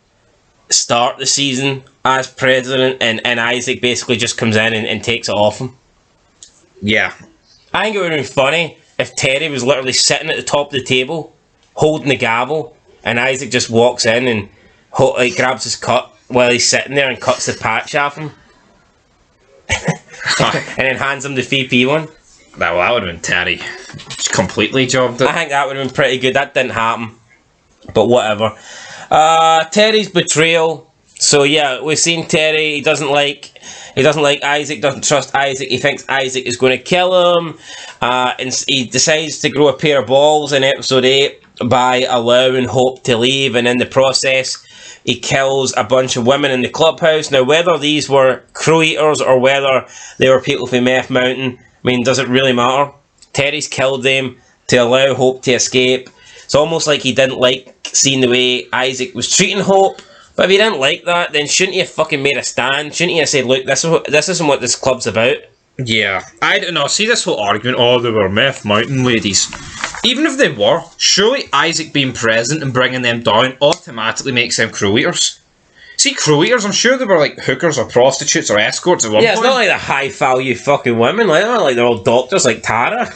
start the season as president and Isaac basically just comes in and takes it off him. Yeah. I think it would have been funny if Terry was literally sitting at the top of the table holding the gavel and Isaac just walks in and grabs his cut while he's sitting there and cuts the patch off him. And then hands him the VP one. That would have been Terry. Just completely jobbed it. I think that would have been pretty good. That didn't happen. But whatever. Terry's betrayal. So yeah, we've seen Terry. He doesn't like Isaac. Doesn't trust Isaac. He thinks Isaac is going to kill him. And he decides to grow a pair of balls in episode 8 by allowing Hope to leave. And in the process, he kills a bunch of women in the clubhouse. Now, whether these were crow eaters or whether they were people from Meth Mountain, I mean, does it really matter? Terry's killed them to allow Hope to escape. It's almost like he didn't like seeing the way Isaac was treating Hope. But if he didn't like that, then shouldn't he have fucking made a stand? Shouldn't he have said, look, this isn't what this club's about? Yeah, I don't know. See this whole argument, oh, they were meth mountain ladies. Even if they were, surely Isaac being present and bringing them down automatically makes them crew eaters. See, crew eaters, I'm sure they were like hookers or prostitutes or escorts at one Yeah, point. it's not like the high value fucking women, like they're all doctors like Tara.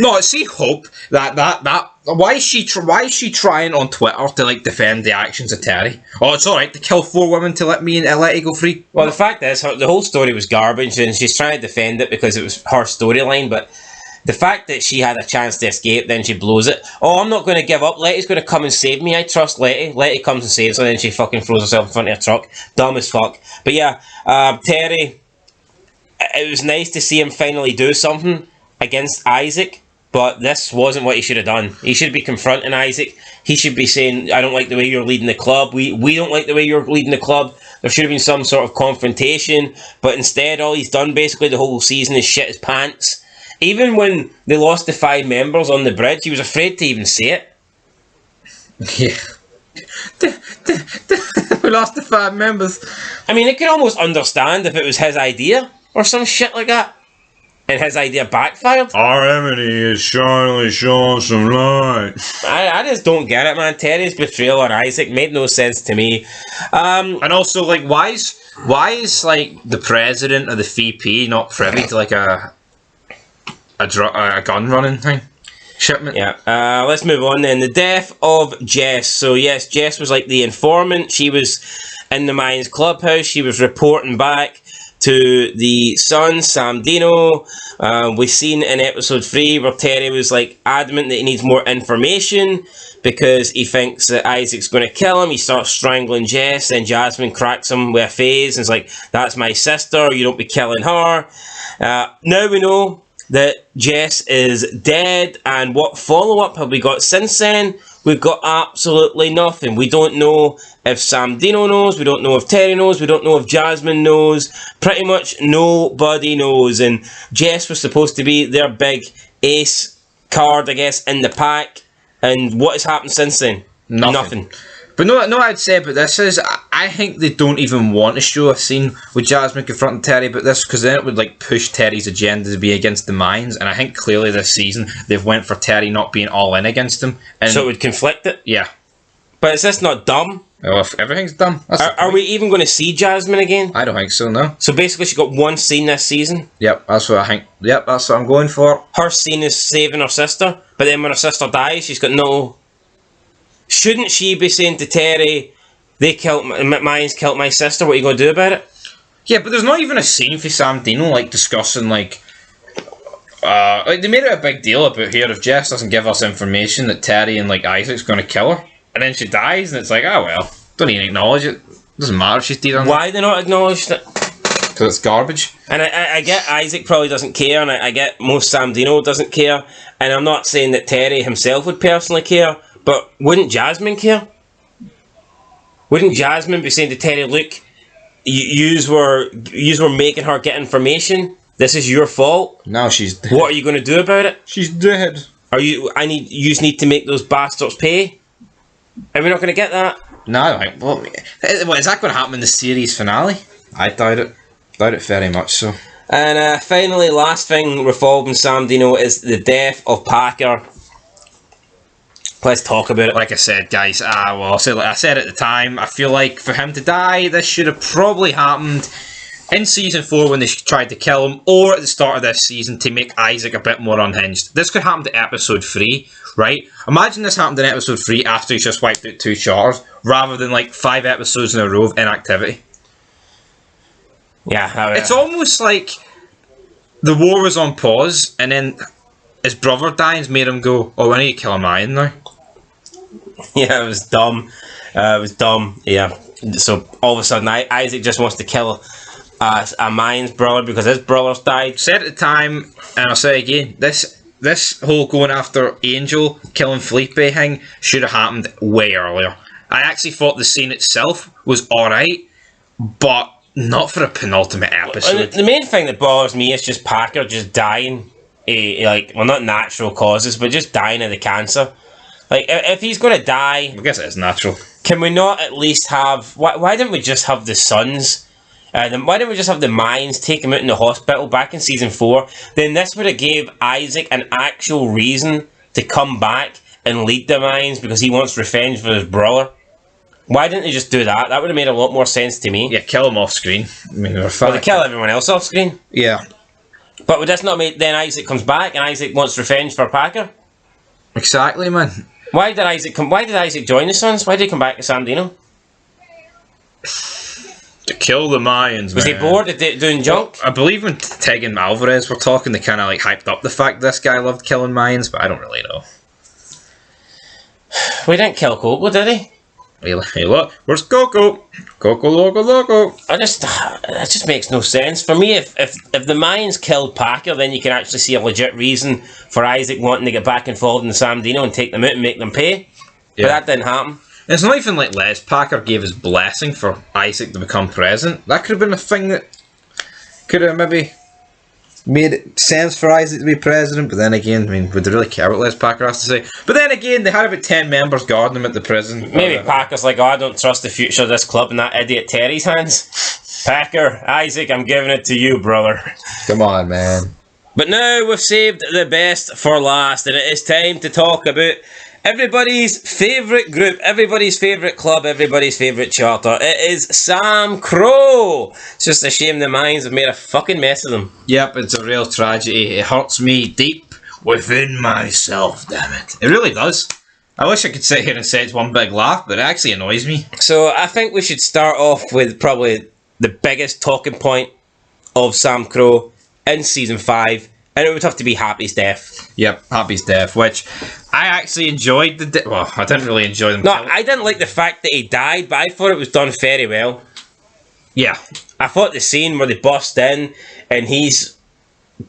No, see, Hope, that why is she trying on Twitter to like defend the actions of Terry? Oh, it's alright to kill 4 women to let you go free. Well, the fact is, the whole story was garbage, and she's trying to defend it because it was her storyline, but the fact that she had a chance to escape, then she blows it. Oh, I'm not going to give up. Letty's going to come and save me. I trust Letty. Letty comes and saves her, and then she fucking throws herself in front of a truck. Dumb as fuck. But yeah, Terry, it was nice to see him finally do something against Isaac, but this wasn't what he should have done. He should be confronting Isaac. He should be saying, I don't like the way you're leading the club. We don't like the way you're leading the club. There should have been some sort of confrontation, but instead all he's done basically the whole season is shit his pants. Even when they lost the 5 members on the bridge, he was afraid to even say it. Yeah. We lost the 5 members. I mean, I could almost understand if it was his idea or some shit like that, and his idea backfired. Our remedy is surely showing some light. I just don't get it, man. Terry's betrayal on Isaac made no sense to me. And also, like, why is like the president of the VP not privy to like a gun running thing? Shipment. Yeah. Let's move on then. The death of Jess. So yes, Jess was like the informant. She was in the Mayans clubhouse. She was reporting back to the son, Sam Dino. We've seen in episode 3 where Terry was like adamant that he needs more information because he thinks that Isaac's going to kill him. He starts strangling Jess, then Jasmine cracks him with a phase and is like, that's my sister, you don't be killing her. Now we know that Jess is dead, and what follow-up have we got since then? We've got absolutely nothing. We don't know if Sam Dino knows, we don't know if Terry knows, we don't know if Jasmine knows. Pretty much nobody knows, and Jess was supposed to be their big ace card, I guess, in the pack, and what has happened since then? Nothing. But no, I'd say about this is, I think they don't even want to show a scene with Jasmine confronting Terry about this, because then it would like push Terry's agenda to be against the Mayans, and I think clearly this season they've went for Terry not being all in against him. And so it would conflict it? Yeah. But is this not dumb? Well, if everything's dumb. Are we even going to see Jasmine again? I don't think so, no. So basically she got one scene this season? Yep, that's what I think. Yep, that's what I'm going for. Her scene is saving her sister, but then when her sister dies, she's got no... Shouldn't she be saying to Terry, Mayans killed my sister, what are you going to do about it? Yeah, but there's not even a scene for Sam Dino, like, discussing, like they made it a big deal about here if Jess doesn't give us information that Terry and, like, Isaac's going to kill her, and then she dies, and it's like, oh, well, don't even acknowledge it. Doesn't matter if she's dead or not. Why they not acknowledge it? Because it's garbage. And I get Isaac probably doesn't care, and I get most Sam Dino doesn't care, and I'm not saying that Terry himself would personally care, but wouldn't Jasmine care? Wouldn't Jasmine be saying to Terry, look, yous were making her get information. This is your fault. No, she's dead. What are you going to do about it? She's dead. You need to make those bastards pay. Are we not going to get that? No, I don't think. Well, is that going to happen in the series finale? I doubt it. Doubt it very much so. And finally, last thing revolving Sam Dino is the death of Packer. Let's talk about it. Like I said, guys, I said at the time, I feel like for him to die, this should have probably happened in season 4 when they tried to kill him, or at the start of this season to make Isaac a bit more unhinged. This could happen to episode 3, right? Imagine this happened in episode 3 after he's just wiped out 2 charters, rather than like 5 episodes in a row of inactivity. Yeah, it's almost like the war was on pause, and then his brother dies made him go, oh, I need to kill a Mayan now. Yeah, it was dumb. Yeah. So all of a sudden, Isaac just wants to kill a Mayan's brother because his brother's died. Said at the time, and I'll say again, this whole going after Angel, killing Felipe thing should have happened way earlier. I actually thought the scene itself was alright, but not for a penultimate episode. The main thing that bothers me is just Packer just dying. Not natural causes, but just dying of the cancer. Like, if he's going to die... I guess it is natural. Can we not at least have... Why didn't we just have the sons Then why didn't we just have the Mayans take him out in the hospital back in season 4? Then this would have gave Isaac an actual reason to come back and lead the Mayans because he wants revenge for his brother. Why didn't they just do that? That would have made a lot more sense to me. Yeah, kill him off screen. I mean, Well, they kill everyone else off screen. Yeah. But would this not make then Isaac comes back and Isaac wants revenge for Packer? Exactly, man. Why did Isaac come? Why did Isaac join the Suns? Why did he come back to Sandino? To kill the Mayans, Was he bored of doing junk? I believe when Tig and Alvarez were talking, they kind of like hyped up the fact this guy loved killing Mayans, but I don't really know. We didn't kill Coco, did he? Hey, look, where's Coco? Coco, loco. That just makes no sense. For me, if the Mayans killed Packer, then you can actually see a legit reason for Isaac wanting to get back involved in the Sandino and take them out and make them pay. Yeah. But that didn't happen. It's not even like Les Packer gave his blessing for Isaac to become president. That could have been a thing that could have maybe made sense for Isaac to be president, but then again, I mean, would they really care what Les Packer has to say? But then again, they had about 10 members guarding him at the prison. Maybe Packer's like, oh, I don't trust the future of this club in that idiot Terry's hands. Packer, Isaac, I'm giving it to you, brother. Come on, man. But now we've saved the best for last, and it is time to talk about everybody's favourite group, everybody's favourite club, everybody's favourite charter. It is Sam Crow. It's just a shame the Mayans have made a fucking mess of them. Yep, it's a real tragedy. It hurts me deep within myself, damn it. It really does. I wish I could sit here and say it's one big laugh, but it actually annoys me. So I think we should start off with probably the biggest talking point of Sam Crow in Season 5. And it would have to be Happy's death. Yep, Happy's death, which I actually enjoyed well, I didn't really enjoy them. No, I didn't like the fact that he died, but I thought it was done very well. Yeah. I thought the scene where they bust in and he's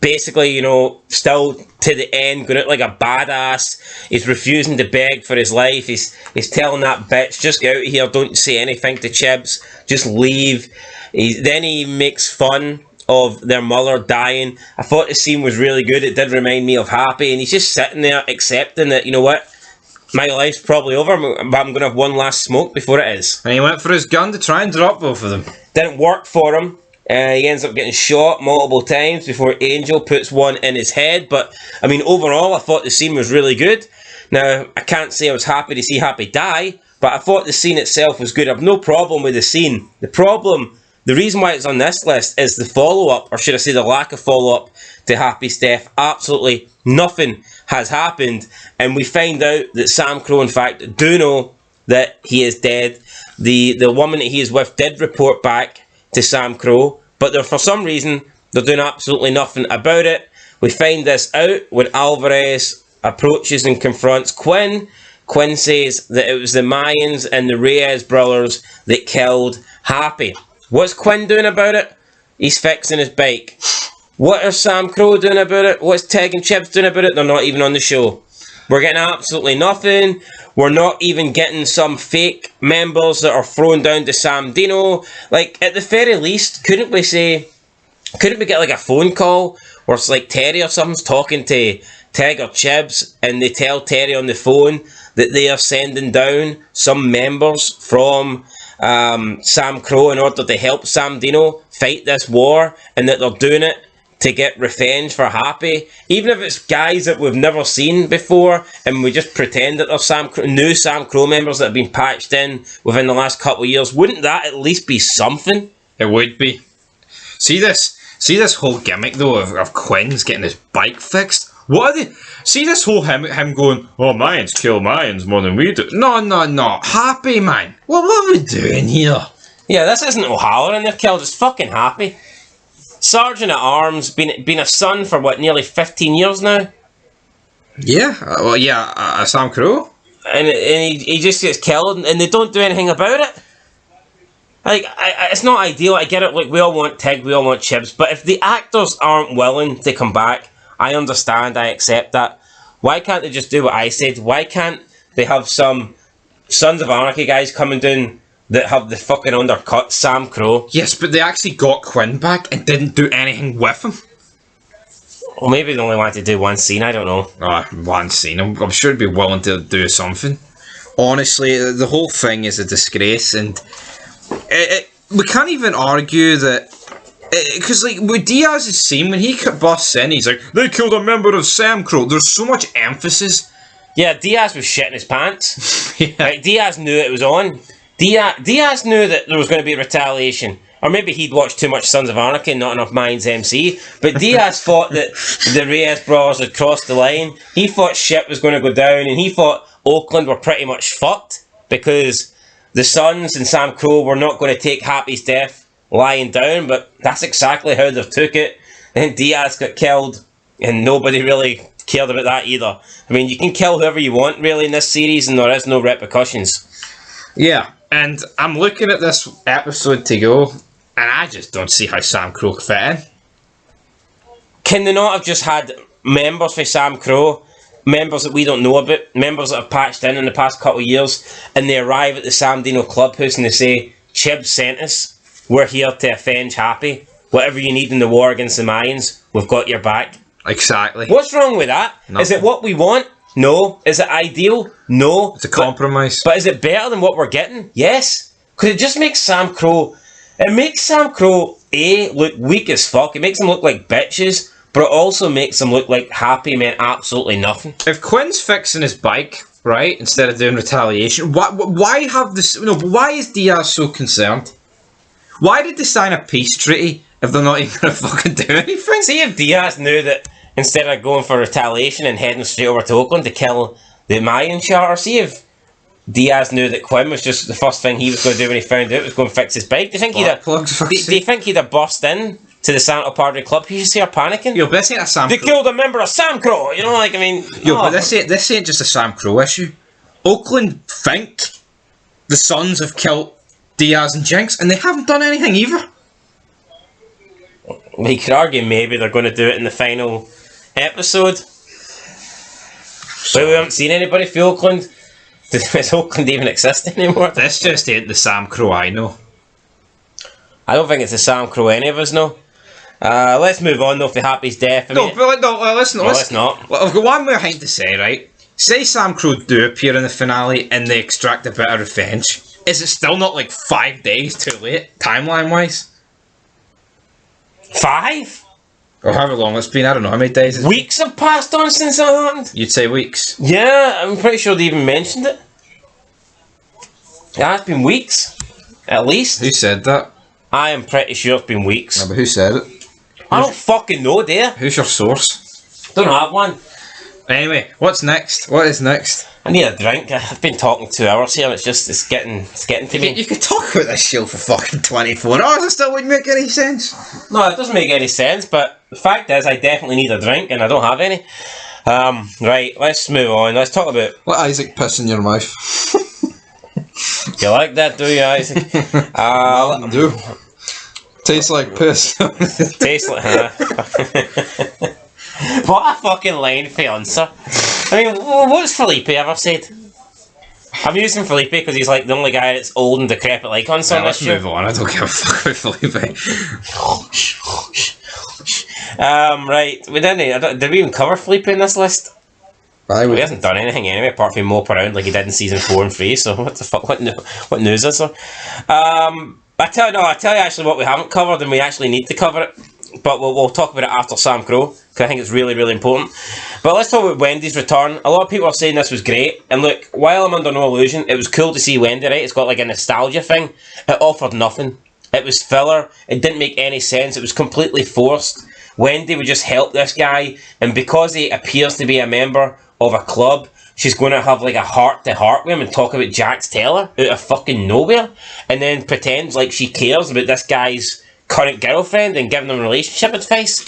basically, you know, still to the end, going out like a badass. He's refusing to beg for his life. He's telling that bitch, just get out of here, don't say anything to Chibs, just leave. Then he makes fun of their mother dying. I thought the scene was really good. It did remind me of Happy, and he's just sitting there accepting that, you know what, my life's probably over, but I'm going to have one last smoke before it is. And he went for his gun to try and drop both of them. Didn't work for him. He ends up getting shot multiple times before Angel puts one in his head. But, I mean, overall, I thought the scene was really good. Now, I can't say I was happy to see Happy die, but I thought the scene itself was good. I have no problem with the scene. The reason why it's on this list is the follow-up, or should I say the lack of follow-up to Happy's death. Absolutely nothing has happened, and we find out that Sam Crow, in fact, do know that he is dead. The woman that he is with did report back to Sam Crow, but for some reason, they're doing absolutely nothing about it. We find this out when Alvarez approaches and confronts Quinn. Quinn says that it was the Mayans and the Reyes brothers that killed Happy. What's Quinn doing about it? He's fixing his bike. What is Sam Crow doing about it? What's Tig and Chips doing about it? They're not even on the show. We're getting absolutely nothing. We're not even getting some fake members that are thrown down to Sam Dino. Like, at the very least, couldn't we get like a phone call where it's like Terry or something's talking to Tig or Chibs and they tell Terry on the phone that they are sending down some members from Sam Crow in order to help Sam Dino fight this war, and that they're doing it to get revenge for Happy. Even if it's guys that we've never seen before and we just pretend that they're new Sam Crow members that have been patched in within the last couple of years, wouldn't that at least be something? It would be. See this whole gimmick though of Quinn's getting his bike fixed? What are they? See this whole him going, oh, Mayans kill Mayans more than we do. No. Happy, man. What are we doing here? Yeah, this isn't O'Halloran they've killed, it's fucking Happy. Sergeant at Arms, been a son for what, nearly 15 years now? Yeah, Sam Crow. And he just gets killed and they don't do anything about it? Like, it's not ideal, I get it, like, we all want Tig, we all want Chibs, but if the actors aren't willing to come back, I understand, I accept that. Why can't they just do what I said? Why can't they have some Sons of Anarchy guys coming down that have the fucking undercut Sam Crow? Yes, but they actually got Quinn back and didn't do anything with him. Well, maybe they only wanted to do one scene, I don't know. One scene. I'm sure he'd be willing to do something. Honestly, the whole thing is a disgrace, and we can't even argue that. Because, like, with Diaz's scene, when he busts in, he's like, they killed a member of Sam Crow. There's so much emphasis. Yeah, Diaz was shitting his pants. Yeah. Like, Diaz knew it was on. Diaz knew that there was going to be retaliation. Or maybe he'd watched too much Sons of Anarchy and not enough Mayans MC. But Diaz thought that the Reyes brothers had crossed the line. He thought shit was going to go down, and he thought Oakland were pretty much fucked because the Sons and Sam Crow were not going to take Happy's death lying down, but that's exactly how they took it. And Diaz got killed, and nobody really cared about that either. I mean, you can kill whoever you want, really, in this series, and there is no repercussions. Yeah, and I'm looking at this episode to go, and I just don't see how Sam Crow fit in. Can they not have just had members for Sam Crow, members that we don't know about, members that have patched in the past couple of years, and they arrive at the Sam Dino clubhouse and they say, Chib sent us, we're here to avenge Happy. Whatever you need in the war against the Mayans, we've got your back. Exactly. What's wrong with that? Nothing. Is it what we want? No. Is it ideal? No. It's a compromise. But is it better than what we're getting? Yes. Because it just makes Sam Crow... It makes Sam Crow, A, look weak as fuck. It makes them look like bitches. But it also makes them look like Happy meant absolutely nothing. If Quinn's fixing his bike, right, instead of doing retaliation, why have this... No, why is Diaz so concerned? Why did they sign a peace treaty if they're not even going to fucking do anything? See if Diaz knew that instead of going for retaliation and heading straight over to Oakland to kill the Mayan charter, see if Diaz knew that Quinn was just the first thing he was going to do when he found out was going to fix his bike. Do you think he'd have burst in to the Santa Padre club? You see her panicking? Yo, but this ain't a Sam They Crow. killed a member of Sam Crow, you know, like, I mean... Yo, but this ain't just a Sam Crow issue. Oakland think the Sons have killed Diaz and Jinx, and they haven't done anything either. We could argue maybe they're going to do it in the final episode. But we haven't seen anybody for Oakland. Does Oakland even exist anymore? This just ain't the Sam Crow I know. I don't think it's the Sam Crow any of us know. Let's move on though for Happy's death. Listen. Let's not. Well, I've got one more thing to say, right? Say Sam Crow do appear in the finale and they extract a bit of revenge. Is it still not like 5 days too late, timeline-wise? 5? Or however long it's been, I don't know how many days it's Weeks have passed on since that happened? You'd say weeks. Yeah, I'm pretty sure they even mentioned it. Yeah, it's been weeks. At least. Who said that? I am pretty sure it's been weeks. No, but who said it? I don't fucking know, do you? Who's your source? Don't have one. Anyway, what's next? What is next? I need a drink. I've been talking 2 hours here. It's getting to me. You could talk about this show for fucking 24 hours. It still wouldn't make any sense. No, it doesn't make any sense. But the fact is, I definitely need a drink, and I don't have any. Right, let's move on. Let's talk about. Let Isaac piss in your mouth. You like that, do you, Isaac? Do. Tastes like piss. Tastes like. What a fucking line for answer. I mean, what's Felipe ever said? I'm using Felipe because he's like the only guy that's old and decrepit like on some Let's issue. move on. I don't give a fuck about Felipe. Right. Did we even cover Felipe in this list? I He hasn't done anything anyway, apart from mope around like he did in season 4 and 3. So what the fuck? What news is there? I tell you actually what we haven't covered, and we actually need to cover it. But we'll talk about it after Sam Crow, because I think it's really, really important. But let's talk about Wendy's return. A lot of people are saying this was great. And look, while I'm under no illusion, it was cool to see Wendy, right? It's got like a nostalgia thing. It offered nothing. It was filler. It didn't make any sense. It was completely forced. Wendy would just help this guy. And because he appears to be a member of a club, she's going to have like a heart-to-heart with him and talk about Jax Taylor out of fucking nowhere. And then pretends like she cares about this guy's current girlfriend and giving them relationship advice.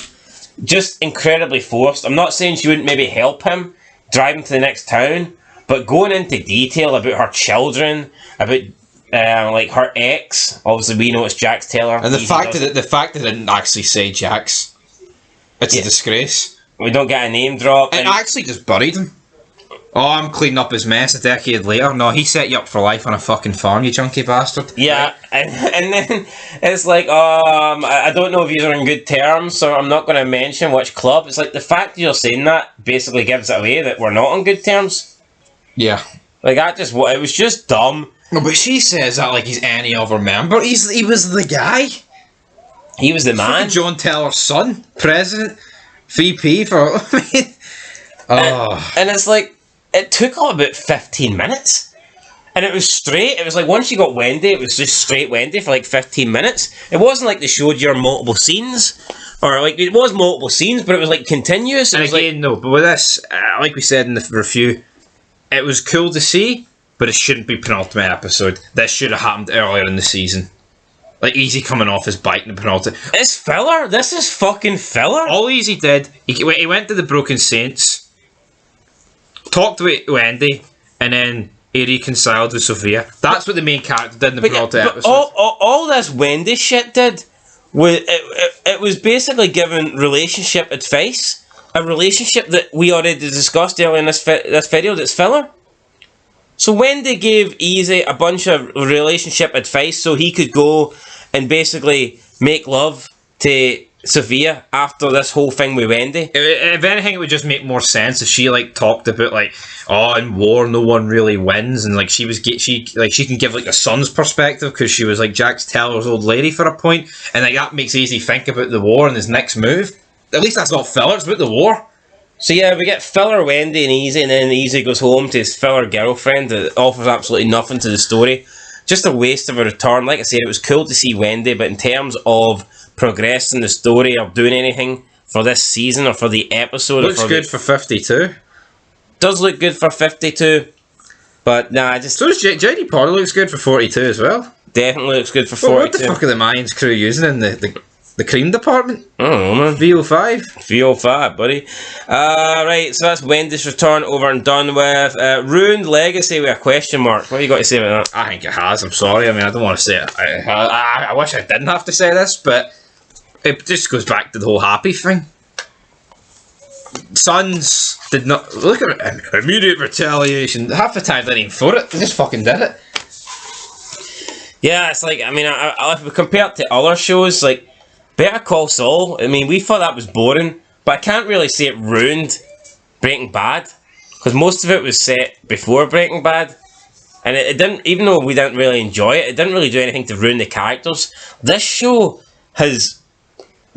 Just incredibly forced. I'm not saying she wouldn't maybe help him drive him to the next town, but going into detail about her children, about like her ex. Obviously, we know it's Jax Taylor, And the fact that they didn't actually say Jax, it's a disgrace. we don't get a name drop. And actually just buried him. Oh, I'm cleaning up his mess a decade later. No, he set you up for life on a fucking farm, you junkie bastard. Yeah, and then it's like, I don't know if you're in good terms, so I'm not going to mention which club. It's like the fact that you're saying that basically gives it away that we're not on good terms. Yeah. Like, it was just dumb. No, but she says that like he's any other member. He was the guy. He was the man. John Teller's son, president, VP for. I mean, and it's like, it took about 15 minutes. And it was straight. It was like, once you got Wendy, it was just straight Wendy for like 15 minutes. It wasn't like they showed you multiple scenes. Or like, it was multiple scenes, but it was like continuous. It and was again, no, but with this, like we said in the review, it was cool to see, but it shouldn't be penultimate episode. This should have happened earlier in the season. Like, Easy coming off his bike in the penultimate. It's filler. This is fucking filler. All Easy did, he went to the Broken Saints, talked with Wendy, and then he reconciled with Sophia. That's what the main character did in the penultimate episode. All this Wendy shit did was it was basically giving relationship advice. A relationship that we already discussed earlier in this video that's filler. So Wendy gave Easy a bunch of relationship advice so he could go and basically make love to Sophia after this whole thing with Wendy. If anything, it would just make more sense if she like talked about like, oh, in war no one really wins, and like she can give like a son's perspective because she was like Jax Teller's old lady for a point, and like that makes Easy think about the war and his next move. At least that's not filler, it's about the war. So yeah, we get filler Wendy and Easy, and then Easy goes home to his filler girlfriend that offers absolutely nothing to the story. Just a waste of a return. Like I said, it was cool to see Wendy, but in terms of progressing the story or doing anything for this season or for the episode, looks good for 52. Does look good for 52, but nah, so does JD Potter looks good for 42 as well. Definitely looks good for 42. What the fuck are the Mayans crew using in the cream department? I don't know, man. VO5? VO5, buddy. Right, so that's Wendy's return over and done with. Ruined Legacy with a question mark. What you got to say about that? I think it has. I'm sorry. I mean, I don't want to say it. I wish I didn't have to say this, but it just goes back to the whole happy thing. Sons did not... Look at it. Immediate retaliation. Half the time they didn't even thought it. They just fucking did it. Yeah, it's like, I mean, if we compare it to other shows, like Better Call Saul, I mean, we thought that was boring, but I can't really say it ruined Breaking Bad, because most of it was set before Breaking Bad, and it didn't, even though we didn't really enjoy it, it didn't really do anything to ruin the characters. This show has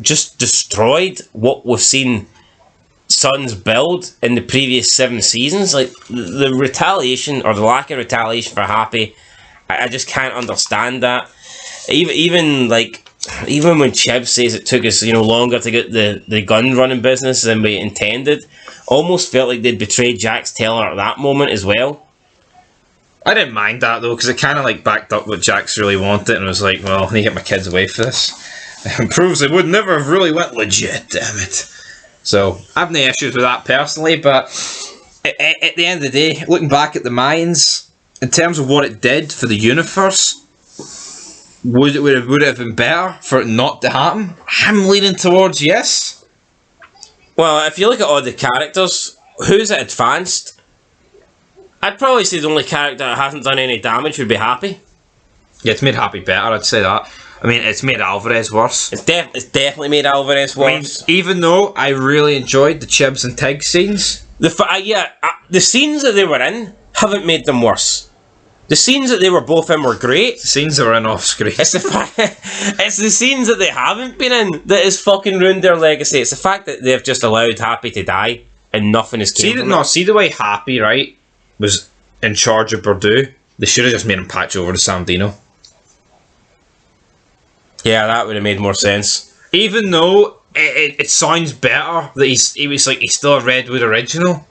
just destroyed what we've seen Sons build in the previous 7 seasons. Like, the retaliation, or the lack of retaliation for Happy, I just can't understand that. Even when Chib says it took us, longer to get the gun running business than we intended, almost felt like they'd betrayed Jax Teller at that moment as well. I didn't mind that though, because it kind of like backed up what Jax really wanted, and was like, well, I need to get my kids away for this. It proves they would never have really went legit, damn it. So, I have no issues with that personally, but at the end of the day, looking back at the Mayans, in terms of what it did for the universe, would it have been better for it not to happen? I'm leaning towards yes. Well, if you look at all the characters, who's it advanced? I'd probably say the only character that hasn't done any damage would be Happy. Yeah, it's made Happy better, I'd say that. I mean, it's made Alvarez worse. It's definitely made Alvarez worse. I mean, even though I really enjoyed the Chibs and Tig scenes. The scenes that they were in haven't made them worse. The scenes that they were both in were great. The scenes that were in off screen. It's the scenes that they haven't been in that has fucking ruined their legacy. It's the fact that they've just allowed Happy to die and nothing is came from it. See the way Happy, right, was in charge of Purdue? They should have just made him patch over to Sam Dino. Yeah, that would have made more sense. Even though it sounds better that he's still a Redwood original,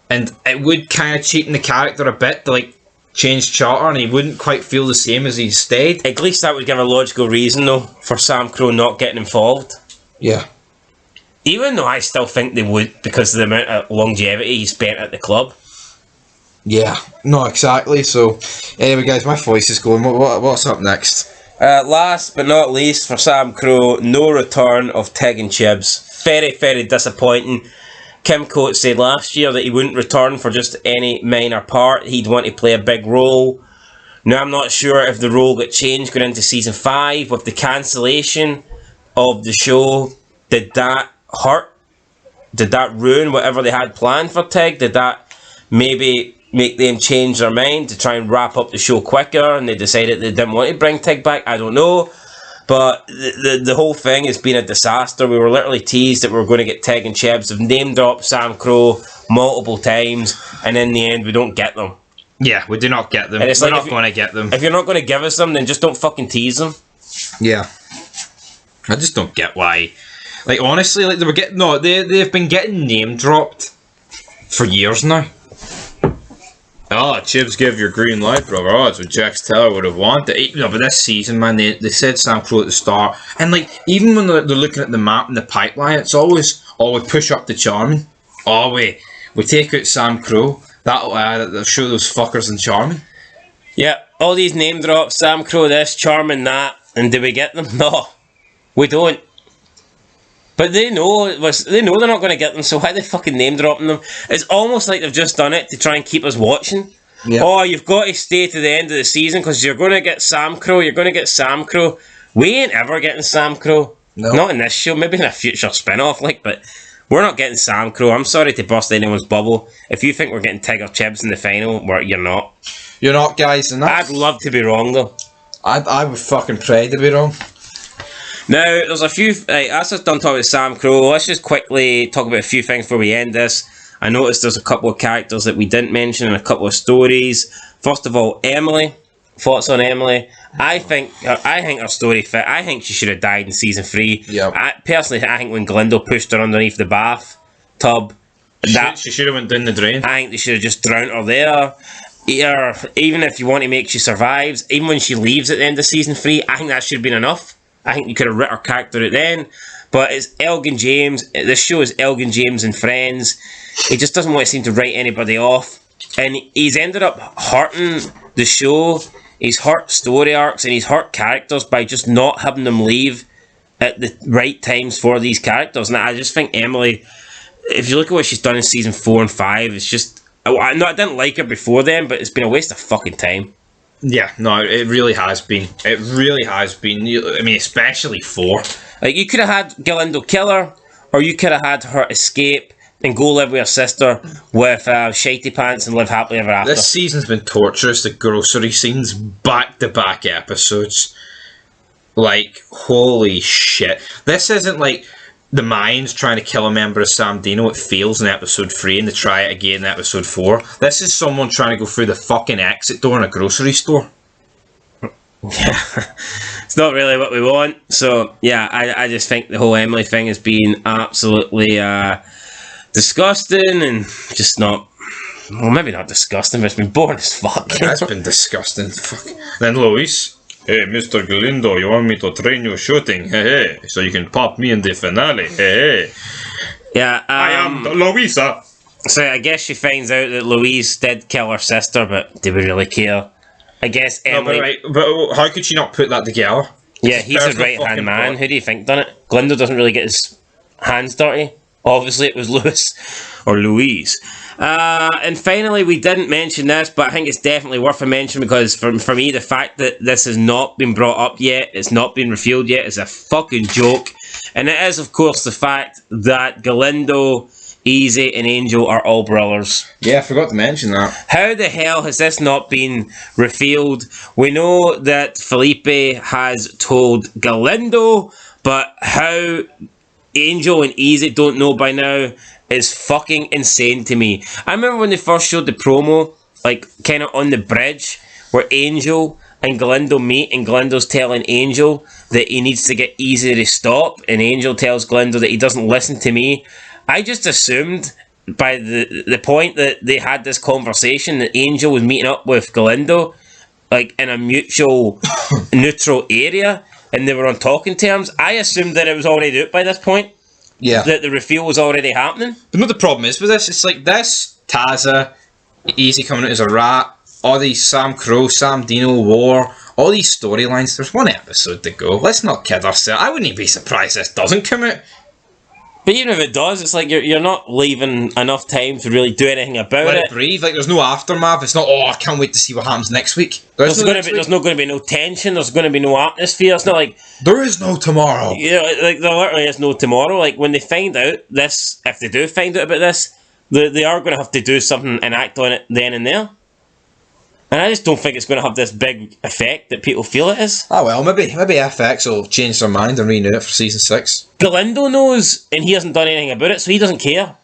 and it would kind of cheapen the character a bit to like change charter, and he wouldn't quite feel the same as he stayed. At least that would give a logical reason though for Sam Crow not getting involved. Yeah. Even though I still think they would, because of the amount of longevity he spent at the club. Yeah, no, exactly. So, anyway, guys, my voice is going. What's up next? Last but not least, for Sam Crow, no return of Tig and Chibs. Very, very disappointing. Kim Coates said last year that he wouldn't return for just any minor part. He'd want to play a big role. Now, I'm not sure if the role got changed going into season 5 with the cancellation of the show. Did that hurt? Did that ruin whatever they had planned for Tig? Did that maybe make them change their mind to try and wrap up the show quicker, and they decided they didn't want to bring Tig back. I don't know. But the whole thing has been a disaster. We were literally teased that we were going to get Tig and Chebs. Have name dropped Sam Crow multiple times, and in the end, we don't get them. Yeah, we do not get them. We're not going to get them. If you're not going to give us them, then just don't fucking tease them. Yeah. I just don't get why. Like, honestly, like, they've been getting name dropped for years now. Oh, Chibs gave your green light, brother. Oh, it's what Jax Teller would have wanted. No, but this season, man, they said Sam Crow at the start. And, like, even when they're looking at the map and the pipeline, it's always, we push up the Charming. We take out Sam Crow. That'll show those fuckers in Charming. Yeah, all these name drops, Sam Crow this, Charming that, and do we get them? No, we don't. But they know they're not going to get them, so why are they fucking name dropping them? It's almost like they've just done it to try and keep us watching. Yep. Oh, you've got to stay to the end of the season because you're going to get Sam Crow. You're going to get Sam Crow. We ain't ever getting Sam Crow. No. Not in this show. Maybe in a future spin-off, but we're not getting Sam Crow. I'm sorry to burst anyone's bubble. If you think we're getting Tig or Chibs in the final, you're not. You're not, guys. And I'd love to be wrong, though. I would fucking pray to be wrong. Now, there's a few... that's just done talking about Sam Crow. Let's just quickly talk about a few things before we end this. I noticed there's a couple of characters that we didn't mention and a couple of stories. First of all, Emily. Thoughts on Emily? I think her story fit. I think she should have died in season 3. Yep. Personally, I think when Galindo pushed her underneath the bath tub... She should have went down the drain. I think they should have just drowned her there. Even if you want to make she survives, even when she leaves at the end of season 3, I think that should have been enough. I think you could have written her character out then. But it's Elgin James. This show is Elgin James and Friends. He just doesn't want to seem to write anybody off. And he's ended up hurting the show. He's hurt story arcs and he's hurt characters by just not having them leave at the right times for these characters. And I just think Emily, if you look at what she's done in season 4 and 5, it's just... I didn't like her before then, but it's been a waste of fucking time. Yeah, no, it really has been. It really has been. I mean, especially 4. Like, you could have had Galindo kill her, or you could have had her escape and go live with her sister with Shitey Pants and live happily ever after. This season's been torturous. The grocery scenes, back-to-back episodes. Like, holy shit. This isn't like the Mayans trying to kill a member of Sam Dino. It fails in episode 3 and they try it again in episode 4. This is someone trying to go through the fucking exit door in a grocery store. Yeah, it's not really what we want. So, yeah, I just think the whole Emily thing has been absolutely disgusting and just not... Well, maybe not disgusting, but it's been boring as fuck. Yeah, it's been disgusting. Fuck. Then Luis... Hey, Mr. Galindo, you want me to train you shooting? Hey, so you can pop me in the finale. Hey. Yeah, I am Louisa. So I guess she finds out that Louise did kill her sister, but do we really care? I guess Emily... No, but how could she not put that together? Yeah, he's a right-hand man. Plot. Who do you think done it? Galindo doesn't really get his hands dirty. Obviously it was Louis. Or Louise. And finally, we didn't mention this, but I think it's definitely worth a mention because for me, the fact that this has not been brought up yet, it's not been revealed yet, is a fucking joke. And it is, of course, the fact that Galindo, Easy, and Angel are all brothers. Yeah, I forgot to mention that. How the hell has this not been revealed? We know that Felipe has told Galindo, but how Angel and Easy don't know by now is fucking insane to me. I remember when they first showed the promo, like, kind of on the bridge, where Angel and Galindo meet, and Galindo's telling Angel that he needs to get Easy to stop, and Angel tells Galindo that he doesn't listen to me. I just assumed, by the point that they had this conversation, that Angel was meeting up with Galindo, like, in a mutual neutral area, and they were on talking terms. I assumed that it was already out by this point. Yeah. That the reveal was already happening. But no, the problem is with this, it's like this, Taza, Easy coming out as a rat, all these Sam Crow, Sam Dino, War, all these storylines, there's one episode to go. Let's not kid ourselves. I wouldn't even be surprised this doesn't come out. But even if it does, it's like you're not leaving enough time to really do anything about Let it. it breathe. Like, there's no aftermath. It's not, I can't wait to see what happens next week. There's not going to be no tension. There's going to be no atmosphere. It's not like... There is no tomorrow. Yeah, like, there literally is no tomorrow. Like, when they find out this, if they do find out about this, They are going to have to do something and act on it then and there. And I just don't think it's going to have this big effect that people feel it is. Oh well, maybe FX will change their mind and renew it for season 6. Galindo knows, and he hasn't done anything about it, so he doesn't care.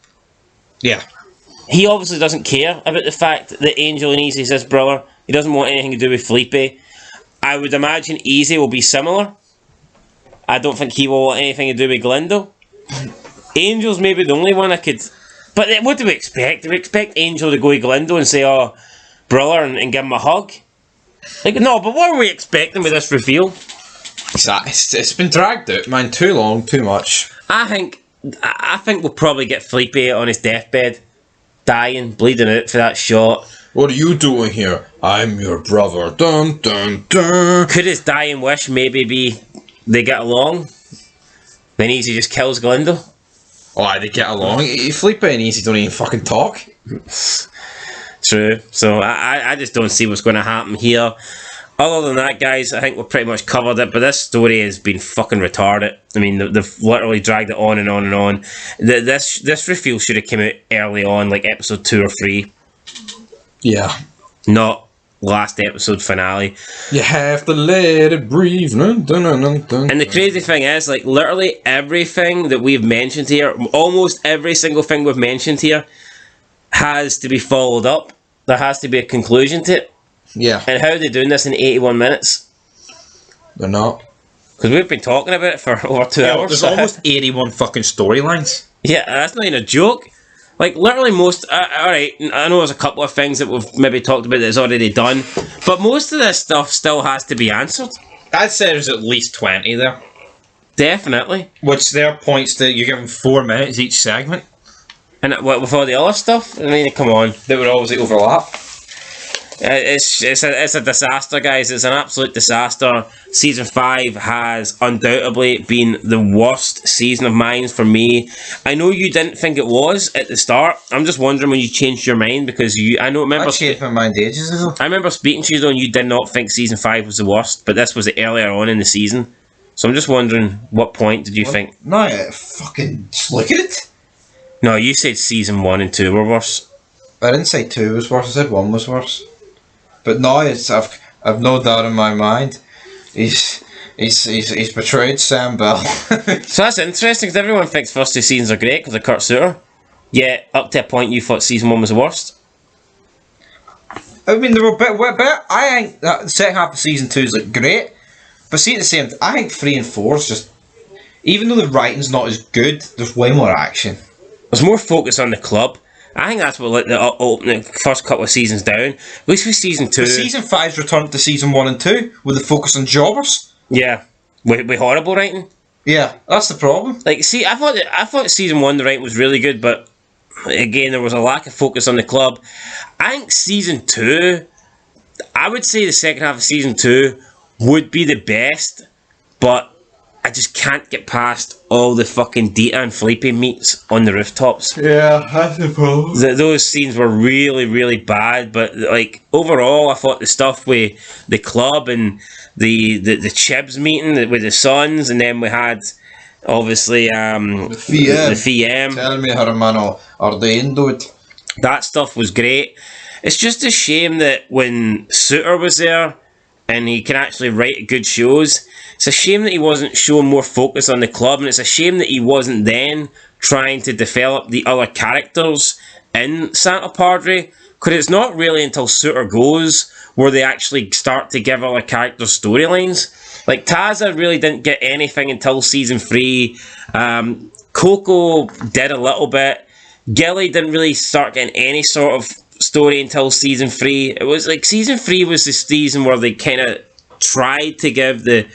Yeah. He obviously doesn't care about the fact that Angel and Easy's his brother. He doesn't want anything to do with Felipe. I would imagine Easy will be similar. I don't think he will want anything to do with Galindo. Angel's maybe the only one I could... But what do we expect? Do we expect Angel to go to Galindo and say, oh, brother, and give him a hug? Like, no, but what are we expecting with this reveal? It's been dragged out, man. Too long, too much. I think we'll probably get Felipe on his deathbed, dying, bleeding out for that shot. What are you doing here? I'm your brother. Dun dun dun. Could his dying wish maybe be they get along? Then Easy just kills Galindo? Oh, they get along. Felipe and Easy don't even fucking talk. True. So I just don't see what's going to happen here. Other than that, guys, I think we've pretty much covered it. But this story has been fucking retarded. I mean, they've literally dragged it on and on and on. This reveal should have come out early on, like episode 2 or 3. Yeah. Not last episode finale. You have to let it breathe. Dun, dun, dun, dun, dun. And the crazy thing is, like, literally everything that we've mentioned here, almost every single thing we've mentioned here, has to be followed up. There has to be a conclusion to it. Yeah. And how are they doing this in 81 minutes? They're not. Because we've been talking about it for over 2 hours. There's almost 81 fucking storylines. Yeah, that's not even a joke. Like, literally most... Alright, I know there's a couple of things that we've maybe talked about that's already done, but most of this stuff still has to be answered. I'd say there's at least 20 there. Definitely. Which there points to you give them 4 minutes each segment. And with all the other stuff, I mean, come on. They would always overlap. It's a disaster, guys. It's an absolute disaster. Season 5 has undoubtedly been the worst season of Mayans for me. I know you didn't think it was at the start. I'm just wondering when you changed your mind, because I changed my mind ages ago. I remember speaking to you though, and you did not think season 5 was the worst, but this was earlier on in the season. So I'm just wondering, what point did you think? No, fucking just look at it. No, you said season 1 and 2 were worse. I didn't say 2 was worse. I said 1 was worse. But now I've no doubt in my mind. He's betrayed Sam Bell. So that's interesting, because everyone thinks first 2 seasons are great because of Kurt Sutter. Yet up to a point you thought season 1 was the worst. I mean, they were a bit better. I think that the second half of season 2 is like great, but see, at the same, I think 3 and 4 is just, even though the writing's not as good, there's way more action. There's more focus on the club. I think that's what let the opening first couple of seasons down. At least with season 2. But season 5's returned to season 1 and 2 with the focus on jobbers. Yeah, with horrible writing. Yeah, that's the problem. Like, see, I thought season 1 the writing was really good, but again there was a lack of focus on the club. I think season 2, I would say the second half of season 2 would be the best, but I just can't get past all the fucking Dita and Felipe meets on the rooftops. Yeah, that's the problem. Those scenes were really, really bad, but like overall, I thought the stuff with the club and the Chibs meeting with the Sons, and then we had obviously the FM telling me how a man ordained it. That stuff was great. It's just a shame that when Suter was there and he can actually write good shows, it's a shame that he wasn't showing more focus on the club, and it's a shame that he wasn't then trying to develop the other characters in Santa Padre, because it's not really until Suter goes where they actually start to give other characters storylines. Like, Taza really didn't get anything until season 3. Coco did a little bit. Gilly didn't really start getting any sort of story until season 3. It was like season 3 was the season where they kind of tried to give the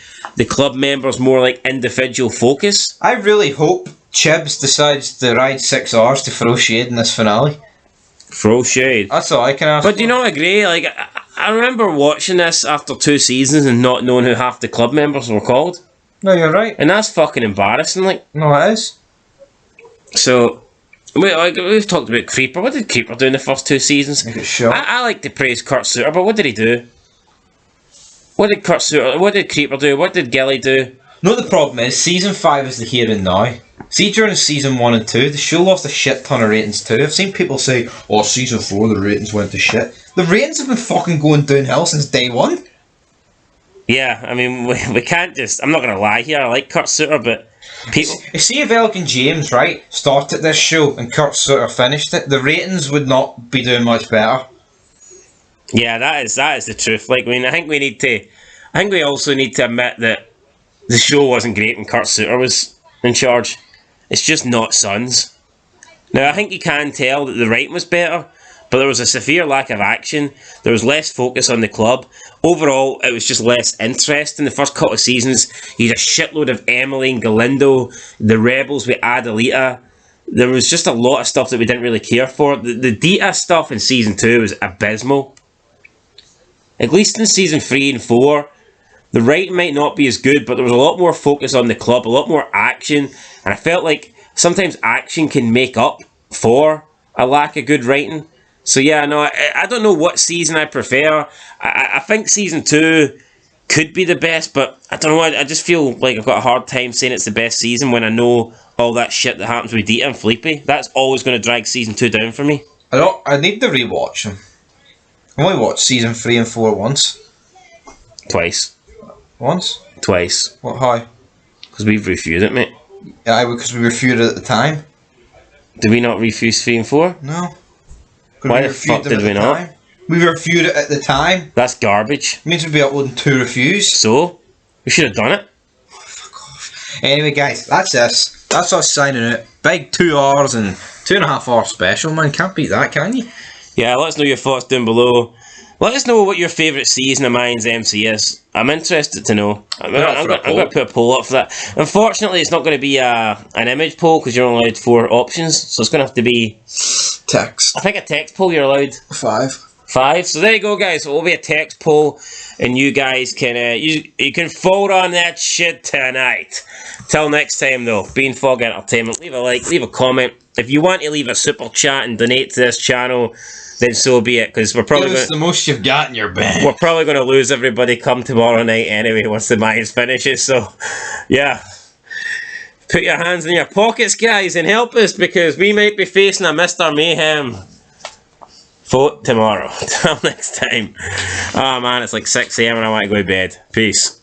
club members more like individual focus. I really hope Chibs decides to ride 6 hours to throw shade in this finale. Throw shade. That's all I can ask. But do you not agree? Like, I remember watching this after 2 seasons and not knowing who half the club members were called. No, you're right. And that's fucking embarrassing. Like, no, it is. So, we've talked about Creeper. What did Creeper do in the first 2 seasons? I like to praise Kurt Sutter, but what did he do? What did Creeper do? What did Gilly do? No, the problem is, season 5 is the here and now. See, during season 1 and 2, the show lost a shit ton of ratings too. I've seen people say, "Oh, season 4, the ratings went to shit." The ratings have been fucking going downhill since day one. Yeah, I mean, we can't just... I'm not going to lie here, I like Kurt Sutter, but people... See if Elgin James, right, started this show and Kurt Sutter finished it, the ratings would not be doing much better. Yeah, that is the truth. Like, I mean, I think we also need to admit that the show wasn't great when Kurt Sutter was in charge. It's just not Sons. Now, I think you can tell that the writing was better, but there was a severe lack of action. There was less focus on the club. Overall, it was just less interesting. The first couple of seasons, you had a shitload of Emily and Galindo, the Rebels with Adelita. There was just a lot of stuff that we didn't really care for. The Dita stuff in season 2 was abysmal. At least in season 3 and 4, the writing might not be as good, but there was a lot more focus on the club, a lot more action, and I felt like sometimes action can make up for a lack of good writing. So yeah, no, I don't know what season I prefer. I think season 2 could be the best, but I don't know, I just feel like I've got a hard time saying it's the best season when I know all that shit that happens with Dita and Felipe. That's always going to drag season 2 down for me. I need to rewatch them. I only watched season 3 and 4 once. Twice. Once? Twice. What, how? Because we've reviewed it, mate. Yeah, because we reviewed it at the time. Did we not review 3 and 4? No. Why the fuck did we not? Time. We reviewed it at the time. That's garbage. It means we'd be uploading 2 reviews. So? We should have done it. Oh, fuck off. Anyway, guys, that's us. That's us signing out. Big 2 hours and 2.5 hour special, man. Can't beat that, can you? Yeah, let us know your thoughts down below. Let us know what your favourite season of Mayans MC is. I'm interested to know. I'm going to put a poll up for that. Unfortunately, it's not going to be an image poll because you're only allowed 4 options. So it's going to have to be... Text. I think a text poll you're allowed. 5. So there you go, guys. So it'll be a text poll, and you guys can you can vote on that shit tonight. Till next time, though, Being Fog Entertainment. Leave a like, leave a comment. If you want to leave a super chat and donate to this channel, then so be it. Because we're probably the most you've got in your bank. We're probably going to lose everybody come tomorrow night anyway once the Mayans finishes. So, yeah. Put your hands in your pockets, guys, and help us because we might be facing a Mr. Mayhem vote tomorrow. Till next time. Oh man, it's like 6 AM and I want to go to bed. Peace.